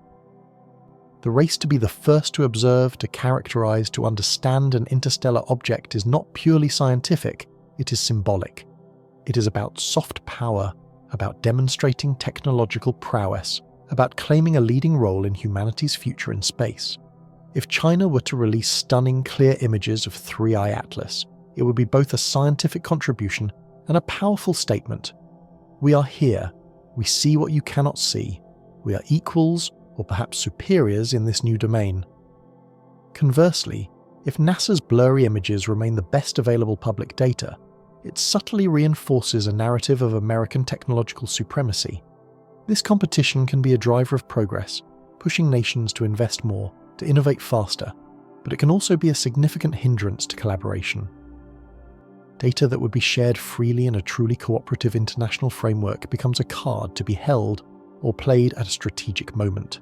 The race to be the first to observe, to characterize, to understand an interstellar object is not purely scientific, it is symbolic. It is about soft power, about demonstrating technological prowess, about claiming a leading role in humanity's future in space. If China were to release stunning, clear images of 3i Atlas, it would be both a scientific contribution and a powerful statement. We are here. We see what you cannot see. We are equals, or perhaps superiors, in this new domain. Conversely, if NASA's blurry images remain the best available public data, it subtly reinforces a narrative of American technological supremacy. This competition can be a driver of progress, pushing nations to invest more, to innovate faster, but it can also be a significant hindrance to collaboration. Data that would be shared freely in a truly cooperative international framework becomes a card to be held or played at a strategic moment.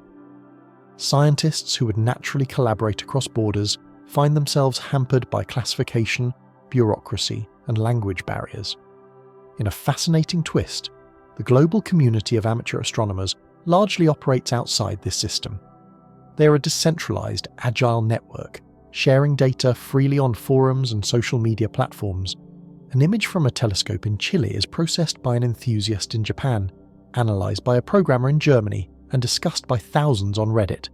Scientists who would naturally collaborate across borders find themselves hampered by classification, bureaucracy, and language barriers. In a fascinating twist, the global community of amateur astronomers largely operates outside this system. They are a decentralized, agile network, sharing data freely on forums and social media platforms. An image from a telescope in Chile is processed by an enthusiast in Japan, analyzed by a programmer in Germany, and discussed by thousands on Reddit.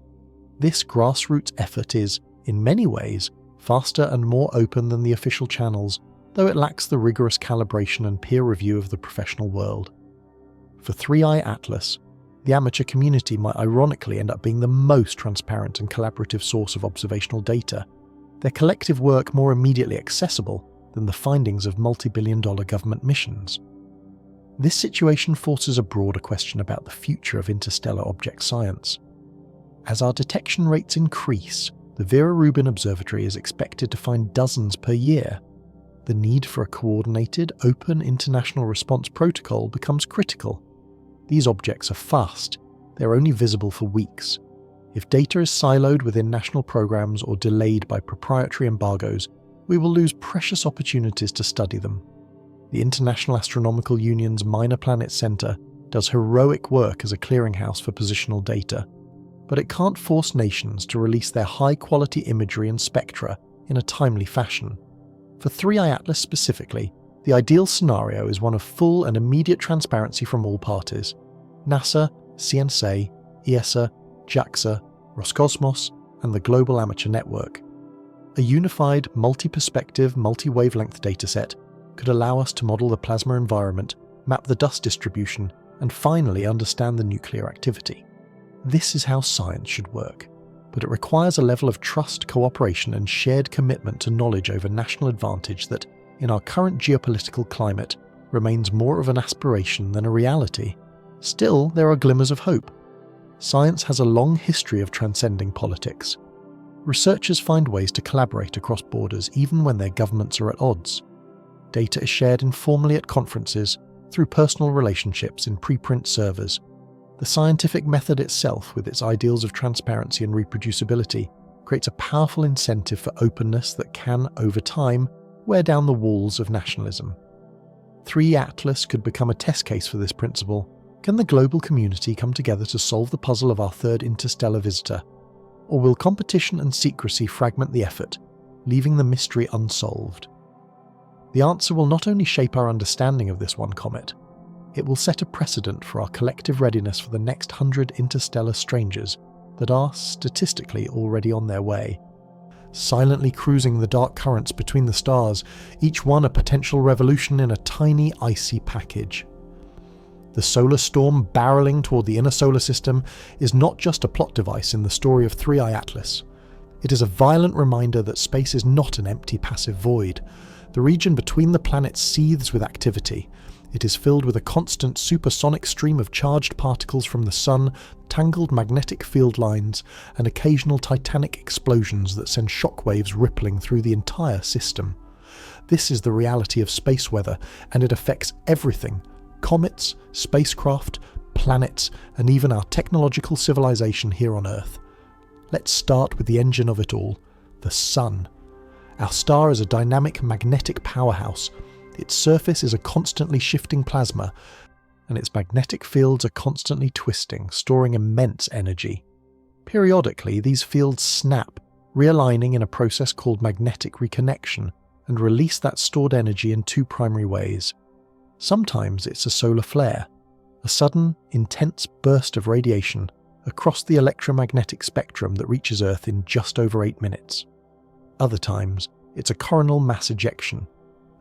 This grassroots effort is, in many ways, faster and more open than the official channels, though it lacks the rigorous calibration and peer review of the professional world. For 3i Atlas, the amateur community might ironically end up being the most transparent and collaborative source of observational data, their collective work more immediately accessible than the findings of multi-billion-dollar government missions. This situation forces a broader question about the future of interstellar object science. As our detection rates increase, the Vera Rubin Observatory is expected to find dozens per year. The need for a coordinated, open international response protocol becomes critical. These objects are fast. They're only visible for weeks. If data is siloed within national programs or delayed by proprietary embargoes, we will lose precious opportunities to study them. The International Astronomical Union's Minor Planets Center does heroic work as a clearinghouse for positional data, but it can't force nations to release their high-quality imagery and spectra in a timely fashion. For 3i Atlas specifically, the ideal scenario is one of full and immediate transparency from all parties: NASA, CNSA, ESA, JAXA, Roscosmos, and the Global Amateur Network. A unified, multi-perspective, multi-wavelength dataset could allow us to model the plasma environment, map the dust distribution, and finally understand the nuclear activity. This is how science should work, but it requires a level of trust, cooperation, and shared commitment to knowledge over national advantage that, in our current geopolitical climate, remains more of an aspiration than a reality. Still, there are glimmers of hope. Science has a long history of transcending politics. Researchers find ways to collaborate across borders even when their governments are at odds. Data is shared informally at conferences, through personal relationships in preprint servers. The scientific method itself, with its ideals of transparency and reproducibility, creates a powerful incentive for openness that can, over time, wear down the walls of nationalism. 3i Atlas could become a test case for this principle. Can the global community come together to solve the puzzle of our third interstellar visitor? Or will competition and secrecy fragment the effort, leaving the mystery unsolved? The answer will not only shape our understanding of this one comet, it will set a precedent for our collective readiness for the next 100 interstellar strangers that are, statistically, already on their way. Silently cruising the dark currents between the stars, each one a potential revolution in a tiny, icy package. The solar storm barreling toward the inner solar system is not just a plot device in the story of 3i Atlas. It is a violent reminder that space is not an empty, passive void. The region between the planets seethes with activity. It is filled with a constant supersonic stream of charged particles from the sun, tangled magnetic field lines, and occasional titanic explosions that send shockwaves rippling through the entire system. This is the reality of space weather, and it affects everything: comets, spacecraft, planets, and even our technological civilization here on Earth. Let's start with the engine of it all, the Sun. Our star is a dynamic magnetic powerhouse. Its surface is a constantly shifting plasma, and its magnetic fields are constantly twisting, storing immense energy. Periodically, these fields snap, realigning in a process called magnetic reconnection, and release that stored energy in two primary ways. Sometimes it's a solar flare, a sudden, intense burst of radiation across the electromagnetic spectrum that reaches Earth in just over 8 minutes. Other times, it's a coronal mass ejection,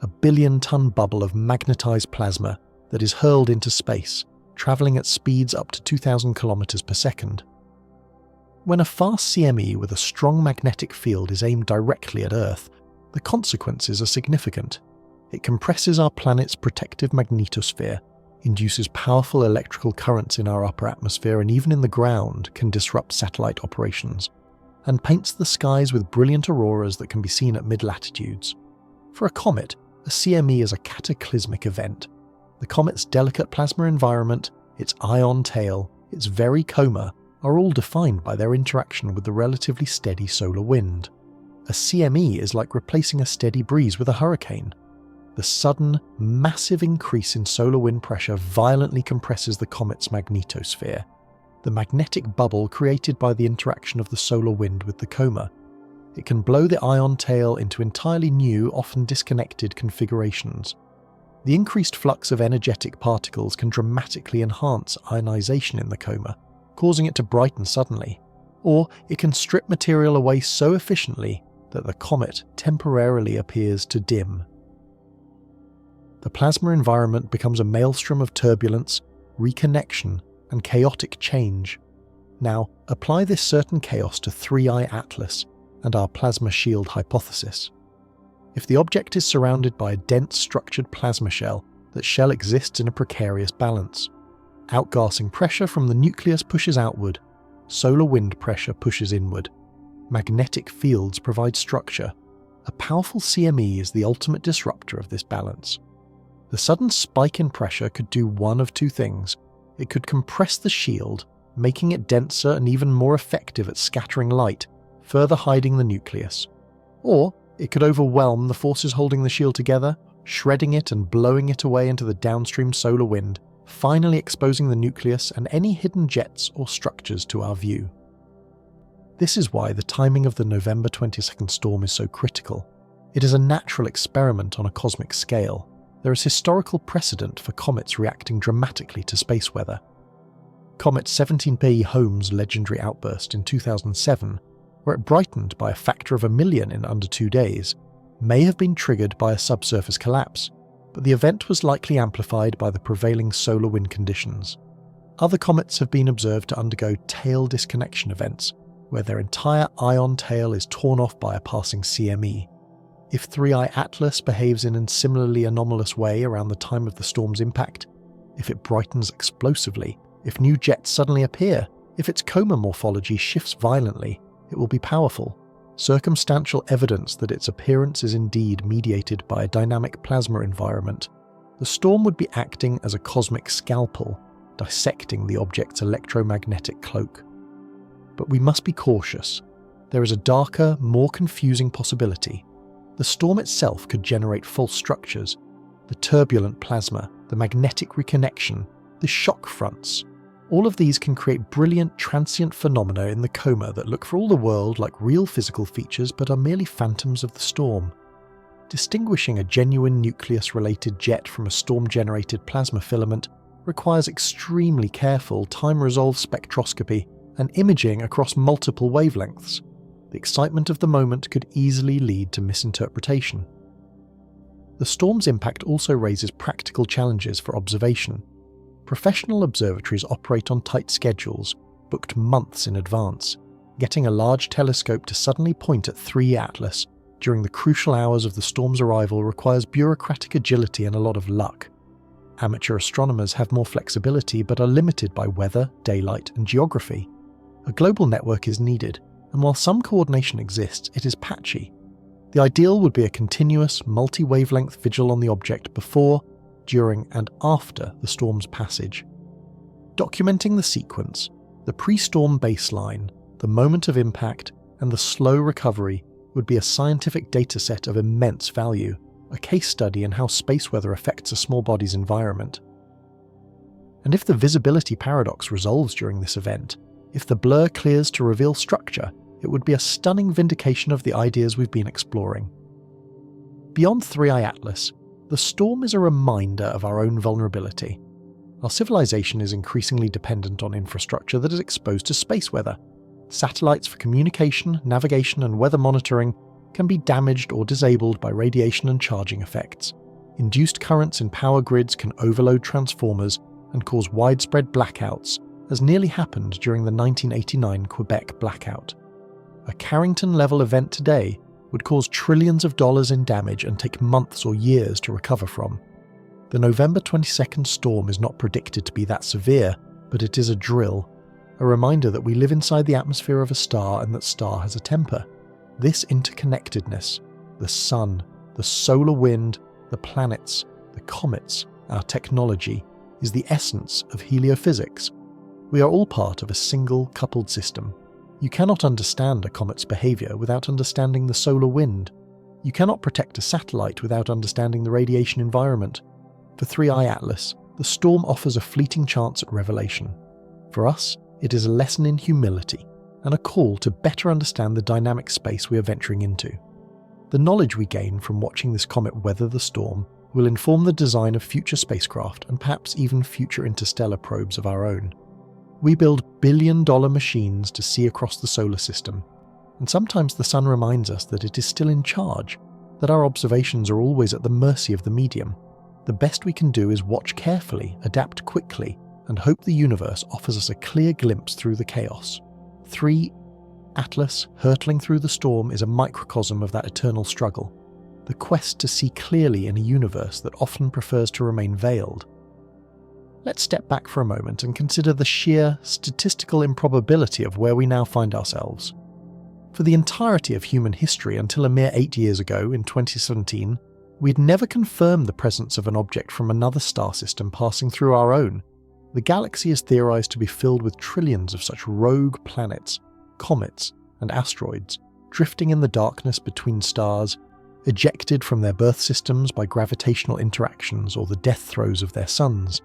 a billion-ton bubble of magnetized plasma that is hurled into space, traveling at speeds up to 2,000 kilometers per second. When a fast CME with a strong magnetic field is aimed directly at Earth, the consequences are significant. It compresses our planet's protective magnetosphere, induces powerful electrical currents in our upper atmosphere and even in the ground can disrupt satellite operations, and paints the skies with brilliant auroras that can be seen at mid-latitudes. For a comet, a CME is a cataclysmic event. The comet's delicate plasma environment, its ion tail, its very coma, are all defined by their interaction with the relatively steady solar wind. A CME is like replacing a steady breeze with a hurricane. The sudden, massive increase in solar wind pressure violently compresses the comet's magnetosphere, the magnetic bubble created by the interaction of the solar wind with the coma. It can blow the ion tail into entirely new, often disconnected configurations. The increased flux of energetic particles can dramatically enhance ionization in the coma, causing it to brighten suddenly, or it can strip material away so efficiently that the comet temporarily appears to dim. The plasma environment becomes a maelstrom of turbulence, reconnection, and chaotic change. Now, apply this certain chaos to 3i Atlas and our plasma shield hypothesis. If the object is surrounded by a dense structured plasma shell, that shell exists in a precarious balance. Outgassing pressure from the nucleus pushes outward, solar wind pressure pushes inward. Magnetic fields provide structure. A powerful CME is the ultimate disruptor of this balance. The sudden spike in pressure could do one of two things. It could compress the shield, making it denser and even more effective at scattering light, further hiding the nucleus. Or it could overwhelm the forces holding the shield together, shredding it and blowing it away into the downstream solar wind, finally exposing the nucleus and any hidden jets or structures to our view. This is why the timing of the November 22nd storm is so critical. It is a natural experiment on a cosmic scale. There is historical precedent for comets reacting dramatically to space weather. Comet 17P Holmes' legendary outburst in 2007, where it brightened by a factor of 1,000,000 in under 2 days, may have been triggered by a subsurface collapse, but the event was likely amplified by the prevailing solar wind conditions. Other comets have been observed to undergo tail disconnection events, where their entire ion tail is torn off by a passing CME. If 3I Atlas behaves in a similarly anomalous way around the time of the storm's impact, if it brightens explosively, if new jets suddenly appear, if its coma morphology shifts violently, it will be powerful, circumstantial evidence that its appearance is indeed mediated by a dynamic plasma environment. The storm would be acting as a cosmic scalpel, dissecting the object's electromagnetic cloak. But we must be cautious. There is a darker, more confusing possibility. The storm itself could generate false structures. The turbulent plasma, the magnetic reconnection, the shock fronts. All of these can create brilliant transient phenomena in the coma that look for all the world like real physical features but are merely phantoms of the storm. Distinguishing a genuine nucleus-related jet from a storm-generated plasma filament requires extremely careful time-resolved spectroscopy and imaging across multiple wavelengths. The excitement of the moment could easily lead to misinterpretation. The storm's impact also raises practical challenges for observation. Professional observatories operate on tight schedules, booked months in advance. Getting a large telescope to suddenly point at 3 Atlas during the crucial hours of the storm's arrival requires bureaucratic agility and a lot of luck. Amateur astronomers have more flexibility but are limited by weather, daylight, and geography. A global network is needed, and while some coordination exists, it is patchy. The ideal would be a continuous, multi-wavelength vigil on the object before, during, and after the storm's passage. Documenting the sequence, the pre-storm baseline, the moment of impact, and the slow recovery would be a scientific dataset of immense value, a case study in how space weather affects a small body's environment. And if the visibility paradox resolves during this event, if the blur clears to reveal structure, it would be a stunning vindication of the ideas we've been exploring. Beyond 3I Atlas, the storm is a reminder of our own vulnerability. Our civilization is increasingly dependent on infrastructure that is exposed to space weather. Satellites for communication, navigation, and weather monitoring can be damaged or disabled by radiation and charging effects. Induced currents in power grids can overload transformers and cause widespread blackouts, as nearly happened during the 1989 Quebec blackout. A Carrington-level event today would cause trillions of dollars in damage and take months or years to recover from. The November 22nd storm is not predicted to be that severe, but it is a drill, a reminder that we live inside the atmosphere of a star and that star has a temper. This interconnectedness, the sun, the solar wind, the planets, the comets, our technology, is the essence of heliophysics. We are all part of a single, coupled system. You cannot understand a comet's behavior without understanding the solar wind. You cannot protect a satellite without understanding the radiation environment. For 3I Atlas, the storm offers a fleeting chance at revelation. For us, it is a lesson in humility and a call to better understand the dynamic space we are venturing into. The knowledge we gain from watching this comet weather the storm will inform the design of future spacecraft and perhaps even future interstellar probes of our own. We build billion-dollar machines to see across the solar system, and sometimes the sun reminds us that it is still in charge, that our observations are always at the mercy of the medium. The best we can do is watch carefully, adapt quickly, and hope the universe offers us a clear glimpse through the chaos. 3 Atlas, hurtling through the storm, is a microcosm of that eternal struggle, the quest to see clearly in a universe that often prefers to remain veiled. let's step back for a moment and consider the sheer statistical improbability of where we now find ourselves. For the entirety of human history until a mere 8 years ago, in 2017, we'd never confirmed the presence of an object from another star system passing through our own. The galaxy is theorized to be filled with trillions of such rogue planets, comets, and asteroids, drifting in the darkness between stars, ejected from their birth systems by gravitational interactions or the death throes of their suns.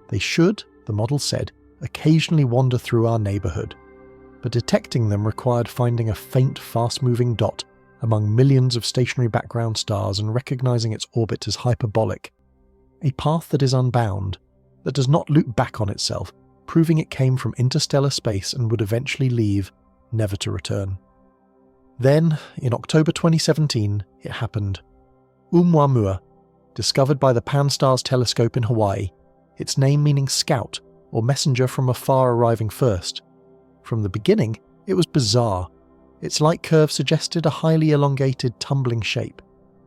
They should, the model said, occasionally wander through our neighbourhood, but detecting them required finding a faint, fast-moving dot among millions of stationary background stars and recognizing its orbit as hyperbolic, a path that is unbound, that does not loop back on itself, proving it came from interstellar space and would eventually leave, never to return. Then, in October 2017, it happened. Oumuamua, discovered by the Pan-STARRS telescope in Hawaii, its name meaning scout or messenger from afar arriving first. From the beginning, it was bizarre. Its light curve suggested a highly elongated, tumbling shape.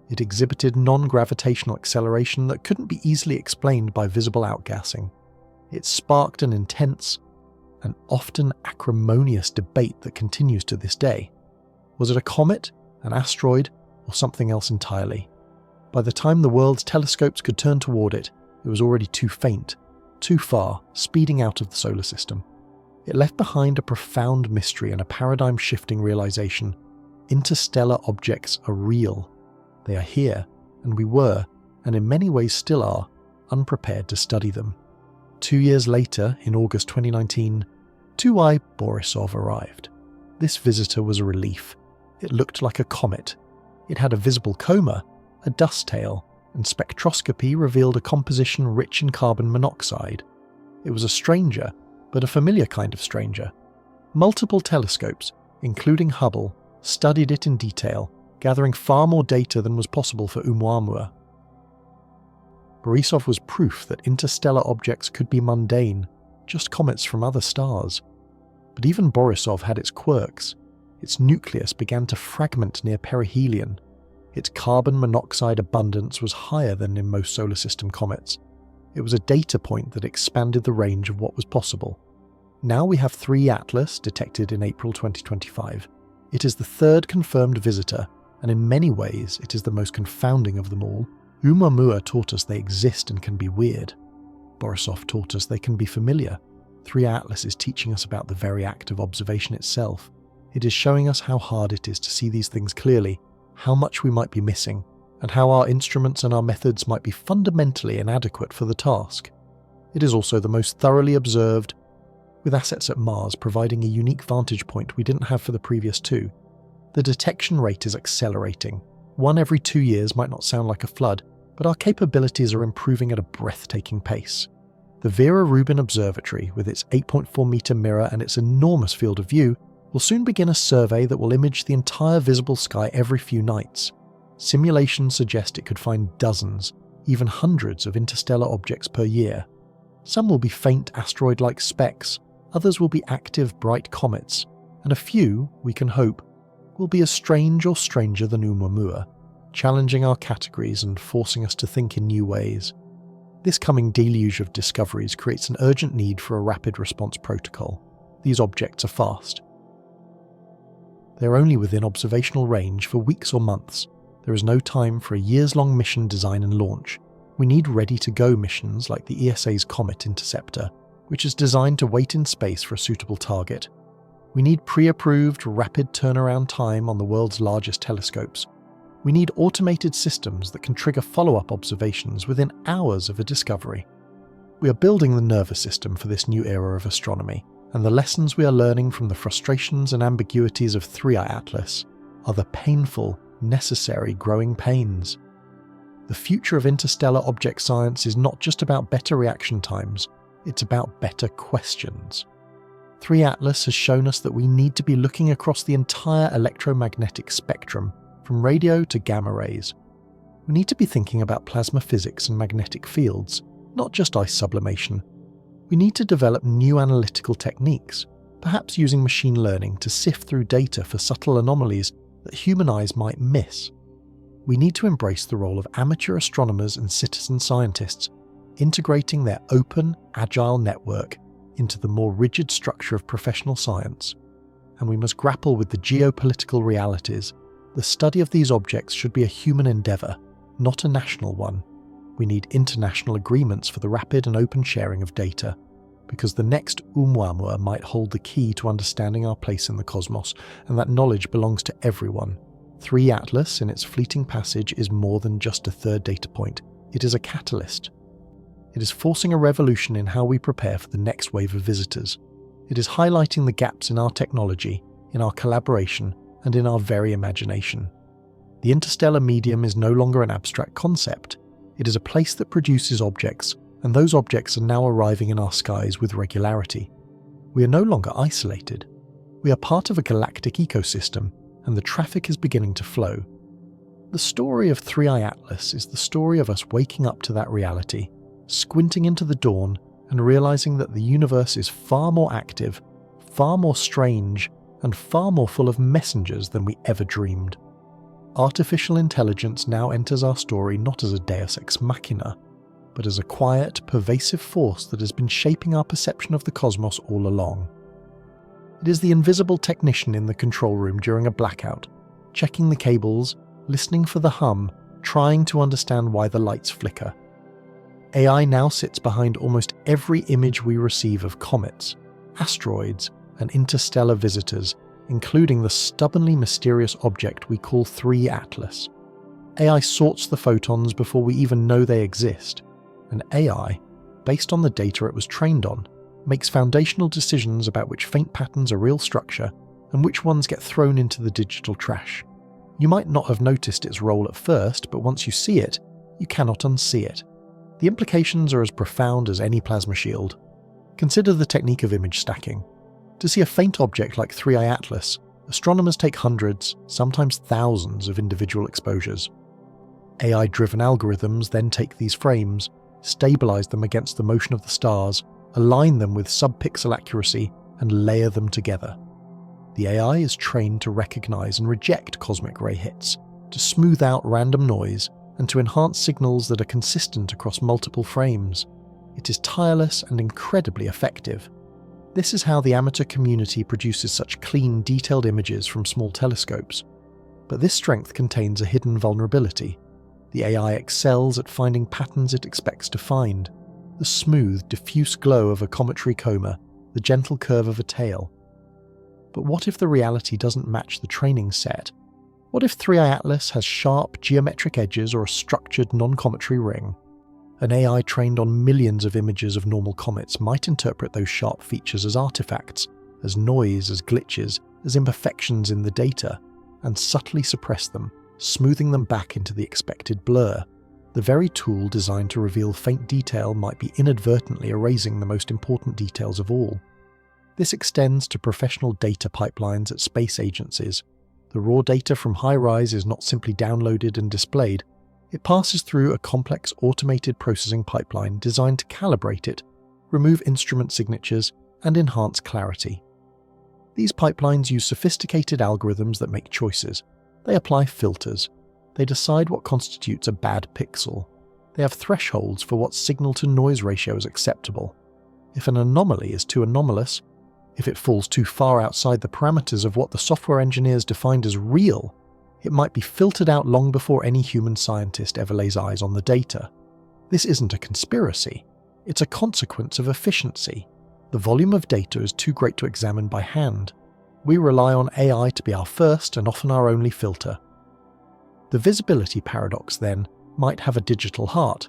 It exhibited non-gravitational acceleration that couldn't be easily explained by visible outgassing. It sparked an intense and often acrimonious debate that continues to this day. Was it a comet, an asteroid, or something else entirely? By the time the world's telescopes could turn toward it, it was already too faint, too far, speeding out of the solar system. It left behind a profound mystery and a paradigm-shifting realization. Interstellar objects are real. They are here, and we were, and in many ways still are, unprepared to study them. 2 years later, in August 2019, 2I Borisov arrived. This visitor was a relief. It looked like a comet. It had a visible coma, a dust tail, and spectroscopy revealed a composition rich in carbon monoxide. It was a stranger, but a familiar kind of stranger. Multiple telescopes, including Hubble, studied it in detail, gathering far more data than was possible for Oumuamua. Borisov was proof that interstellar objects could be mundane, just comets from other stars. But even Borisov had its quirks. Its nucleus began to fragment near perihelion. Its carbon monoxide abundance was higher than in most solar system comets. It was a data point that expanded the range of what was possible. Now we have 3 Atlas detected in April 2025. It is the third confirmed visitor, and in many ways it is the most confounding of them all. Oumuamua taught us they exist and can be weird. Borisov taught us they can be familiar. 3 Atlas is teaching us about the very act of observation itself. It is showing us how hard it is to see these things clearly, how much we might be missing, and how our instruments and our methods might be fundamentally inadequate for the task. It is also the most thoroughly observed, with assets at Mars providing a unique vantage point we didn't have for the previous 2. The detection rate is accelerating. 1 every 2 years might not sound like a flood, but our capabilities are improving at a breathtaking pace. The Vera Rubin Observatory, with its 8.4-metre mirror and its enormous field of view, will soon begin a survey that will image the entire visible sky every few nights. Simulations suggest it could find dozens, even hundreds of interstellar objects per year. Some will be faint asteroid-like specks, others will be active bright comets, and a few, we can hope, will be as strange or stranger than Oumuamua, challenging our categories and forcing us to think in new ways. This coming deluge of discoveries creates an urgent need for a rapid response protocol. These objects are fast. They're only within observational range for weeks or months. There is no time for a years-long mission design and launch. We need ready-to-go missions like the ESA's Comet Interceptor, which is designed to wait in space for a suitable target. We need pre-approved, rapid turnaround time on the world's largest telescopes. We need automated systems that can trigger follow-up observations within hours of a discovery. We are building the nervous system for this new era of astronomy, and the lessons we are learning from the frustrations and ambiguities of 3I Atlas are the painful, necessary growing pains. The future of interstellar object science is not just about better reaction times, it's about better questions. 3 Atlas has shown us that we need to be looking across the entire electromagnetic spectrum, from radio to gamma rays. We need to be thinking about plasma physics and magnetic fields, not just ice sublimation. We need to develop new analytical techniques, perhaps using machine learning to sift through data for subtle anomalies that human eyes might miss. We need to embrace the role of amateur astronomers and citizen scientists, integrating their open, agile network into the more rigid structure of professional science. And we must grapple with the geopolitical realities. The study of these objects should be a human endeavour, not a national one. We need international agreements for the rapid and open sharing of data, because the next Oumuamua might hold the key to understanding our place in the cosmos, and that knowledge belongs to everyone. 3 Atlas, in its fleeting passage, is more than just a third data point. It is a catalyst. It is forcing a revolution in how we prepare for the next wave of visitors. It is highlighting the gaps in our technology, in our collaboration, and in our very imagination. The interstellar medium is no longer an abstract concept. It is a place that produces objects, and those objects are now arriving in our skies with regularity. We are no longer isolated. We are part of a galactic ecosystem, and the traffic is beginning to flow. The story of 3i Atlas is the story of us waking up to that reality, squinting into the dawn and realizing that the universe is far more active, far more strange, and far more full of messengers than we ever dreamed. Artificial intelligence now enters our story not as a deus ex machina, but as a quiet, pervasive force that has been shaping our perception of the cosmos all along. It is the invisible technician in the control room during a blackout, checking the cables, listening for the hum, trying to understand why the lights flicker. AI now sits behind almost every image we receive of comets, asteroids, and interstellar visitors, including the stubbornly mysterious object we call 3 Atlas. AI sorts the photons before we even know they exist, and AI, based on the data it was trained on, makes foundational decisions about which faint patterns are real structure and which ones get thrown into the digital trash. You might not have noticed its role at first, but once you see it, you cannot unsee it. The implications are as profound as any plasma shield. Consider the technique of image stacking. To see a faint object like 3i Atlas, astronomers take hundreds, sometimes thousands of individual exposures. AI-driven algorithms then take these frames, stabilize them against the motion of the stars, align them with sub-pixel accuracy, and layer them together. The AI is trained to recognize and reject cosmic ray hits, to smooth out random noise, and to enhance signals that are consistent across multiple frames. It is tireless and incredibly effective. This is how the amateur community produces such clean, detailed images from small telescopes. But this strength contains a hidden vulnerability. The AI excels at finding patterns it expects to find. The smooth, diffuse glow of a cometary coma, the gentle curve of a tail. But what if the reality doesn't match the training set? What if 3i Atlas has sharp, geometric edges or a structured, non-cometary ring? An AI trained on millions of images of normal comets might interpret those sharp features as artifacts, as noise, as glitches, as imperfections in the data, and subtly suppress them, smoothing them back into the expected blur. The very tool designed to reveal faint detail might be inadvertently erasing the most important details of all. This extends to professional data pipelines at space agencies. The raw data from HiRISE is not simply downloaded and displayed. It passes through a complex automated processing pipeline designed to calibrate it, remove instrument signatures, and enhance clarity. These pipelines use sophisticated algorithms that make choices. They apply filters. They decide what constitutes a bad pixel. They have thresholds for what signal-to-noise ratio is acceptable. If an anomaly is too anomalous, if it falls too far outside the parameters of what the software engineers defined as real, it might be filtered out long before any human scientist ever lays eyes on the data. This isn't a conspiracy. It's a consequence of efficiency. The volume of data is too great to examine by hand. We rely on AI to be our first and often our only filter. The visibility paradox, then, might have a digital heart.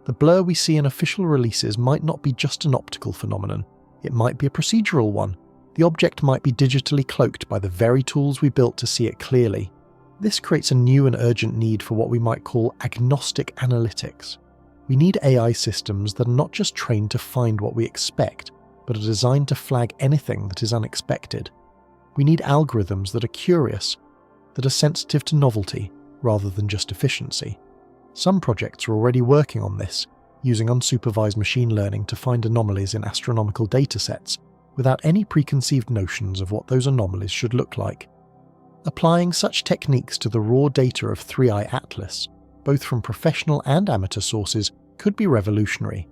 The blur we see in official releases might not be just an optical phenomenon. It might be a procedural one. The object might be digitally cloaked by the very tools we built to see it clearly. This creates a new and urgent need for what we might call agnostic analytics. We need AI systems that are not just trained to find what we expect, but are designed to flag anything that is unexpected. We need algorithms that are curious, that are sensitive to novelty, rather than just efficiency. Some projects are already working on this, using unsupervised machine learning to find anomalies in astronomical datasets, without any preconceived notions of what those anomalies should look like. Applying such techniques to the raw data of 3i Atlas, both from professional and amateur sources, could be revolutionary.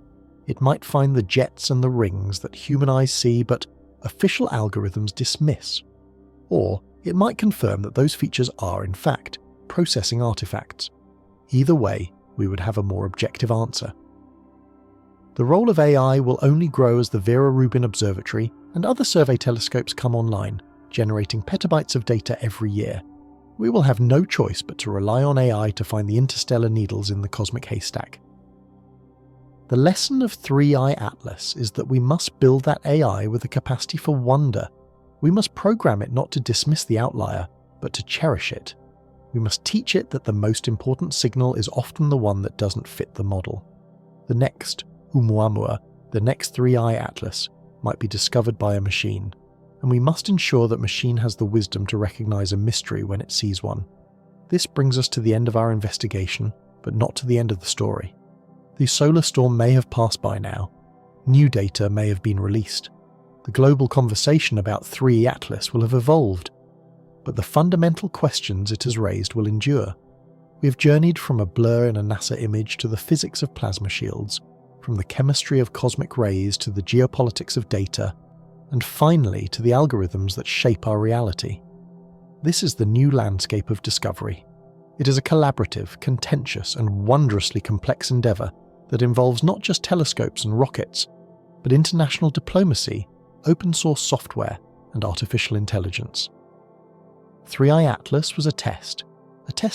it might find the jets and the rings that human eyes see but official algorithms dismiss. Or it might confirm that those features are, in fact, processing artifacts. Either way, we would have a more objective answer. The role of AI will only grow as the Vera Rubin Observatory and other survey telescopes come online, generating petabytes of data every year. We will have no choice but to rely on AI to find the interstellar needles in the cosmic haystack. The lesson of 3i Atlas is that we must build that AI with a capacity for wonder. We must program it not to dismiss the outlier, but to cherish it. We must teach it that the most important signal is often the one that doesn't fit the model. The next Oumuamua, the next 3i Atlas, might be discovered by a machine, and we must ensure that machine has the wisdom to recognize a mystery when it sees one. This brings us to the end of our investigation, but not to the end of the story. The solar storm may have passed by now. New data may have been released. The global conversation about 3i Atlas will have evolved, but the fundamental questions it has raised will endure. We have journeyed from a blur in a NASA image to the physics of plasma shields, from the chemistry of cosmic rays to the geopolitics of data, and finally to the algorithms that shape our reality. This is the new landscape of discovery. It is a collaborative, contentious, and wondrously complex endeavour that involves not just telescopes and rockets, but international diplomacy, open-source software, and artificial intelligence. 3i Atlas was a test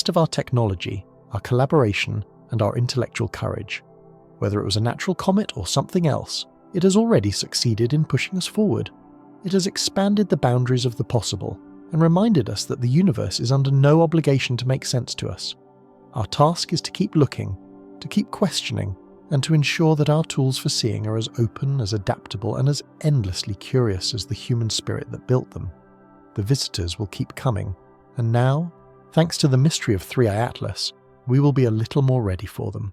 of our technology, our collaboration, and our intellectual courage. Whether it was a natural comet or something else, it has already succeeded in pushing us forward. It has expanded the boundaries of the possible and reminded us that the universe is under no obligation to make sense to us. Our task is to keep looking, to keep questioning, and to ensure that our tools for seeing are as open, as adaptable, and as endlessly curious as the human spirit that built them. The visitors will keep coming, and now, thanks to the mystery of 3i Atlas, we will be a little more ready for them.